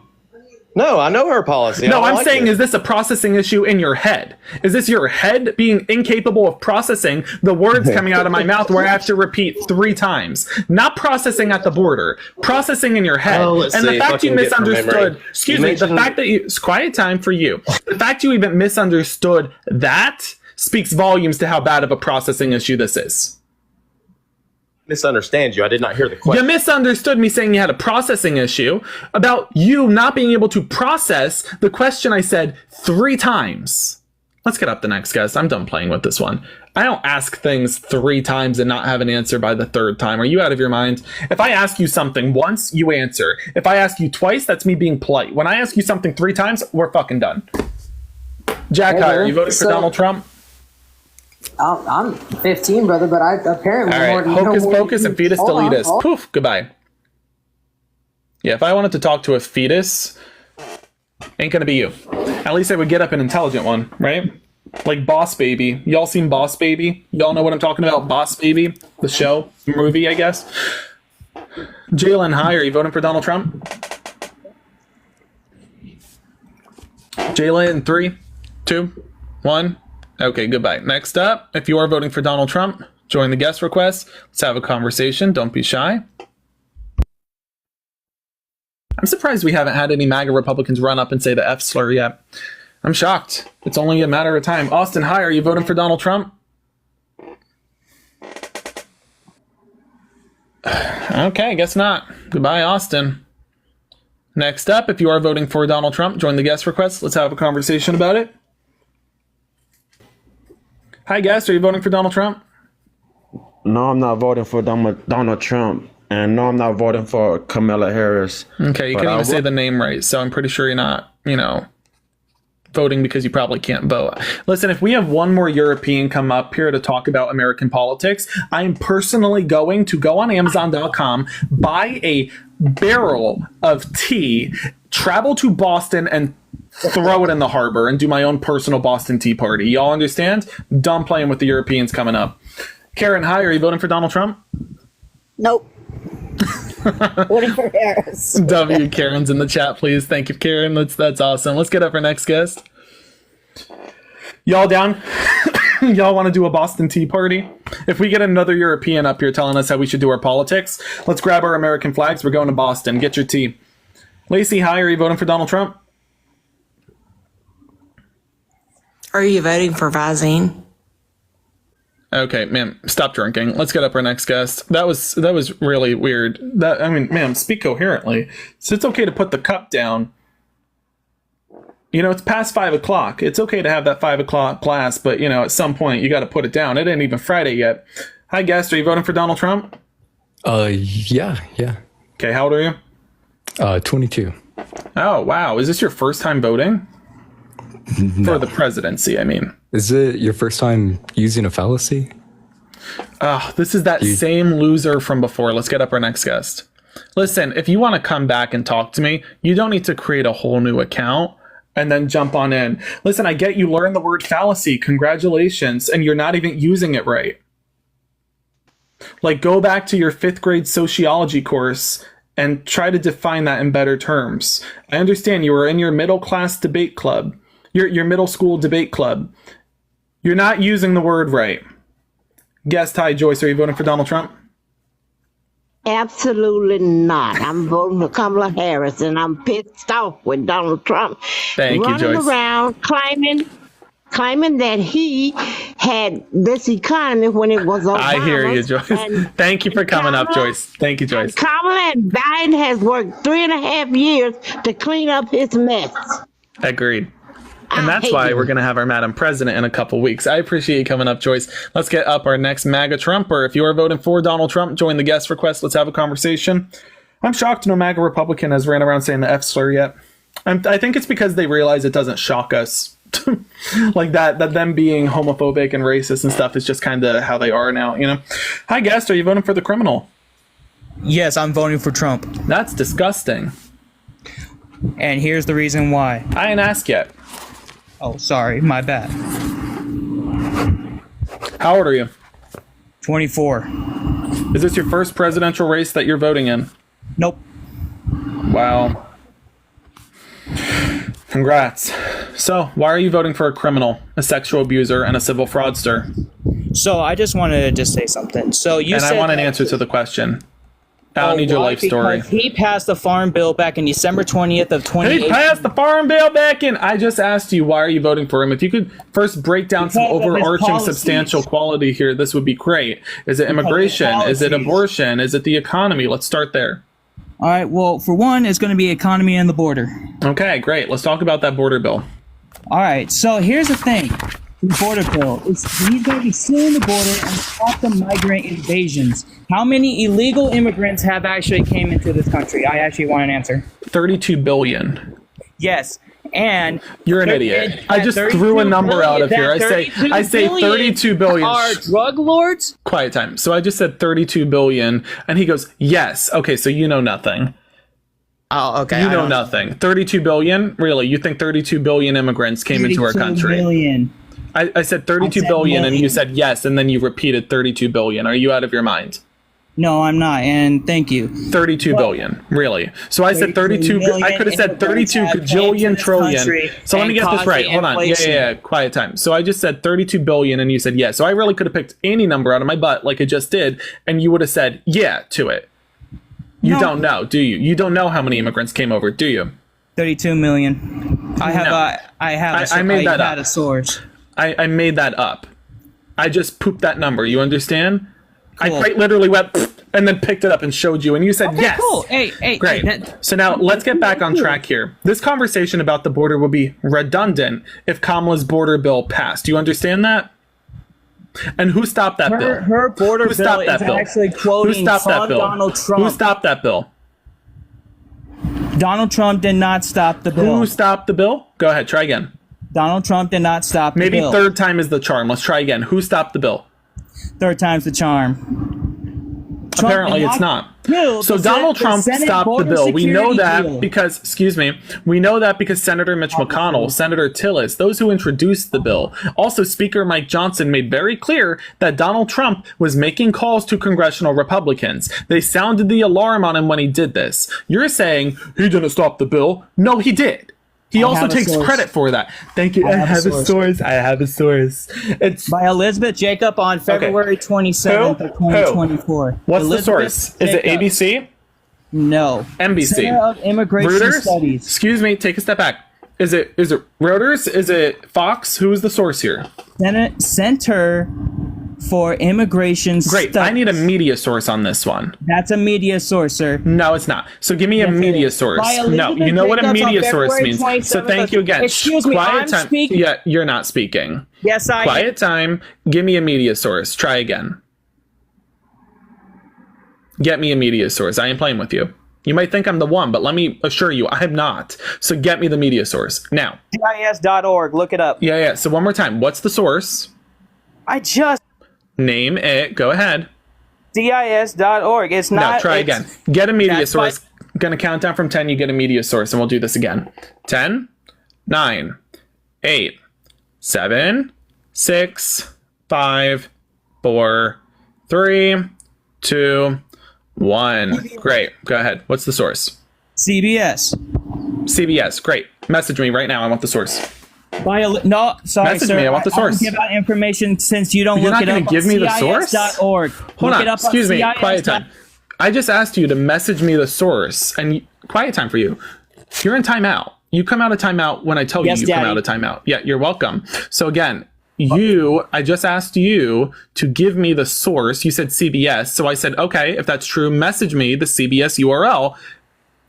No, I know her policy. No, I'm saying, is this a processing issue in your head? Is this your head being incapable of processing the words coming out of my mouth where I have to repeat three times? Not processing at the border, processing in your head. And the fact you misunderstood, excuse me, the fact that you, quiet time for you. The fact you even misunderstood that speaks volumes to how bad of a processing issue this is. Misunderstand you. I did not hear the question. You misunderstood me saying you had a processing issue about you not being able to process the question I said three times. Let's get up the next guest. I'm done playing with this one. I don't ask things three times and not have an answer by the third time. Are you out of your mind? If I ask you something once, you answer. If I ask you twice, that's me being polite. When I ask you something three times, we're fucking done. Jack Hire, you voted for Donald Trump? I'm 15, brother, but I apparently all right, hocus pocus and fetus deletus. Poof, goodbye. Yeah, if I wanted to talk to a fetus, ain't gonna be you. At least I would get up an intelligent one, right? Like Boss Baby. Y'all seen Boss Baby? Y'all know what I'm talking about? Boss Baby? The show? Movie, I guess. Jalen, hi, are you voting for Donald Trump? Jalen, 3, 2, 1. Okay, goodbye. Next up, if you are voting for Donald Trump, join the guest request. Let's have a conversation. Don't be shy. I'm surprised we haven't had any MAGA Republicans run up and say the F slur yet. I'm shocked. It's only a matter of time. Austin, hi, are you voting for Donald Trump? Okay, guess not. Goodbye, Austin. Next up, if you are voting for Donald Trump, join the guest request. Let's have a conversation about it. Hi, guest, are you voting for Donald Trump? No, I'm not voting for Donald Trump. And no, I'm not voting for Kamala Harris. Okay, you can't even say the name right, so I'm pretty sure you're not, voting because you probably can't vote. Listen, if we have one more European come up here to talk about American politics, I'm personally going to go on Amazon.com, buy a barrel of tea, travel to Boston, and throw it in the harbor and do my own personal Boston Tea Party. Y'all understand? Done playing with the Europeans coming up. Karen, hi, are you voting for Donald Trump? Nope. Voting for Harris. W. Karen's in the chat, please. Thank you, Karen. That's awesome. Let's get up our next guest. Y'all down? Y'all want to do a Boston Tea Party? If we get another European up here telling us how we should do our politics, let's grab our American flags. We're going to Boston. Get your tea. Lacey, hi. Are you voting for Donald Trump? Are you voting for Visine? Okay, ma'am, stop drinking. Let's get up our next guest. That was really weird. Ma'am, speak coherently. So it's okay to put the cup down. It's past 5 o'clock. It's okay to have that 5 o'clock class, but at some point you got to put it down. It ain't even Friday yet. Hi, guest. Are you voting for Donald Trump? Yeah. Okay, how old are you? 22. Oh, wow. Is this your first time voting? No. For the presidency, I mean. Is it your first time using a fallacy? This is that same loser from before. Let's get up our next guest. Listen, if you want to come back and talk to me, you don't need to create a whole new account and then jump on in. Listen, I get you learned the word fallacy. Congratulations. And you're not even using it right. Like, go back to your 5th grade sociology course and try to define that in better terms. I understand you were in your middle class debate club. Your middle school debate club. You're not using the word right. Guest, hi, Joyce. Are you voting for Donald Trump? Absolutely not. I'm voting for Kamala Harris, and I'm pissed off with Donald Trump running around claiming that he had this economy when it was Obama. I hear you, Joyce. Thank you for coming up, Joyce. Thank you, Joyce. Kamala and Biden has worked 3.5 years to clean up his mess. Agreed. And that's why we're going to have our Madam President in a couple weeks. I appreciate you coming up, Joyce. Let's get up our next MAGA Trumper. If you are voting for Donald Trump, join the guest request. Let's have a conversation. I'm shocked no MAGA Republican has ran around saying the F slur yet. I think it's because they realize it doesn't shock us. Like that them being homophobic and racist and stuff is just kind of how they are now, Hi, guest. Are you voting for the criminal? Yes, I'm voting for Trump. That's disgusting. And here's the reason why. I ain't asked yet. Oh, sorry. My bad. How old are you? 24. Is this your first presidential race that you're voting in? Nope. Wow. Congrats. So, why are you voting for a criminal, a sexual abuser, and a civil fraudster? So, I just wanted to say something. So, you said I want an answer to the question. I don't need your life story. Because he passed the Farm Bill back in December 20th of 2018. He passed the Farm Bill back in. I just asked you, why are you voting for him? If you could first break down some overarching substantial quality here, this would be great. Is it immigration? Is it abortion? Is it the economy? Let's start there. All right. Well, for one, it's going to be economy and the border. Okay, great. Let's talk about that border bill. All right. So here's the thing. The border bill. He's going to be sealing the border and stop the migrant invasions. How many illegal immigrants have actually came into this country? I actually want an answer. 32 billion. Yes. And you're an idiot. I just threw a number out of here. I say 32 billion. Are drug lords? Quiet time. So I just said 32 billion, and he goes, yes. Okay, so you know nothing. Oh, okay. You know nothing. 32 billion? Really? You think 32 billion immigrants came into our country? Million. I said 32 billion and you said yes, and then you repeated 32 billion. Are you out of your mind? No, I'm not, and thank you. 32 billion, really. So I said 32, I could have said 32 gajillion trillion. So let me get this right. Hold on. Yeah. Quiet time. So I just said 32 billion and you said yes. So I really could have picked any number out of my butt like I just did, and you would have said yeah to it. You don't know, do you? You don't know how many immigrants came over, do you? 32 million. I made that up. A source. I made that up. I just pooped that number. You understand? Cool. I quite literally went and then picked it up and showed you, and you said yes. Cool. Hey, great. So now let's get back on track here. This conversation about the border will be redundant if Kamala's border bill passed. Do you understand that? And who stopped that bill? Her border bill is actually quoting from Donald Trump. Who stopped that bill? Donald Trump did not stop the bill. Who stopped the bill? Go ahead. Try again. Donald Trump did not stop the bill. Maybe third time is the charm. Let's try again. Who stopped the bill? Third time's the charm. Apparently it's not. So Donald Trump stopped the bill. We know that because, we know that because Senator Mitch McConnell, Senator Tillis, those who introduced the bill. Also, Speaker Mike Johnson made very clear that Donald Trump was making calls to congressional Republicans. They sounded the alarm on him when he did this. You're saying he didn't stop the bill. No, he did. He also takes credit for that. Thank you. I have a source. It's by Elizabeth Jacob on February 27th of 2024. What's the source? Is it ABC? No. NBC. Center of Immigration Reuters? Studies. Excuse me. Take a step back. Is it Reuters? Is it Fox? Who is the source here? Center for Immigration Great. Studies. I need a media source on this one. That's a media source, sir. No, it's not. So give me a media source. No, you know what a media source means. So thank you again. Excuse me, I'm time. speaking. Yeah, you're not speaking. Yes, I am. Quiet time. Give me a media source. Try again. Get me a media source. I am playing with you. You might think I'm the one, but let me assure you, I am not. So get me the media source. Now. CIS.org. Look it up. Yeah. So one more time. What's the source? I just... Name it. Go ahead. CIS.org. It's not... No, try again. Get a media source. I'm going to count down from 10. You get a media source, and we'll do this again. 10, 9, 8, 7, 6, 5, 4, 3, 2, 1. Great. Go ahead. What's the source? CBS. CBS. Great. Message me right now. I want the source. No, sorry, Message sir. me. I want the source. I don't give out information since you don't look it up. You're not going to give me the source? CIS.org. Hold on. Excuse me. Quiet time. I just asked you to message me the source, and quiet time for you. You're in timeout. You come out of timeout when I tell you come out of timeout. Yeah, you're welcome. So again, I just asked you to give me the source. You said CBS. So I said, okay, if that's true, message me the CBS URL.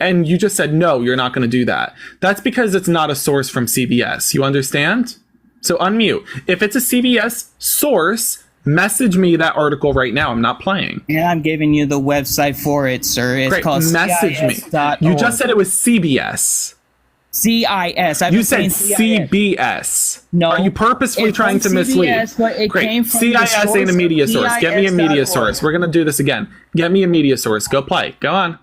And you just said, no, you're not going to do that. That's because it's not a source from CBS. You understand? So unmute. If it's a CBS source, message me that article right now. I'm not playing. And I'm giving you the website for it, sir. It's called message me. You just said it was CBS. CIS. You said CBS. No. Are you purposefully trying to mislead? But it came from CIS ain't a media source. Get me a media source. We're going to do this again. Get me a media source. Go play. Go on.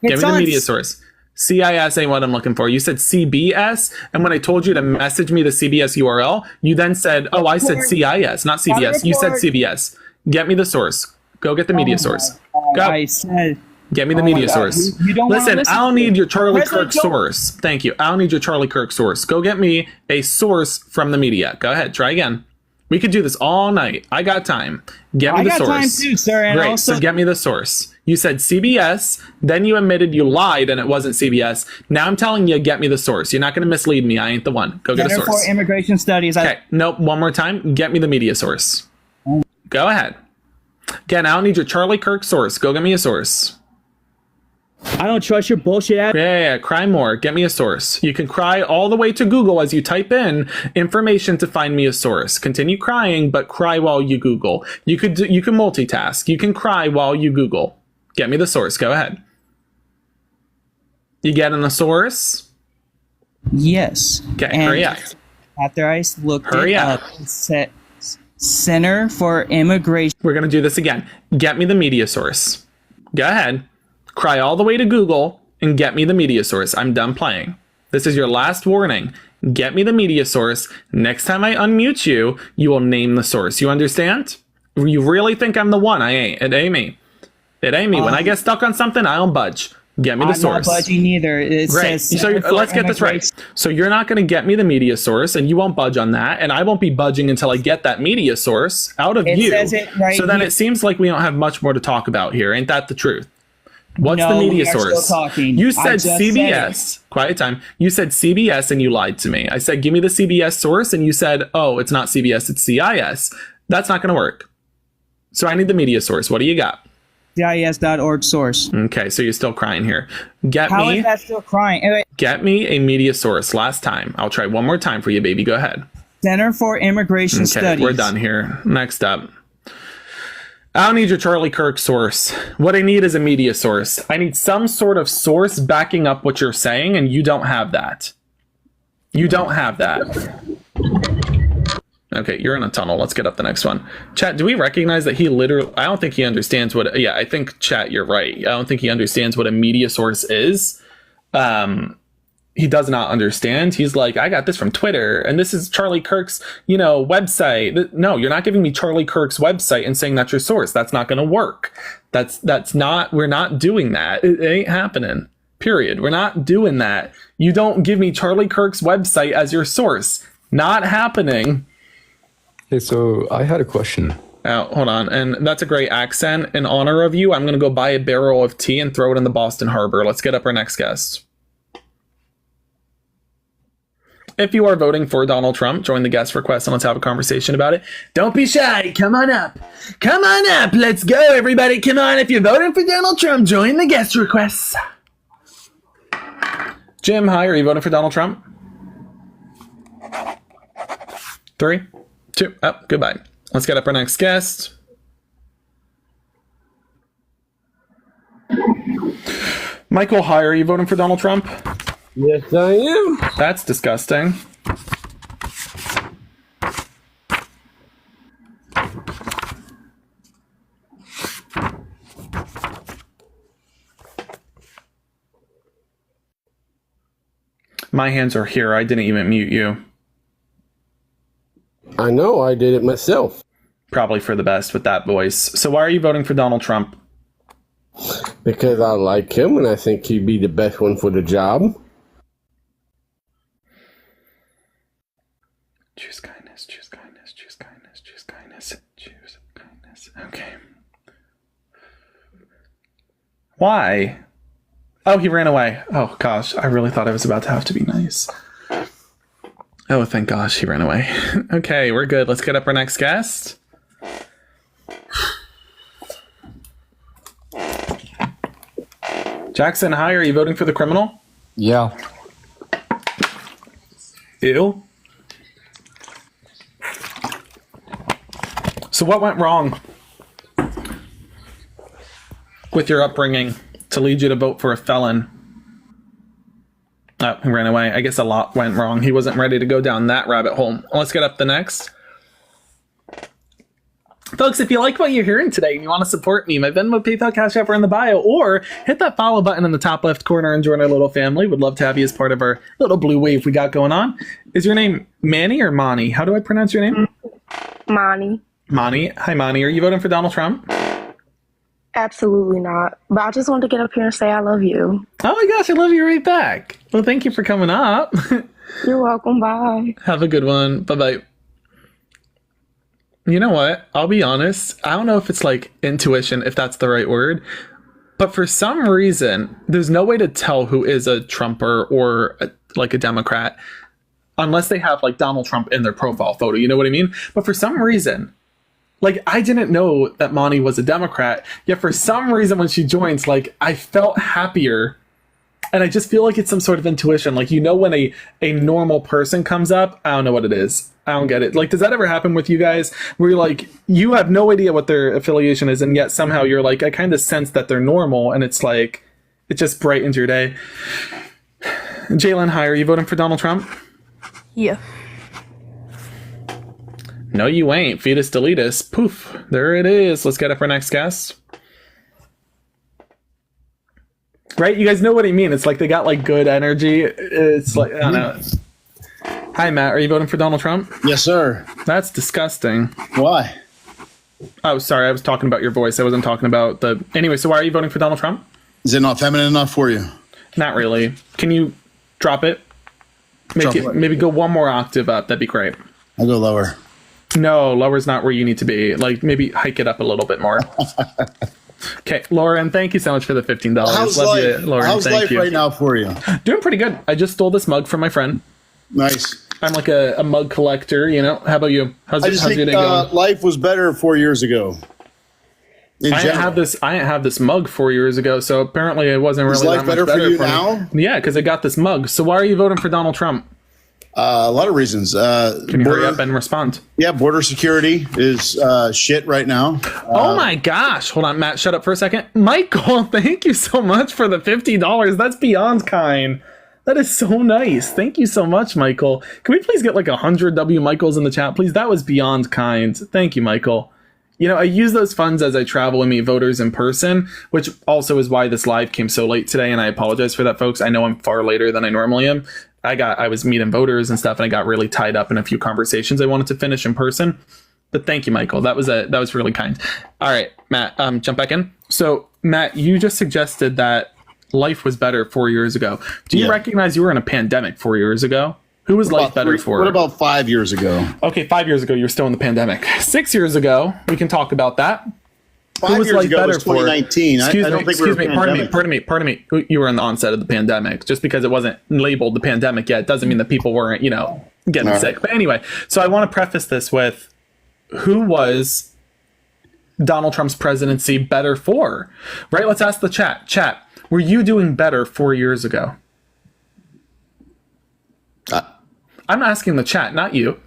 Give me the media source. CIS ain't what I'm looking for. You said CBS, and when I told you to message me the CBS URL, you then said, oh, I said CIS, not CBS. You said CBS. Get me the source. Go get the media source. Go. I said... Get me the media source. You don't listen, I don't need your Charlie President Kirk source. Thank you. I don't need your Charlie Kirk source. Go get me a source from the media. Go ahead. Try again. We could do this all night. I got time. Get me the source. I got time too, sir. And Great. also... So get me the source. You said CBS. Then you admitted you lied and it wasn't CBS. Now I'm telling you, get me the source. You're not going to mislead me. I ain't the one. Go get a Center source. for Immigration Studies. Okay. Nope. One more time. Get me the media source. Go ahead. Again, I don't need your Charlie Kirk source. Go get me a source. I don't trust your bullshit. Yeah, cry more. Get me a source. You can cry all the way to Google as you type in information to find me a source. Continue crying, but cry while you Google. You can multitask. You can cry while you Google. Get me the source. Go ahead. You getting a source? Yes. Okay, hurry up. After I looked it up, it said Center for Immigration. We're going to do this again. Get me the media source. Go ahead. Cry all the way to Google and get me the media source. I'm done playing. This is your last warning. Get me the media source. Next time I unmute you, you will name the source. You understand? You really think I'm the one? I ain't. It ain't me. It ain't me. When I get stuck on something, I don't budge. Get me the source. I'm not budging either. It says So let's get this right. So you're not going to get me the media source, and you won't budge on that, and I won't be budging until I get that media source out of you. Says it right so then here. it seems like we don't have much more to talk about here. Ain't that the truth? What's No, the media we are source? still talking. You I said just CBS. said Quiet time. You said CBS and you lied to me. I said, give me the CBS source, and you said, oh, it's not CBS, it's CIS. That's not going to work. So I need the media source. What do you got? CIS.org source. Okay, so you're still crying here. How is that still crying? Anyway, Get me a media source. Last time. I'll try one more time for you, baby. Go ahead. Center for Immigration Studies. We're done here. Next up. I don't need your Charlie Kirk source. What I need is a media source. I need some sort of source backing up what you're saying, and you don't have that. You don't have that. Okay, you're in a tunnel. Let's get up the next one. Chat, do we recognize that he literally... I don't think he understands what... Yeah, I think, chat, you're right. I don't think he understands what a media source is. He does not understand. He's like, I got this from Twitter, and this is Charlie Kirk's, website. No, you're not giving me Charlie Kirk's website and saying that's your source. That's not going to work. That's not... We're not doing that. It ain't happening. Period. We're not doing that. You don't give me Charlie Kirk's website as your source. Not happening. Hey, so I had a question. Oh, hold on. And that's a great accent. In honor of you, I'm going to go buy a barrel of tea and throw it in the Boston Harbor. Let's get up our next guest. If you are voting for Donald Trump, join the guest request and let's have a conversation about it. Don't be shy. Come on up. Come on up. Let's go, everybody. Come on. If you're voting for Donald Trump, join the guest requests. Jim, hi. Are you voting for Donald Trump? 3, 2, goodbye. Let's get up our next guest. Michael, hi. Are you voting for Donald Trump? Yes, I am. That's disgusting. My hands are here. I didn't even mute you. I know. I did it myself. Probably for the best with that voice. So why are you voting for Donald Trump? Because I like him and I think he'd be the best one for the job. Choose kindness, choose kindness, choose kindness, choose kindness, choose kindness. Okay. Why? Oh, he ran away. Oh, gosh. I really thought I was about to have to be nice. Oh, thank gosh, he ran away. Okay, we're good. Let's get up our next guest. Jackson, hi. Are you voting for the criminal? Yeah. Ew. So what went wrong with your upbringing to lead you to vote for a felon? Oh, he ran away. I guess a lot went wrong. He wasn't ready to go down that rabbit hole. Let's get up the next. Folks, if you like what you're hearing today and you want to support me, my Venmo, PayPal, Cash App are in the bio, or hit that follow button in the top left corner and join our little family. Would love to have you as part of our little blue wave we got going on. Is your name Manny or Mani? How do I pronounce your name? Mani. Mani. Hi, Mani. Are you voting for Donald Trump? Absolutely not. But I just wanted to get up here and say I love you. Oh my gosh, I love you right back. Well, thank you for coming up. You're welcome. Bye. Have a good one. Bye-bye. You know what? I'll be honest. I don't know if it's like intuition, if that's the right word. But for some reason, there's no way to tell who is a Trumper or like a Democrat unless they have like Donald Trump in their profile photo. You know what I mean? But for some reason, like I didn't know that Mani was a Democrat. Yet for some reason when she joins, like I felt happier. And I just feel like it's some sort of intuition. Like, you know, when a normal person comes up, I don't know what it is. I don't get it. Like, does that ever happen with you guys where you're like, you have no idea what their affiliation is, and yet somehow you're like, I kind of sense that they're normal, and it's like, it just brightens your day. Jalen, hi, are you voting for Donald Trump? Yeah. No, you ain't. Fetus deletus. Poof. There it is. Let's get up our next guest. Right? You guys know what I mean. It's like they got like good energy. It's like, I don't know. Hi, Matt. Are you voting for Donald Trump? Yes, sir. That's disgusting. Why? Oh, sorry. I was talking about your voice. I wasn't talking about the... Anyway, so why are you voting for Donald Trump? Is it not feminine enough for you? Not really. Can you drop it? Maybe go one more octave up. That'd be great. I'll go lower. No, lower's not where you need to be. Like, maybe hike it up a little bit more. Okay, Lauren, thank you so much for the $15. How's Love life, you, Lauren. how's Thank life you. right now for you? Doing pretty good. I just stole this mug from my friend. Nice. I'm like a mug collector, you know. How about you? How's your day going? Life was better 4 years ago. I didn't have this mug 4 years ago, so apparently it wasn't really life that much better for you me. now? Yeah, because I got this mug. So why are you voting for Donald Trump? A lot of reasons. Can you hurry up and respond? Yeah, border security is shit right now. Oh my gosh. Hold on, Matt, shut up for a second. Michael, thank you so much for the $50. That's beyond kind. That is so nice. Thank you so much, Michael. Can we please get like 100 W Michaels in the chat, please? That was beyond kind. Thank you, Michael. You know, I use those funds as I travel and meet voters in person, which also is why this live came so late today, and I apologize for that, folks. I know I'm far later than I normally am. I was meeting voters and stuff, and I got really tied up in a few conversations I wanted to finish in person. But thank you, Michael. That was really kind. All right, Matt, jump back in. So, Matt, you just suggested that life was better 4 years ago. Do you recognize you were in a pandemic 4 years ago? Who was life better for? What about 5 years ago? Okay, 5 years ago, you were still in the pandemic. 6 years ago, we can talk about that. 5 years ago was 2019. Pardon me. You were in the onset of the pandemic. Just because it wasn't labeled the pandemic yet doesn't mean that people weren't, getting sick. But anyway, so I want to preface this with, who was Donald Trump's presidency better for? Right? Let's ask the chat. Chat, were you doing better 4 years ago? I'm asking the chat, not you.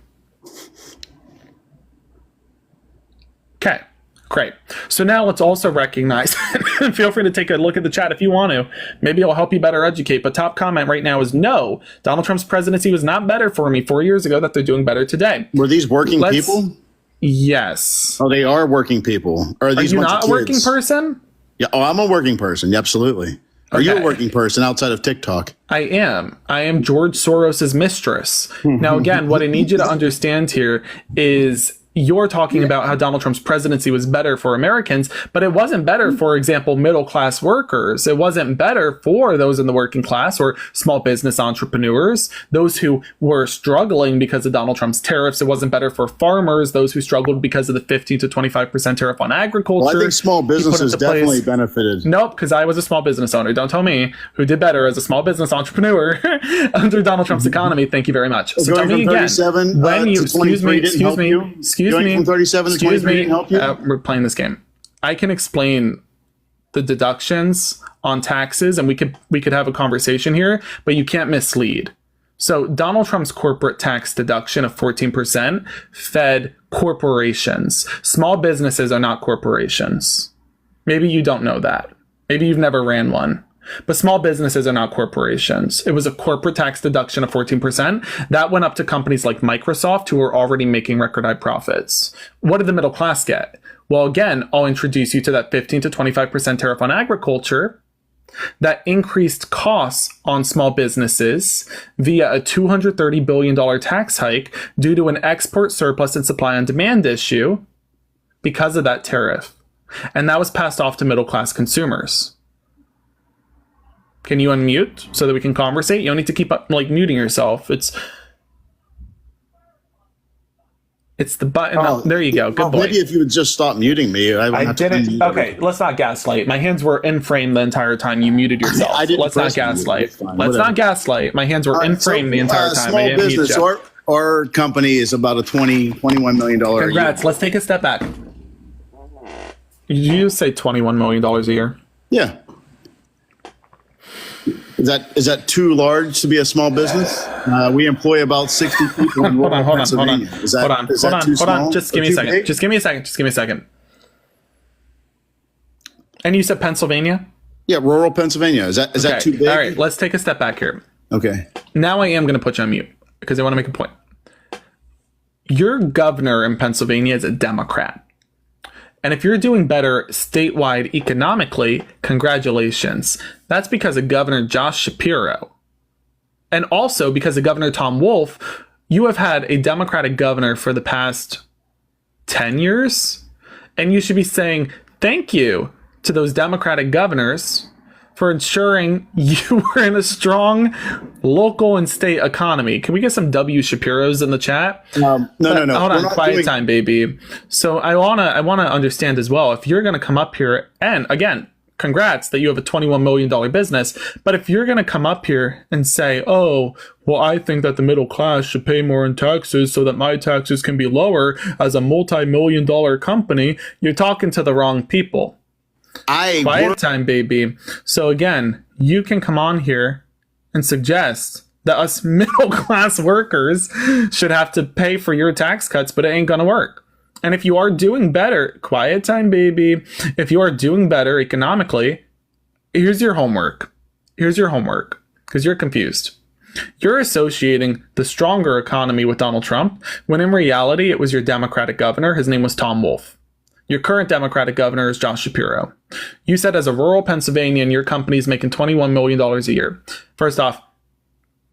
Okay. Great. So now let's also recognize, and feel free to take a look at the chat if you want to. Maybe it'll help you better educate. But top comment right now is no, Donald Trump's presidency was not better for me 4 years ago, that they're doing better today. Were these working people? Yes. Oh, they are working people. Are these you not a working person? Yeah. Oh, I'm a working person. Yeah, absolutely. Are you a working person outside of TikTok? I am. I am George Soros's mistress. Now, again, what I need you to understand here is, you're talking about how Donald Trump's presidency was better for Americans, but it wasn't better, for example, middle-class workers. It wasn't better for those in the working class or small business entrepreneurs, those who were struggling because of Donald Trump's tariffs. It wasn't better for farmers, those who struggled because of the 15 to 25% tariff on agriculture. Well, I think small businesses definitely benefited. Nope, because I was a small business owner. Don't tell me who did better as a small business entrepreneur under Donald Trump's economy. Thank you very much. So tell me again, when you, excuse me, from 37 to 23 didn't help you? We're playing this game. I can explain the deductions on taxes, and we could have a conversation here, but you can't mislead. So Donald Trump's corporate tax deduction of 14% fed corporations. Small businesses are not corporations. Maybe you don't know that. Maybe you've never ran one. But small businesses are not corporations. It was a corporate tax deduction of 14%. That went up to companies like Microsoft, who were already making record high profits. What did the middle class get? Well, again, I'll introduce you to that 15 to 25% tariff on agriculture. That increased costs on small businesses via a $230 billion tax hike due to an export surplus and supply and demand issue because of that tariff. And that was passed off to middle class consumers. Can you unmute so that we can conversate? You don't need to keep up, muting yourself. It's the button. Oh, there you go. Good boy. Maybe if you would just stop muting me, I didn't. Okay, let's not gaslight. My hands were in frame the entire time you muted yourself. Let's not gaslight. Let's not gaslight. My hands were in frame the entire time. Small business. Our company is about a $21 million. Congrats. Let's take a step back. Did you say $21 million a year? Yeah. Is that too large to be a small business? We employ about 60 people in rural Pennsylvania. Is that too small? Just give me a second. Big? Just give me a second. And you said Pennsylvania? Yeah, rural Pennsylvania. Is that too big? All right, let's take a step back here. Okay. Now I am going to put you on mute because I want to make a point. Your governor in Pennsylvania is a Democrat. And if you're doing better statewide economically, congratulations. That's because of Governor Josh Shapiro. And also because of Governor Tom Wolf, you have had a Democratic governor for the past 10 years. And you should be saying thank you to those Democratic governors for ensuring you were in a strong local and state economy. Can we get some W. Shapiros in the chat? No. Hold on, quiet time, baby. So I wanna understand as well, if you're gonna come up here, and again, congrats that you have a $21 million business, but if you're gonna come up here and say, oh, well, I think that the middle class should pay more in taxes so that my taxes can be lower as a multi-million-dollar company, you're talking to the wrong people. Quiet time, baby. So again, you can come on here and suggest that us middle class workers should have to pay for your tax cuts, but it ain't gonna work. And if you are doing better, quiet time, baby. If you are doing better economically, here's your homework. Here's your homework, because you're confused. You're associating the stronger economy with Donald Trump, when in reality, it was your Democratic governor. His name was Tom Wolf. Your current Democratic governor is Josh Shapiro. You said as a rural Pennsylvanian, your company's making $21 million a year. First off,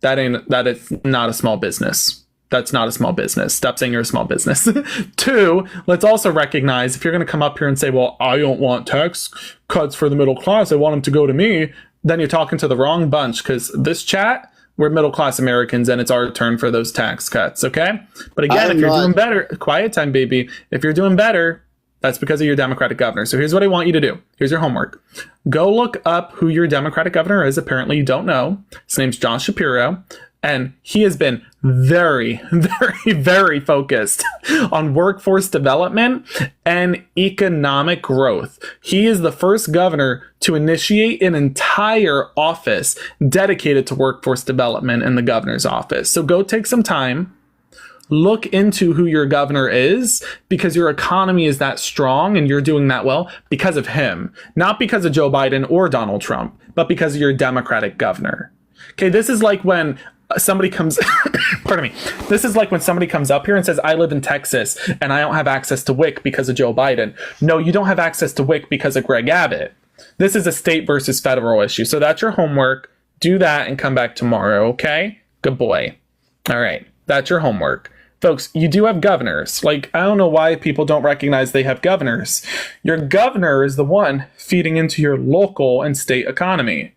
that is not a small business. That's not a small business. Stop saying you're a small business. 2, let's also recognize if you're going to come up here and say, well, I don't want tax cuts for the middle class, I want them to go to me, then you're talking to the wrong bunch, because this chat, we're middle class Americans and it's our turn for those tax cuts, okay? But again, if you're doing better, quiet time, baby. If you're doing better, that's because of your Democratic governor. So here's what I want you to do. Here's your homework. Go look up who your Democratic governor is. Apparently you don't know. His name's Josh Shapiro. And he has been very, very, very focused on workforce development and economic growth. He is the first governor to initiate an entire office dedicated to workforce development in the governor's office. So go take some time. Look into who your governor is, because your economy is that strong and you're doing that well because of him. Not because of Joe Biden or Donald Trump, but because of your Democratic governor. Okay, this is like when somebody comes, pardon me. This is like when somebody comes up here and says, I live in Texas and I don't have access to WIC because of Joe Biden. No, you don't have access to WIC because of Greg Abbott. This is a state versus federal issue. So that's your homework. Do that and come back tomorrow, okay? Good boy. All right, that's your homework. Folks, you do have governors. Like, I don't know why people don't recognize they have governors. Your governor is the one feeding into your local and state economy.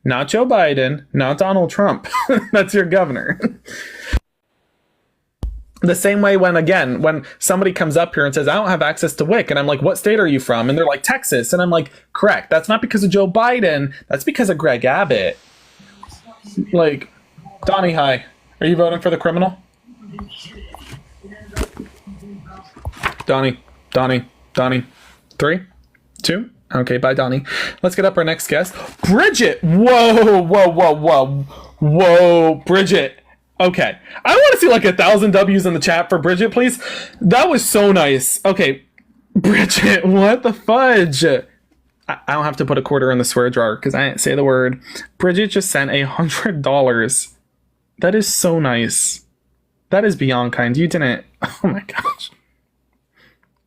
Not Joe Biden, not Donald Trump. That's your governor. The same way when somebody comes up here and says, I don't have access to WIC, and I'm like, what state are you from? And they're like, Texas. And I'm like, correct. That's not because of Joe Biden. That's because of Greg Abbott. Like, Donnie, hi. Are you voting for the criminal? Donnie. 3, 2. Okay, bye, Donnie. Let's get up our next guest. Bridget. Whoa, Bridget. Okay. I want to see like 1,000 W's in the chat for Bridget, please. That was so nice. Okay, Bridget, what the fudge? I don't have to put a quarter in the swear jar because I didn't say the word. Bridget just sent $100. That is so nice. That is beyond kind. You didn't. Oh my gosh.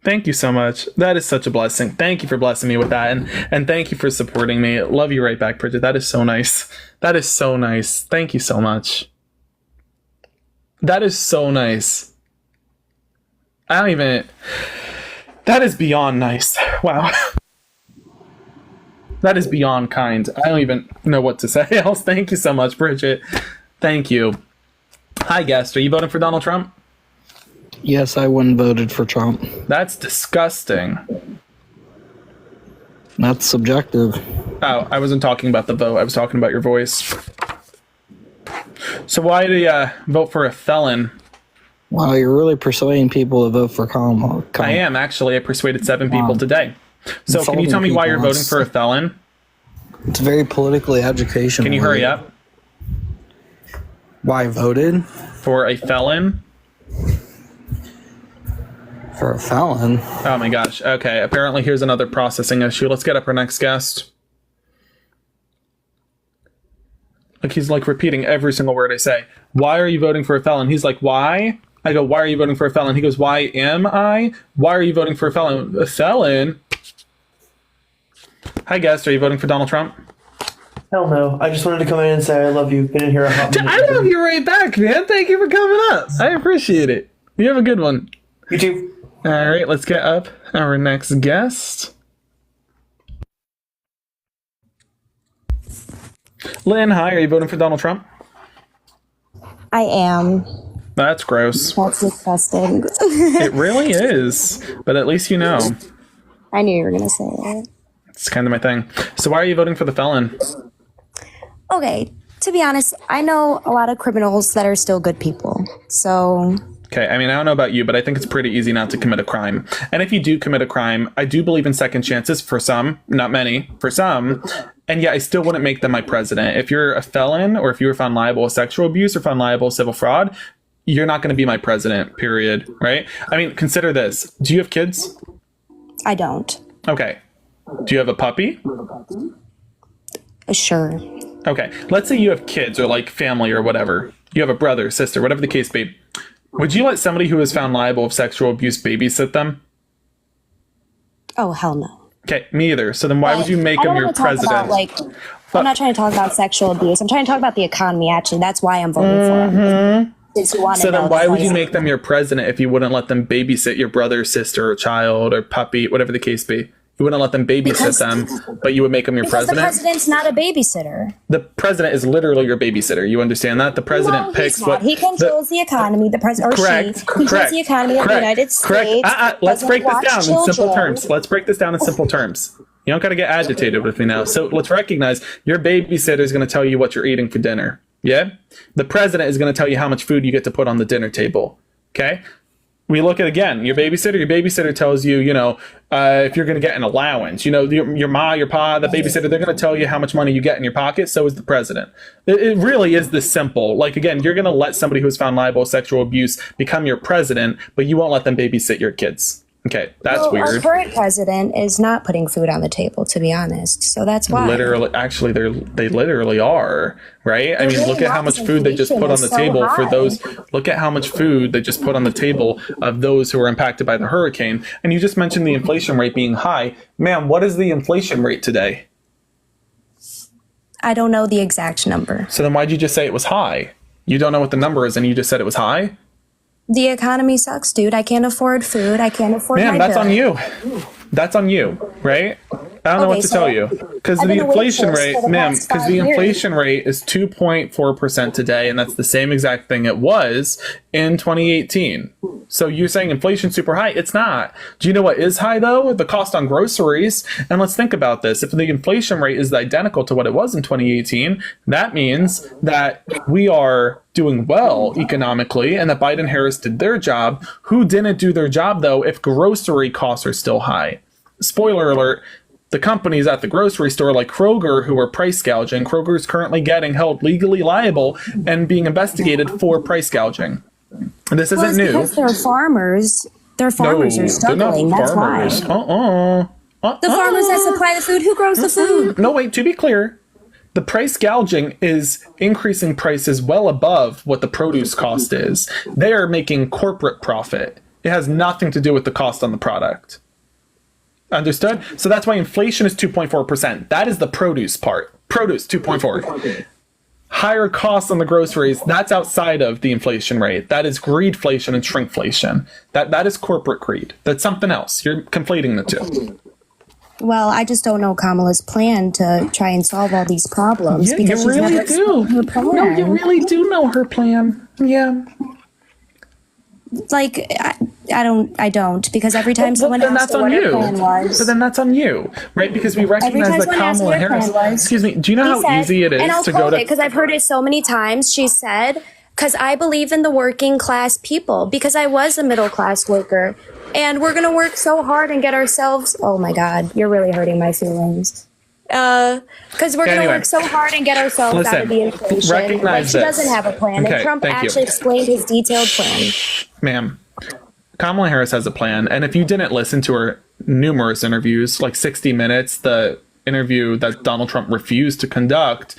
Thank you so much. That is such a blessing. Thank you for blessing me with that. And thank you for supporting me. Love you right back, Bridget. That is so nice. That is so nice. Thank you so much. That is so nice. That is beyond nice. Wow. That is beyond kind. I don't even know what to say else. Thank you so much, Bridget. Thank you. Hi, guest. Are you voting for Donald Trump? Yes, I wouldn't voted for Trump. That's disgusting. That's subjective. Oh, I wasn't talking about the vote. I was talking about your voice. So why do you vote for a felon? Wow, you're really persuading people to vote for Kamala. I am, actually. I persuaded 7 people today. So can you tell me why you're voting for a felon? It's very politically educational. Can you hurry up? Why I voted? For a felon? For a felon? Oh my gosh. Okay, apparently here's another processing issue. Let's get up our next guest. Like, he's like repeating every single word I say. Why are you voting for a felon? He's like, why? I go, why are you voting for a felon? He goes, why am I? Why are you voting for a felon? A felon? Hi, guest. Are you voting for Donald Trump? Hell no. I just wanted to come in and say I love you. Been in here a hot minute. I love you right back, man. Thank you for coming up. I appreciate it. You have a good one. You too. All right, let's get up our next guest. Lynn, hi. Are you voting for Donald Trump? I am. That's gross. That's disgusting. It really is. But at least you know. I knew you were going to say that. It's kind of my thing. So why are you voting for the felon? Okay, to be honest, I know a lot of criminals that are still good people. So... Okay, I mean, I don't know about you, but I think it's pretty easy not to commit a crime. And if you do commit a crime, I do believe in second chances for some, not many, for some. And yeah, I still wouldn't make them my president. If you're a felon or if you were found liable of sexual abuse or found liable of civil fraud, you're not going to be my president, period, right? I mean, consider this. Do you have kids? I don't. Okay. Do you have a puppy? Sure. Okay. Let's say you have kids or like family or whatever. You have a brother, sister, whatever the case be. Would you let somebody who is found liable of sexual abuse babysit them? Oh, hell no. Okay, me either. So then why would you make him your president? I'm not trying to talk about sexual abuse. I'm trying to talk about the economy, actually. That's why I'm voting for him. So then why would you make them your president if you wouldn't let them babysit your brother, sister, or child, or puppy, whatever the case be? You wouldn't let them babysit them, but you would make them your president? The president's not a babysitter. The president is literally your babysitter. You understand that? The president picks what... He controls the economy. The president, or she, controls the economy of the United States. Let's break this down in simple terms. Let's break this down in simple terms. You don't got to get agitated with me now. So let's recognize your babysitter is going to tell you what you're eating for dinner. Yeah? The president is going to tell you how much food you get to put on the dinner table. Okay? We look at, again, your babysitter tells you, if you're going to get an allowance, your ma, your pa, the babysitter, they're going to tell you how much money you get in your pocket. So is the president. It really is this simple. Like, again, you're going to let somebody who's found liable of sexual abuse become your president, but you won't let them babysit your kids. Okay, that's weird. Our current president is not putting food on the table, to be honest. So that's why. Literally, actually, they literally are, right? I mean, look at how much food they just put on the table for those. Look at how much food they just put on the table of those who were impacted by the hurricane. And you just mentioned the inflation rate being high. Ma'am, what is the inflation rate today? I don't know the exact number. So then why'd you just say it was high? You don't know what the number is and you just said it was high? The economy sucks, dude. I can't afford food. I can't afford my that's bill. on you. That's on you, right? I don't know what to tell you. Because the inflation rate, ma'am, because the inflation rate is 2.4% today, and that's the same exact thing it was in 2018. So you're saying inflation's super high? It's not. Do you know what is high, though? The cost on groceries. And let's think about this. If the inflation rate is identical to what it was in 2018, that means that we are doing well economically and that Biden and Harris did their job. Who didn't do their job, though, if grocery costs are still high? Spoiler alert, the companies at the grocery store like Kroger who are price gouging, Kroger is currently getting held legally liable and being investigated for price gouging. And this isn't new. Because they're farmers. Their farmers are struggling. They're not That's farmers. why. The farmers that supply the food, who grows the food? No, wait, to be clear, the price gouging is increasing prices well above what the produce cost is. They are making corporate profit. It has nothing to do with the cost on the product. Understood? So that's why inflation is 2.4%. That is the produce part. Produce, 2.4. Higher costs on the groceries, that's outside of the inflation rate. That is greedflation and shrinkflation. That is corporate greed. That's something else. You're conflating the two. Well, I just don't know Kamala's plan to try and solve all these problems. Yeah, because you she's really never do. explained her plan. No, you really do know her plan. Yeah. Like, I don't, because every time someone then asks that's her on what her you. plan was. But then that's on you, right? Because we recognize that Kamala Harris. Excuse me. Do you know how easy it is to go to? Because I've heard it so many times. She said, "Because I believe in the working class people. Because I was a middle class worker, and we're gonna work so hard and get ourselves." Oh my God, you're really hurting my feelings. Because we're going to work so hard and get ourselves out of the inflation. Recognize she doesn't have a plan, and Trump actually explained his detailed plan. Ma'am, Kamala Harris has a plan, and if you didn't listen to her numerous interviews, like 60 Minutes, the interview that Donald Trump refused to conduct,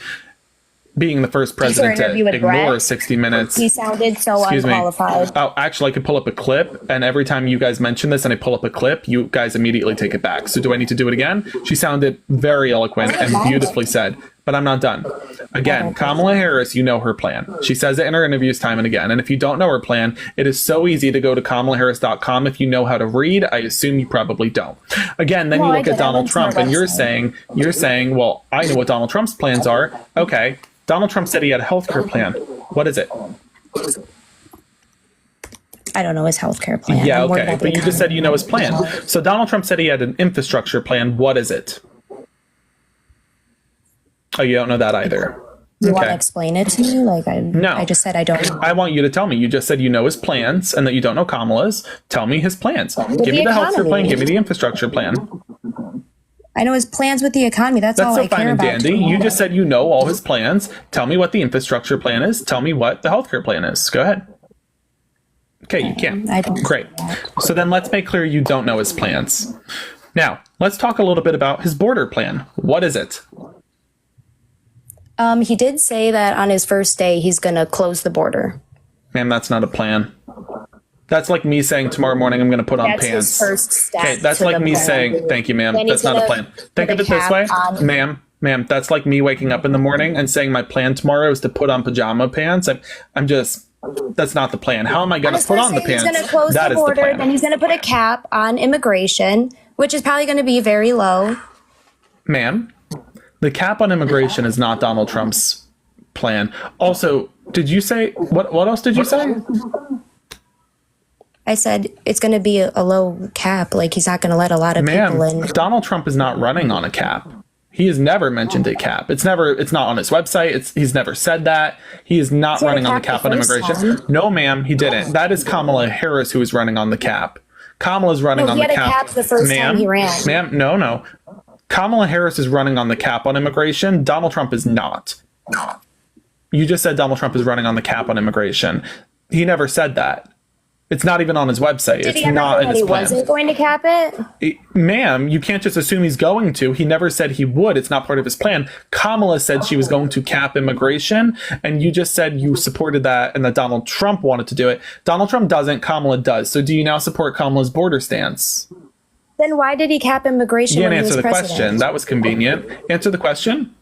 being the first Is there president an interview to with ignore Brett? 60 Minutes. He sounded so Excuse me. unqualified. Oh, actually, I could pull up a clip, and every time you guys mention this and I pull up a clip, you guys immediately take it back. So do I need to do it again? She sounded very eloquent and beautifully said, but I'm not done. Again, Kamala Harris, you know her plan. She says it in her interviews time and again. And if you don't know her plan, it is so easy to go to KamalaHarris.com. If you know how to read, I assume you probably don't. Again, then you look at Donald Trump and you're saying, well, I know what Donald Trump's plans are. Okay. Donald Trump said he had a healthcare plan. What is it? I don't know his healthcare plan. Yeah, I'm worried okay. about the But you just said you know his plan. So Donald Trump said he had an infrastructure plan. What is it? Oh, you don't know that either. You want to explain it to me? Like I just said I don't know. I want you to tell me. You just said you know his plans and that you don't know Kamala's. Tell me his plans. Give me the healthcare plan. Give me the infrastructure plan. I know his plans with the economy. That's all so I fine care and about. dandy. You just said you know all his plans. Tell me what the infrastructure plan is. Tell me what the healthcare plan is. Go ahead. Okay, you can. Great. So then let's make clear you don't know his plans. Now, let's talk a little bit about his border plan. What is it? He did say that on his first day he's going to close the border. Ma'am, that's not a plan. That's like me saying tomorrow morning I'm going to put on That's pants. his first step. Okay, that's to like the me plan. saying, thank you, ma'am. Then That's he's not a gonna plan. Think of put it a this way, cap on- ma'am. That's like me waking up in the morning and saying my plan tomorrow is to put on pajama pants. I'm just, that's not the plan. How am I going to put on the pants? He's going to close That the is the border, plan. then he's going to put a cap on immigration, which is probably going to be very low. Ma'am, the cap on immigration is not Donald Trump's plan. Also, did you say, what else did you say? I said it's going to be a low cap. Like he's not going to let a lot of people in. Donald Trump is not running on a cap. He has never mentioned a cap. It's not on his website. He's never said that. He is not running on the cap on immigration. No, ma'am, he didn't. That is Kamala Harris who is running on the cap. Kamala's running on the cap. He had a cap the first time he ran. Ma'am, no. Kamala Harris is running on the cap on immigration. Donald Trump is not. You just said Donald Trump is running on the cap on immigration. He never said that. It's not even on his website. Did It's he ever not say in that his he plan. wasn't going to cap it? Ma'am, you can't just assume he's going to. He never said he would. It's not part of his plan. Kamala said she was going to cap immigration, and you just said you supported that and that Donald Trump wanted to do it. Donald Trump doesn't. Kamala does. So do you now support Kamala's border stance? Then why did he cap immigration You when didn't he was answer the president? question. That was convenient. Answer the question.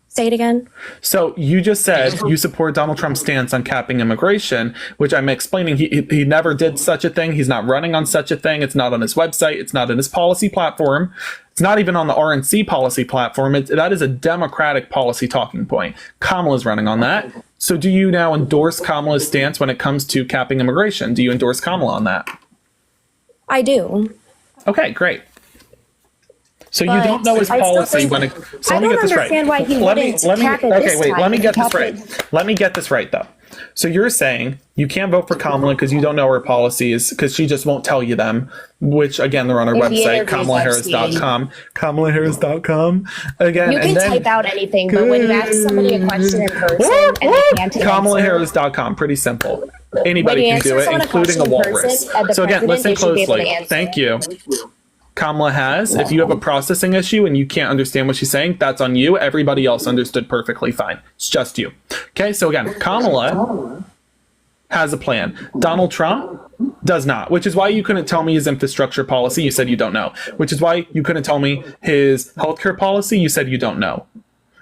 Say it again. So you just said you support Donald Trump's stance on capping immigration, which I'm explaining he never did such a thing. He's not running on such a thing. It's not on his website. It's not in his policy platform. It's not even on the RNC policy platform. That is a Democratic policy talking point. Kamala's running on that. So do you now endorse Kamala's stance when it comes to capping immigration? Do you endorse Kamala on that? I do. Okay, great. So But you don't know his I still policy think- when it. So I let me don't get this right. understand why he wouldn't cap it Okay, this wait. time. Let me get Cap this right. Let me get this right, though. So you're saying you can't vote for Kamala because you don't know her policies because she just won't tell you them. Which again, they're on her In the website, interviews I've KamalaHarris.com. KamalaHarris.com. Again, You can and then type out anything, but when you ask somebody a question in person and they can't answer, KamalaHarris.com. Pretty simple. Anybody When you can do answer it, someone a including a question in walrus. person, the So again, president, listen they should be able to closely. answer Thank you. Kamala has. If you have a processing issue and you can't understand what she's saying, that's on you. Everybody else understood perfectly fine. It's just you. Okay, so again, Kamala has a plan. Donald Trump does not, which is why you couldn't tell me his infrastructure policy. You said you don't know. Which is why you couldn't tell me his healthcare policy. You said you don't know.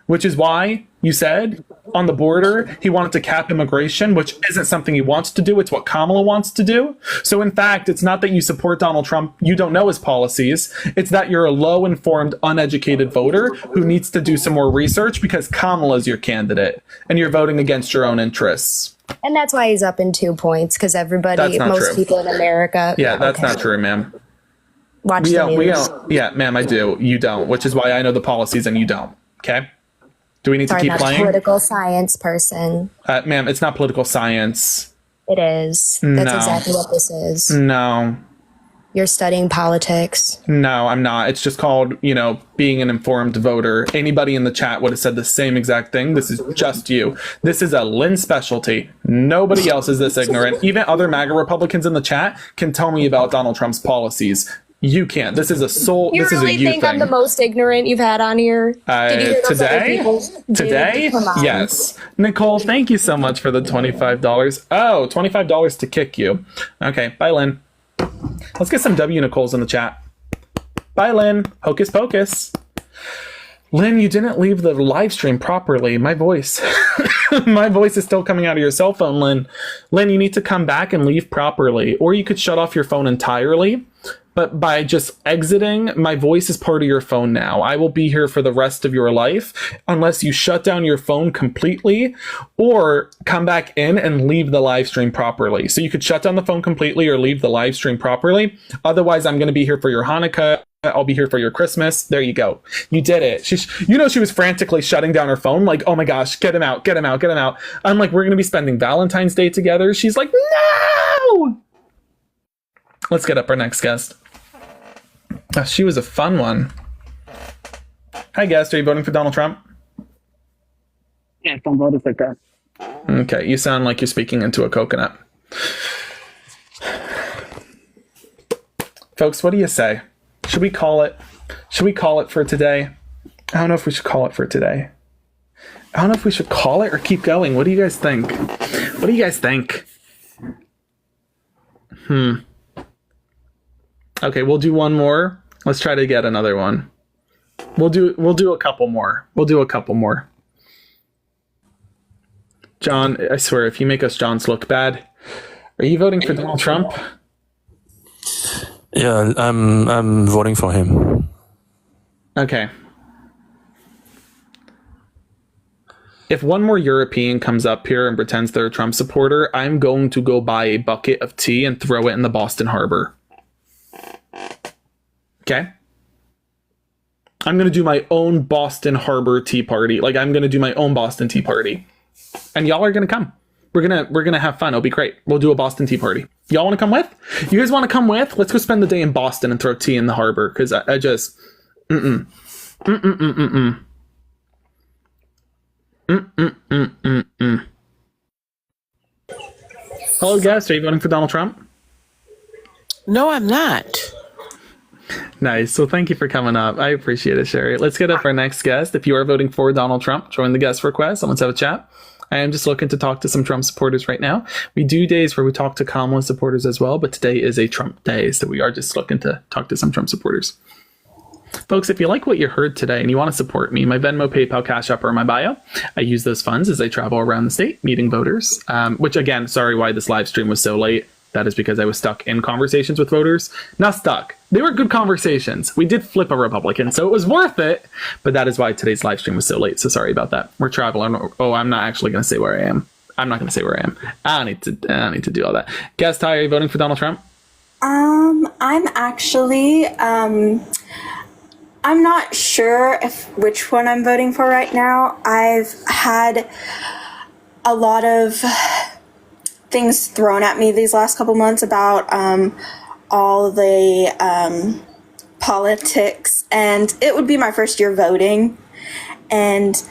Which is why you said on the border he wanted to cap immigration, which isn't something he wants to do. It's what Kamala wants to do. So in fact, it's not that you support Donald Trump, you don't know his policies. It's that you're a low-informed, uneducated voter who needs to do some more research because Kamala's your candidate and you're voting against your own interests. and that's why he's up in 2 points because everybody, That's not most true. people in America, Yeah, that's not true, ma'am. watch We the don't, news. yeah, ma'am, I do. You don't, which is why I know the policies and you don't. Okay? Do we need Sorry, to keep not a playing? political science person. Ma'am, it's not political science. It is. That's No. exactly what this is. No. You're studying politics. No, I'm not. It's just called, being an informed voter. Anybody in the chat would have said the same exact thing. This is just you. This is a Lynn specialty. Nobody else is this ignorant. Even other MAGA Republicans in the chat can tell me about Donald Trump's policies. You can't. This is a soul. You this really is a you think thing. I'm the most ignorant you've had on here? Did you hear those other Today? people? Dude, Today? come on. Yes. Nicole, thank you so much for the $25. Oh, $25 to kick you. Okay, bye, Lynn. Let's get some W Nicoles in the chat. Bye, Lynn. Hocus pocus. Lynn, you didn't leave the live stream properly. My voice. My voice is still coming out of your cell phone, Lynn. Lynn, you need to come back and leave properly. Or you could shut off your phone entirely. But by just exiting, my voice is part of your phone now. I will be here for the rest of your life unless you shut down your phone completely or come back in and leave the live stream properly. So you could shut down the phone completely or leave the live stream properly. Otherwise, I'm going to be here for your Hanukkah. I'll be here for your Christmas. There you go. You did it. She was frantically shutting down her phone like, oh my gosh, get him out, get him out, get him out. I'm like, we're going to be spending Valentine's Day together. She's like, no! Let's get up our next guest. Oh, she was a fun one. Hi, guest. Are you voting for Donald Trump? Yes, I'm voting for Trump. Okay, you sound like you're speaking into a coconut. Folks, what do you say? Should we call it? Should we call it for today? I don't know if we should call it for today. I don't know if we should call it or keep going. What do you guys think? What do you guys think? Okay, we'll do one more. Let's try to get another one. We'll do a couple more. We'll do a couple more. John, I swear, if you make us Johns look bad, are you voting for Donald Trump? Yeah, I'm voting for him. Okay. If one more European comes up here and pretends they're a Trump supporter, I'm going to go buy a bucket of tea and throw it in the Boston Harbor. Okay? I'm going to do my own Boston Harbor tea party. Like, I'm going to do my own Boston tea party. And y'all are going to come. We're going to have fun. It'll be great. We'll do a Boston tea party. Y'all want to come with? You guys want to come with? Let's go spend the day in Boston and throw tea in the harbor. Because I just... Hello, guys. Are you voting for Donald Trump? No, I'm not. Nice. So thank you for coming up. I appreciate it, Sherry. Let's get up our next guest. If you are voting for Donald Trump, join the guest request and let's have a chat. I am just looking to talk to some Trump supporters right now. We do days where we talk to Kamala supporters as well, but today is a Trump day, so we are just looking to talk to some Trump supporters. Folks, if you like what you heard today and you want to support me, my Venmo, PayPal, Cash App are in my bio. I use those funds as I travel around the state, meeting voters, which again, sorry why this live stream was so late. That is because I was stuck in conversations with voters. Not stuck. They were good conversations. We did flip a Republican, so it was worth it. But that is why today's live stream was so late. So sorry about that. We're traveling. Oh, I'm not actually going to say where I am. I'm not going to say where I am. I don't need to do all that. Guest, hi, are you voting for Donald Trump? I'm actually, I'm not sure which one I'm voting for right now. I've had a lot of things thrown at me these last couple months about all the politics, and it would be my first year voting, and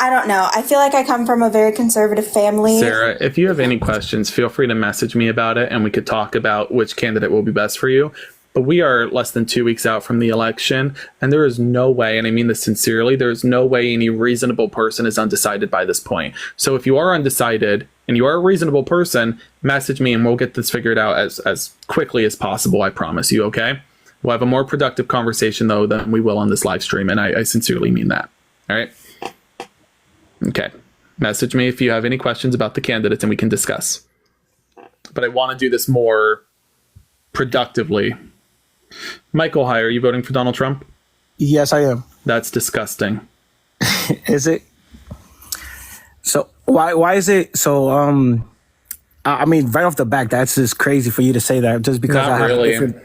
I don't know. I feel like I come from a very conservative family. Sarah, if you have any questions, feel free to message me about it, and we could talk about which candidate will be best for you. But we are less than 2 weeks out from the election, and there is no way, and I mean this sincerely, there is no way any reasonable person is undecided by this point. So if you are undecided and you are a reasonable person, message me and we'll get this figured out as quickly as possible, I promise you, okay? We'll have a more productive conversation, though, than we will on this live stream, and I sincerely mean that. All right? Okay. Message me if you have any questions about the candidates, and we can discuss. But I want to do this more productively. Michael, hi, are you voting for Donald Trump? Yes, I am. That's disgusting. Is it? So why is it so? I mean, right off the back, that's just crazy for you to say that. Just because Not I have really. a different,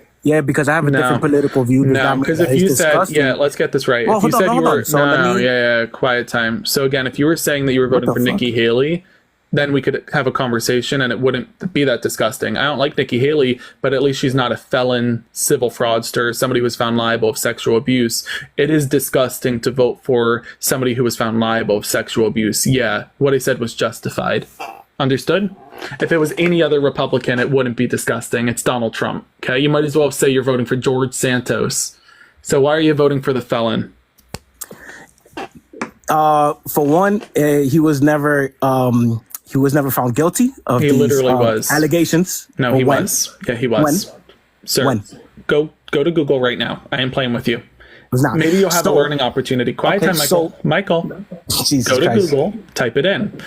because I have a different political view. No, because if you said, let's get this right. Well, if you said you were, so quiet time. So again, if you were saying that you were voting for Nikki Haley, then we could have a conversation and it wouldn't be that disgusting. I don't like Nikki Haley, but at least she's not a felon, civil fraudster, somebody who was found liable of sexual abuse. It is disgusting to vote for somebody who was found liable of sexual abuse. Yeah, what I said was justified. Understood? If it was any other Republican, it wouldn't be disgusting. It's Donald Trump, Okay, you might as well say you're voting for George Santos. So why are you voting for the felon? For one, he was never found guilty of He these literally was. allegations. No, he was. Yeah, he was. When? Sir, When? go to Google right now. I am playing with you. It's not. Maybe you'll have a learning opportunity. Quiet time, Michael. Michael, Jesus go to Christ. Google, type it in,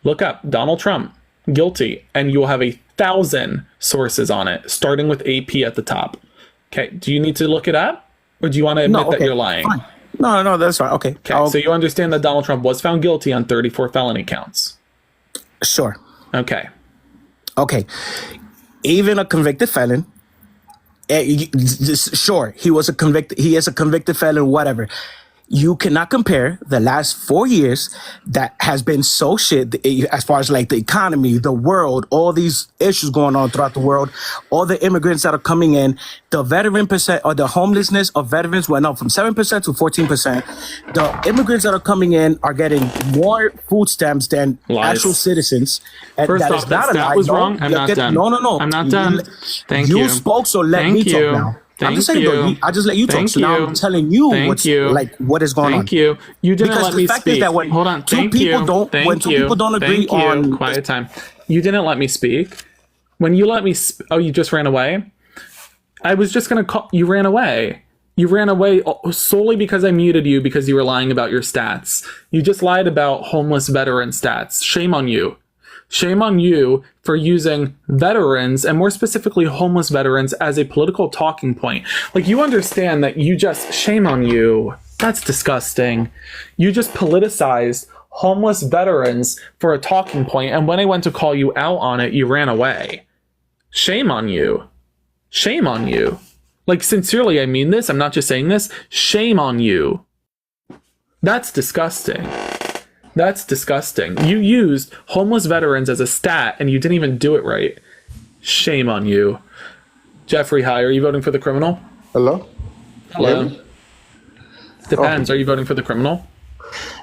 look up Donald Trump guilty, and you'll have 1,000 sources on it, starting with AP at the top. Okay, do you need to look it up, or do you want to admit that you're lying? Fine. No, that's fine. Okay. Okay, so you understand that Donald Trump was found guilty on 34 felony counts. Sure. Okay. Even a convicted felon. Sure, he is a convicted felon, whatever. You cannot compare the last 4 years that has been so shit as far as like the economy, the world, all these issues going on throughout the world, all the immigrants that are coming in, the veteran percent or the homelessness of veterans went up from 7% to 14%. The immigrants that are coming in are getting more food stamps than actual citizens. And First off, that was wrong. I'm not done. No. I'm not done. Thank you. You spoke, so let me talk now. I'm just saying, though, I just let you talk. So now I'm telling you what is going on. Thank you. You didn't let me speak. Hold on. Two people don't agree on. Quiet time. You didn't let me speak. When you let me, oh, you just ran away. I was just gonna call. You ran away. You ran away solely because I muted you because you were lying about your stats. You just lied about homeless veteran stats. Shame on you. Shame on you for using veterans, and more specifically homeless veterans, as a political talking point. Like, you understand that shame on you. That's disgusting. You just politicized homeless veterans for a talking point, and when I went to call you out on it, you ran away. Shame on you. Shame on you. Like, sincerely, I mean this. I'm not just saying this. Shame on you. That's disgusting. That's disgusting. You used homeless veterans as a stat, and you didn't even do it right. Shame on you. Jeffrey, hi. Are you voting for the criminal? Hello? Hello. Depends. Are you voting for the criminal?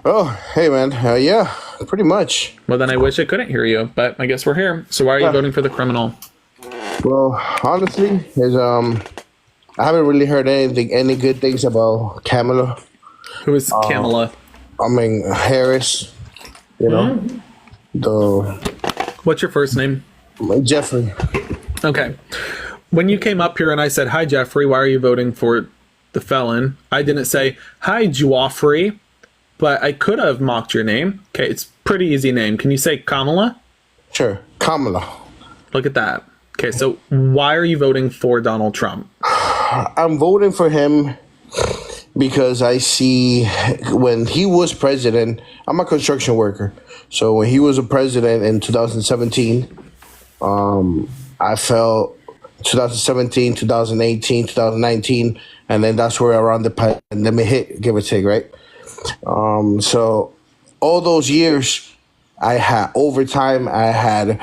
Oh, hey, man. Yeah, pretty much. Well, then I wish I couldn't hear you, but I guess we're here. So why are you voting for the criminal? Well, honestly, I haven't really heard any good things about Kamala. Who is Kamala? I mean, Harris, What's your first name? Jeffrey. Okay. When you came up here and I said, hi, Jeffrey, why are you voting for the felon? I didn't say, hi, Joffrey, but I could have mocked your name. Okay, it's a pretty easy name. Can you say Kamala? Sure, Kamala. Look at that. Okay, so why are you voting for Donald Trump? I'm voting for him because I see when he was president, I'm a construction worker. So when he was a president in 2017, I felt 2017, 2018, 2019, and then that's where around the pandemic hit, give or take, right? So all those years, I had overtime. I had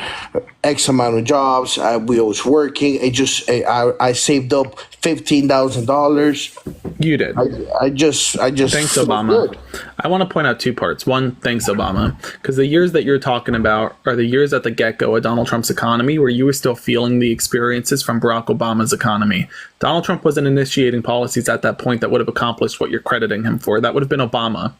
X amount of jobs. We was working. I saved up $15,000. You did. I just. Thanks, Obama. I want to point out two parts. One, thanks, Obama, because the years that you're talking about are the years at the get-go of Donald Trump's economy, where you were still feeling the experiences from Barack Obama's economy. Donald Trump wasn't initiating policies at that point that would have accomplished what you're crediting him for. That would have been Obama.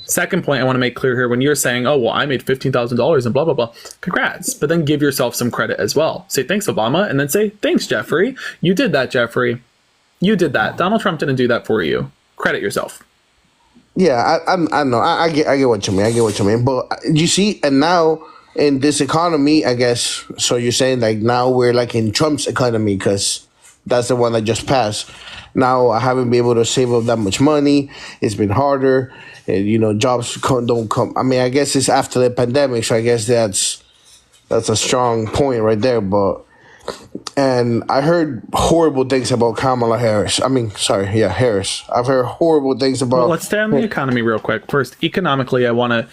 Second point I want to make clear here, when you're saying, oh, well, I made $15,000 and blah, blah, blah, congrats. But then give yourself some credit as well. Say, thanks, Obama, and then say, thanks, Jeffrey. You did that, Jeffrey. You did that. Donald Trump didn't do that for you. Credit yourself. Yeah, I know. I get what you mean. I get what you mean. But you see, and now in this economy, I guess, so you're saying like now we're like in Trump's economy because that's the one that just passed. Now I haven't been able to save up that much money. It's been harder. And, jobs don't come. I mean, I guess it's after the pandemic, so I guess that's a strong point right there. And I heard horrible things about Kamala Harris. Harris. I've heard horrible things about. Well, let's stay on the economy real quick. First, economically, I want to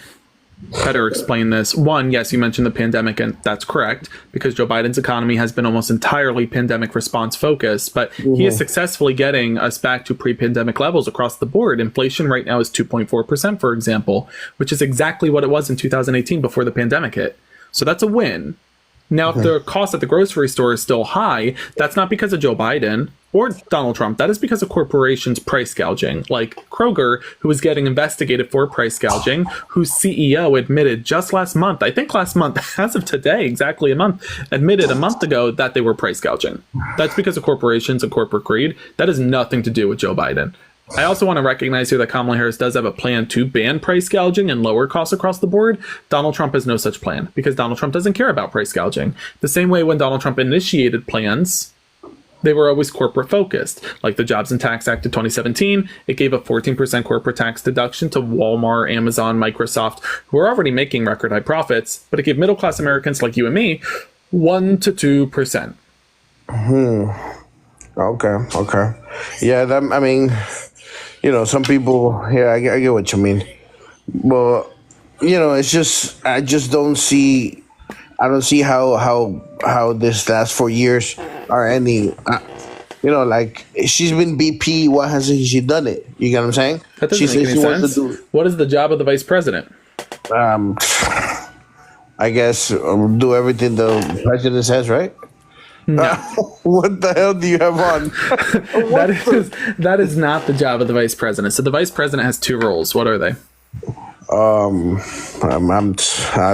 better explain this. One, yes, you mentioned the pandemic, and that's correct, because Joe Biden's economy has been almost entirely pandemic response focused, but he is successfully getting us back to pre-pandemic levels across the board. Inflation right now is 2.4%, for example, which is exactly what it was in 2018 before the pandemic hit. So that's a win. Now, if the cost at the grocery store is still high, that's not because of Joe Biden or Donald Trump. That is because of corporations price gouging, like Kroger, who is getting investigated for price gouging, whose CEO admitted just last month, I think last month, as of today, exactly a month, admitted a month ago that they were price gouging. That's because of corporations and corporate greed. That has nothing to do with Joe Biden. I also want to recognize here that Kamala Harris does have a plan to ban price gouging and lower costs across the board. Donald Trump has no such plan because Donald Trump doesn't care about price gouging. The same way when Donald Trump initiated plans, they were always corporate focused. Like the Jobs and Tax Act of 2017, it gave a 14% corporate tax deduction to Walmart, Amazon, Microsoft, who are already making record high profits, but it gave middle class Americans like you and me 1 to 2%. Okay. Yeah, I mean, some people, I get what you mean. But, it's just, I don't see how this last 4 years are any, like, she's been BP, why hasn't she done it? You get what I'm saying? That doesn't make any sense. What is the job of the vice president? I guess do everything the president says, right? No. What the hell do you have on? That is not the job of the vice president. So the vice president has 2 roles. What are they? I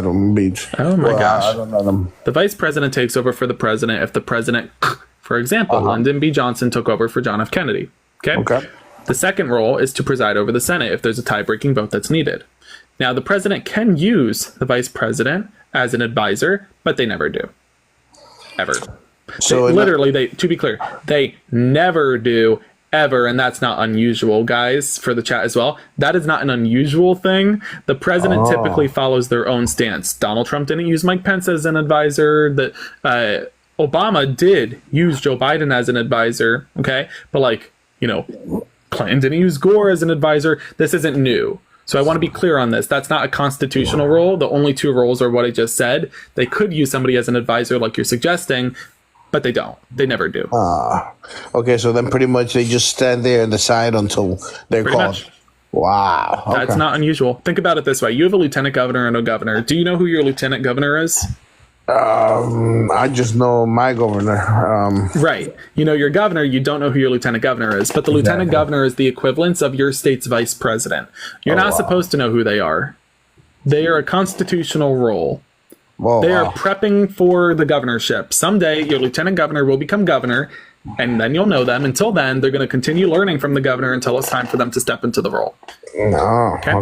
don't beat. Oh my gosh. I don't know them. The vice president takes over for the president if the president, for example, Lyndon B. Johnson took over for John F. Kennedy. Okay. The second role is to preside over the Senate if there's a tie-breaking vote that's needed. Now, the president can use the vice president as an advisor, but they never do. Ever. So to be clear, they never do ever, and that's not unusual, guys, for the chat as well. That is not an unusual thing. The president typically follows their own stance. Donald Trump didn't use Mike Pence as an advisor. Obama did use Joe Biden as an advisor, okay? But Clinton didn't use Gore as an advisor. This isn't new. So I want to be clear on this. That's not a constitutional role. The only 2 roles are what I just said. They could use somebody as an advisor like you're suggesting, but they don't. They never do. Okay, so then pretty much they just stand there on the side until they're called. Much. Wow. Okay. That's not unusual. Think about it this way. You have a lieutenant governor and a governor. Do you know who your lieutenant governor is? I just know my governor. Right. You know your governor, you don't know who your lieutenant governor is, but the lieutenant governor is the equivalent of your state's vice president. You're not supposed to know who they are. They are a constitutional role. They are prepping for the governorship. Someday, your lieutenant governor will become governor, and then you'll know them. Until then, they're going to continue learning from the governor until it's time for them to step into the role. Okay.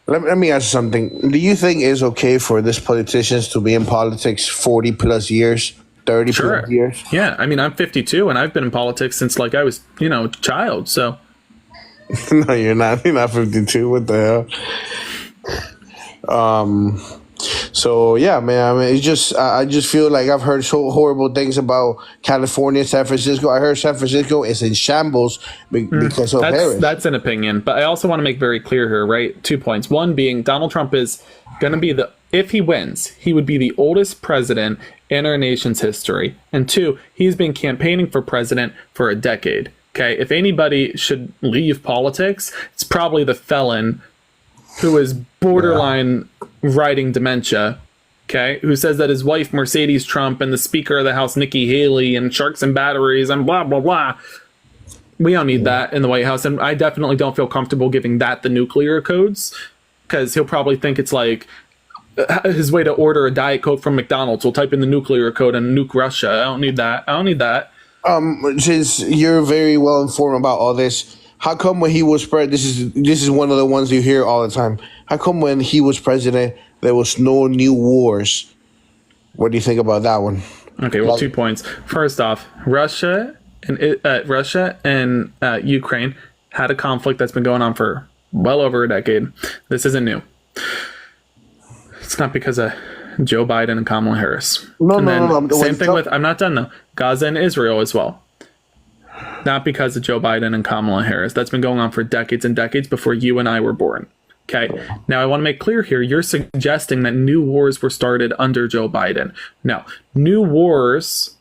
Let me ask you something. Do you think it's okay for these politicians to be in politics 40 plus years, 30 plus years? Yeah. I mean, I'm 52, and I've been in politics since, I was, a child, so. No, you're not. You're not 52. What the hell? So yeah, man. I mean, I just feel like I've heard so horrible things about California, San Francisco. I heard San Francisco is in shambles because of Harris. That's an opinion, but I also want to make very clear here, right? 2 points. One being Donald Trump is going to be if he wins, he would be the oldest president in our nation's history. And 2, he's been campaigning for president for a decade. Okay, if anybody should leave politics, it's probably the felon who is borderline writing dementia, okay, who says that his wife, Mercedes Trump, and the Speaker of the House, Nikki Haley, and sharks and batteries, and blah, blah, blah. We don't need that in the White House, and I definitely don't feel comfortable giving that the nuclear codes, because he'll probably think it's like his way to order a Diet Coke from McDonald's. We'll type in the nuclear code and nuke Russia. I don't need that. Since you're very well informed about all this, how come when he was president, this is one of the ones you hear all the time. How come when he was president, there was no new wars? What do you think about that one? Okay, well, 2 points. First off, Russia and Ukraine had a conflict that's been going on for well over a decade. This isn't new. It's not because of Joe Biden and Kamala Harris. No. Same thing with, I'm not done though, Gaza and Israel as well. Not because of Joe Biden and Kamala Harris. That's been going on for decades and decades before you and I were born. Okay. Now I want to make clear here, you're suggesting that new wars were started under Joe Biden. No, new wars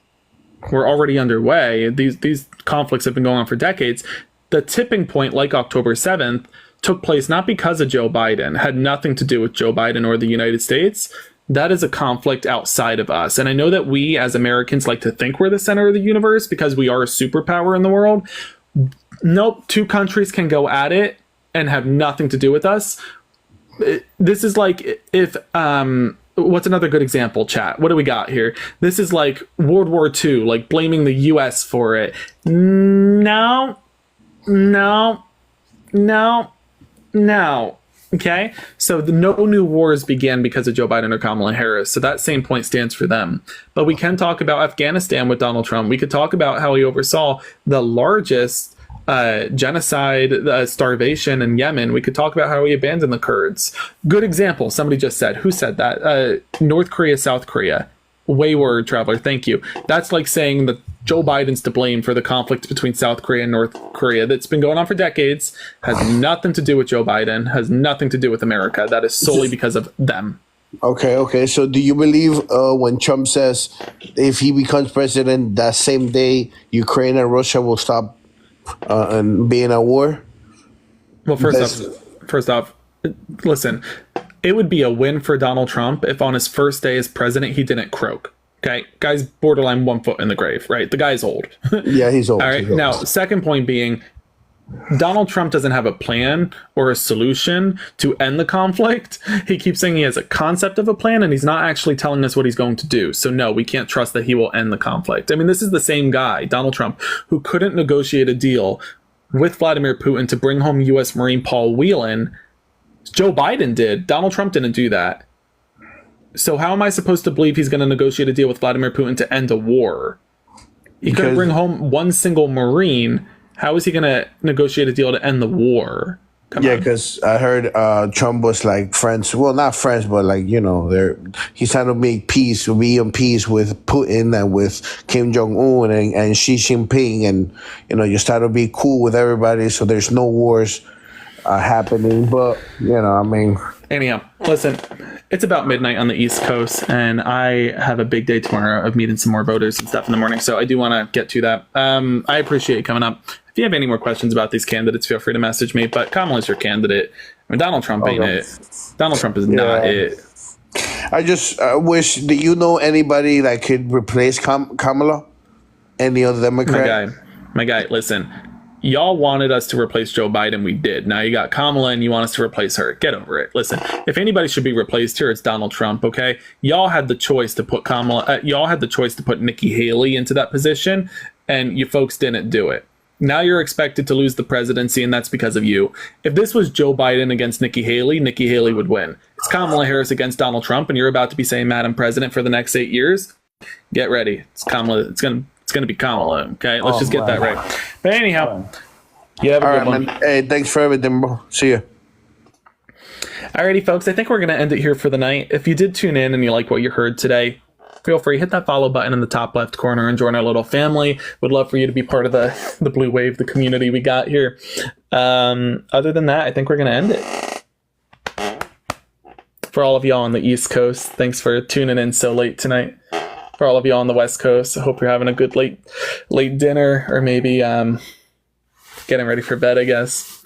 were already underway. These conflicts have been going on for decades. The tipping point, like October 7th, took place not because of Joe Biden, had nothing to do with Joe Biden or the United States. that is a conflict outside of us. And I know that we as Americans like to think we're the center of the universe because we are a superpower in the world. Nope, two countries can go at it and have nothing to do with us. This is like if what's another good example, chat? What do we got here? This is like World War II, like blaming the US for it. No. Okay, so no new wars began because of Joe Biden or Kamala Harris. So that same point stands for them. But we can talk about Afghanistan with Donald Trump. We could talk about how he oversaw the largest genocide, starvation in Yemen. We could talk about how he abandoned the Kurds. Good example. Somebody just said, who said that? North Korea, South Korea. Wayward traveler, thank you. That's like saying that Joe Biden's to blame for the conflict between South Korea and North Korea that's been going on for decades, has nothing to do with Joe Biden, has nothing to do with America. That is solely because of them. Okay. So do you believe when Trump says if he becomes president, that same day Ukraine and Russia will stop and be in a war? Well, first off, listen, it would be a win for Donald Trump if on his first day as president he didn't croak. Okay, guy's borderline 1 foot in the grave, right? The guy's old. Yeah, he's old. All right. Now, second point being, Donald Trump doesn't have a plan or a solution to end the conflict. He keeps saying he has a concept of a plan, and he's not actually telling us what he's going to do. So no, we can't trust that he will end the conflict. I mean, this is the same guy, Donald Trump, who couldn't negotiate a deal with Vladimir Putin to bring home U.S. Marine Paul Whelan. Joe Biden did. Donald Trump didn't do that. So how am I supposed to believe he's going to negotiate a deal with Vladimir Putin to end a war? He couldn't bring home one single Marine. How is he going to negotiate a deal to end the war? Because I heard Trump was like friends. Well, not friends, but like, he's trying to make peace, be in peace with Putin and with Kim Jong-un and Xi Jinping. And, just try to be cool with everybody so there's no wars happening. But, Anyhow, listen, it's about midnight on the East Coast, and I have a big day tomorrow of meeting some more voters and stuff in the morning, so I do want to get to that. I appreciate you coming up. If you have any more questions about these candidates, feel free to message me, but Kamala's your candidate. I mean, Donald Trump ain't it. Donald Trump is not it. I just wish, do you know anybody that could replace Kamala? Any other Democrat? My guy, listen. Y'all wanted us to replace Joe Biden. We did. Now you got Kamala and you want us to replace her. Get over it. Listen, if anybody should be replaced here, it's Donald Trump, okay? Y'all had the choice to put y'all had the choice to put Nikki Haley into that position, and you folks didn't do it. Now you're expected to lose the presidency, and that's because of you. If this was Joe Biden against Nikki Haley would win. It's Kamala Harris against Donald Trump, and you're about to be saying Madam President for the next 8 years. Get ready. It's Kamala. It's gonna be Kamala, okay? Let's just get that right. But anyhow, you have a good one. Man. Hey, thanks for everything, bro. See ya. Alrighty, folks. I think we're gonna end it here for the night. If you did tune in and you like what you heard today, feel free, hit that follow button in the top left corner and join our little family. Would love for you to be part of the Blue Wave, the community we got here. Other than that, I think we're gonna end it. For all of y'all on the East Coast, thanks for tuning in so late tonight. For all of y'all on the West Coast, I hope you're having a good late dinner, or maybe getting ready for bed, I guess.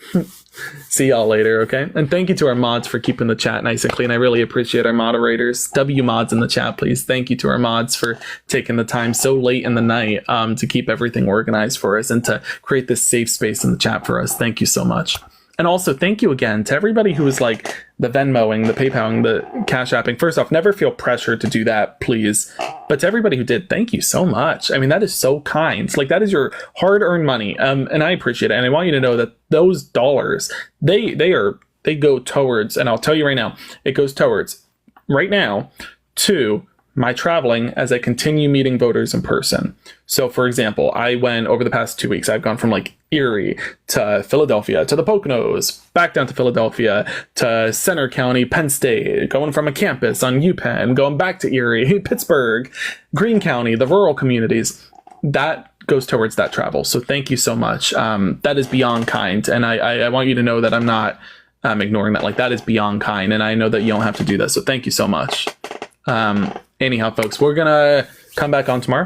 See y'all later, okay? And thank you to our mods for keeping the chat nice and clean. I really appreciate our moderators. W mods in the chat, please. Thank you to our mods for taking the time so late in the night to keep everything organized for us and to create this safe space in the chat for us. Thank you so much. And also, thank you again to everybody who was like the Venmoing, the PayPaling, the Cash Apping. First off, never feel pressure to do that, please. But to everybody who did, thank you so much. I mean, that is so kind. Like, that is your hard-earned money, and I appreciate it. And I want you to know that those dollars, they go towards, and I'll tell you right now, it goes towards, right now, to my traveling as I continue meeting voters in person. So, for example, I went over the past 2 weeks, I've gone from like Erie to Philadelphia to the Poconos, back down to Philadelphia to Center County, Penn State, going from a campus on UPenn, going back to Erie, Pittsburgh, Greene County, the rural communities. That goes towards that travel. So thank you so much. That is beyond kind. And I want you to know that I'm not ignoring that. Like, that is beyond kind. And I know that you don't have to do that. So thank you so much. Anyhow, folks, we're going to come back on tomorrow.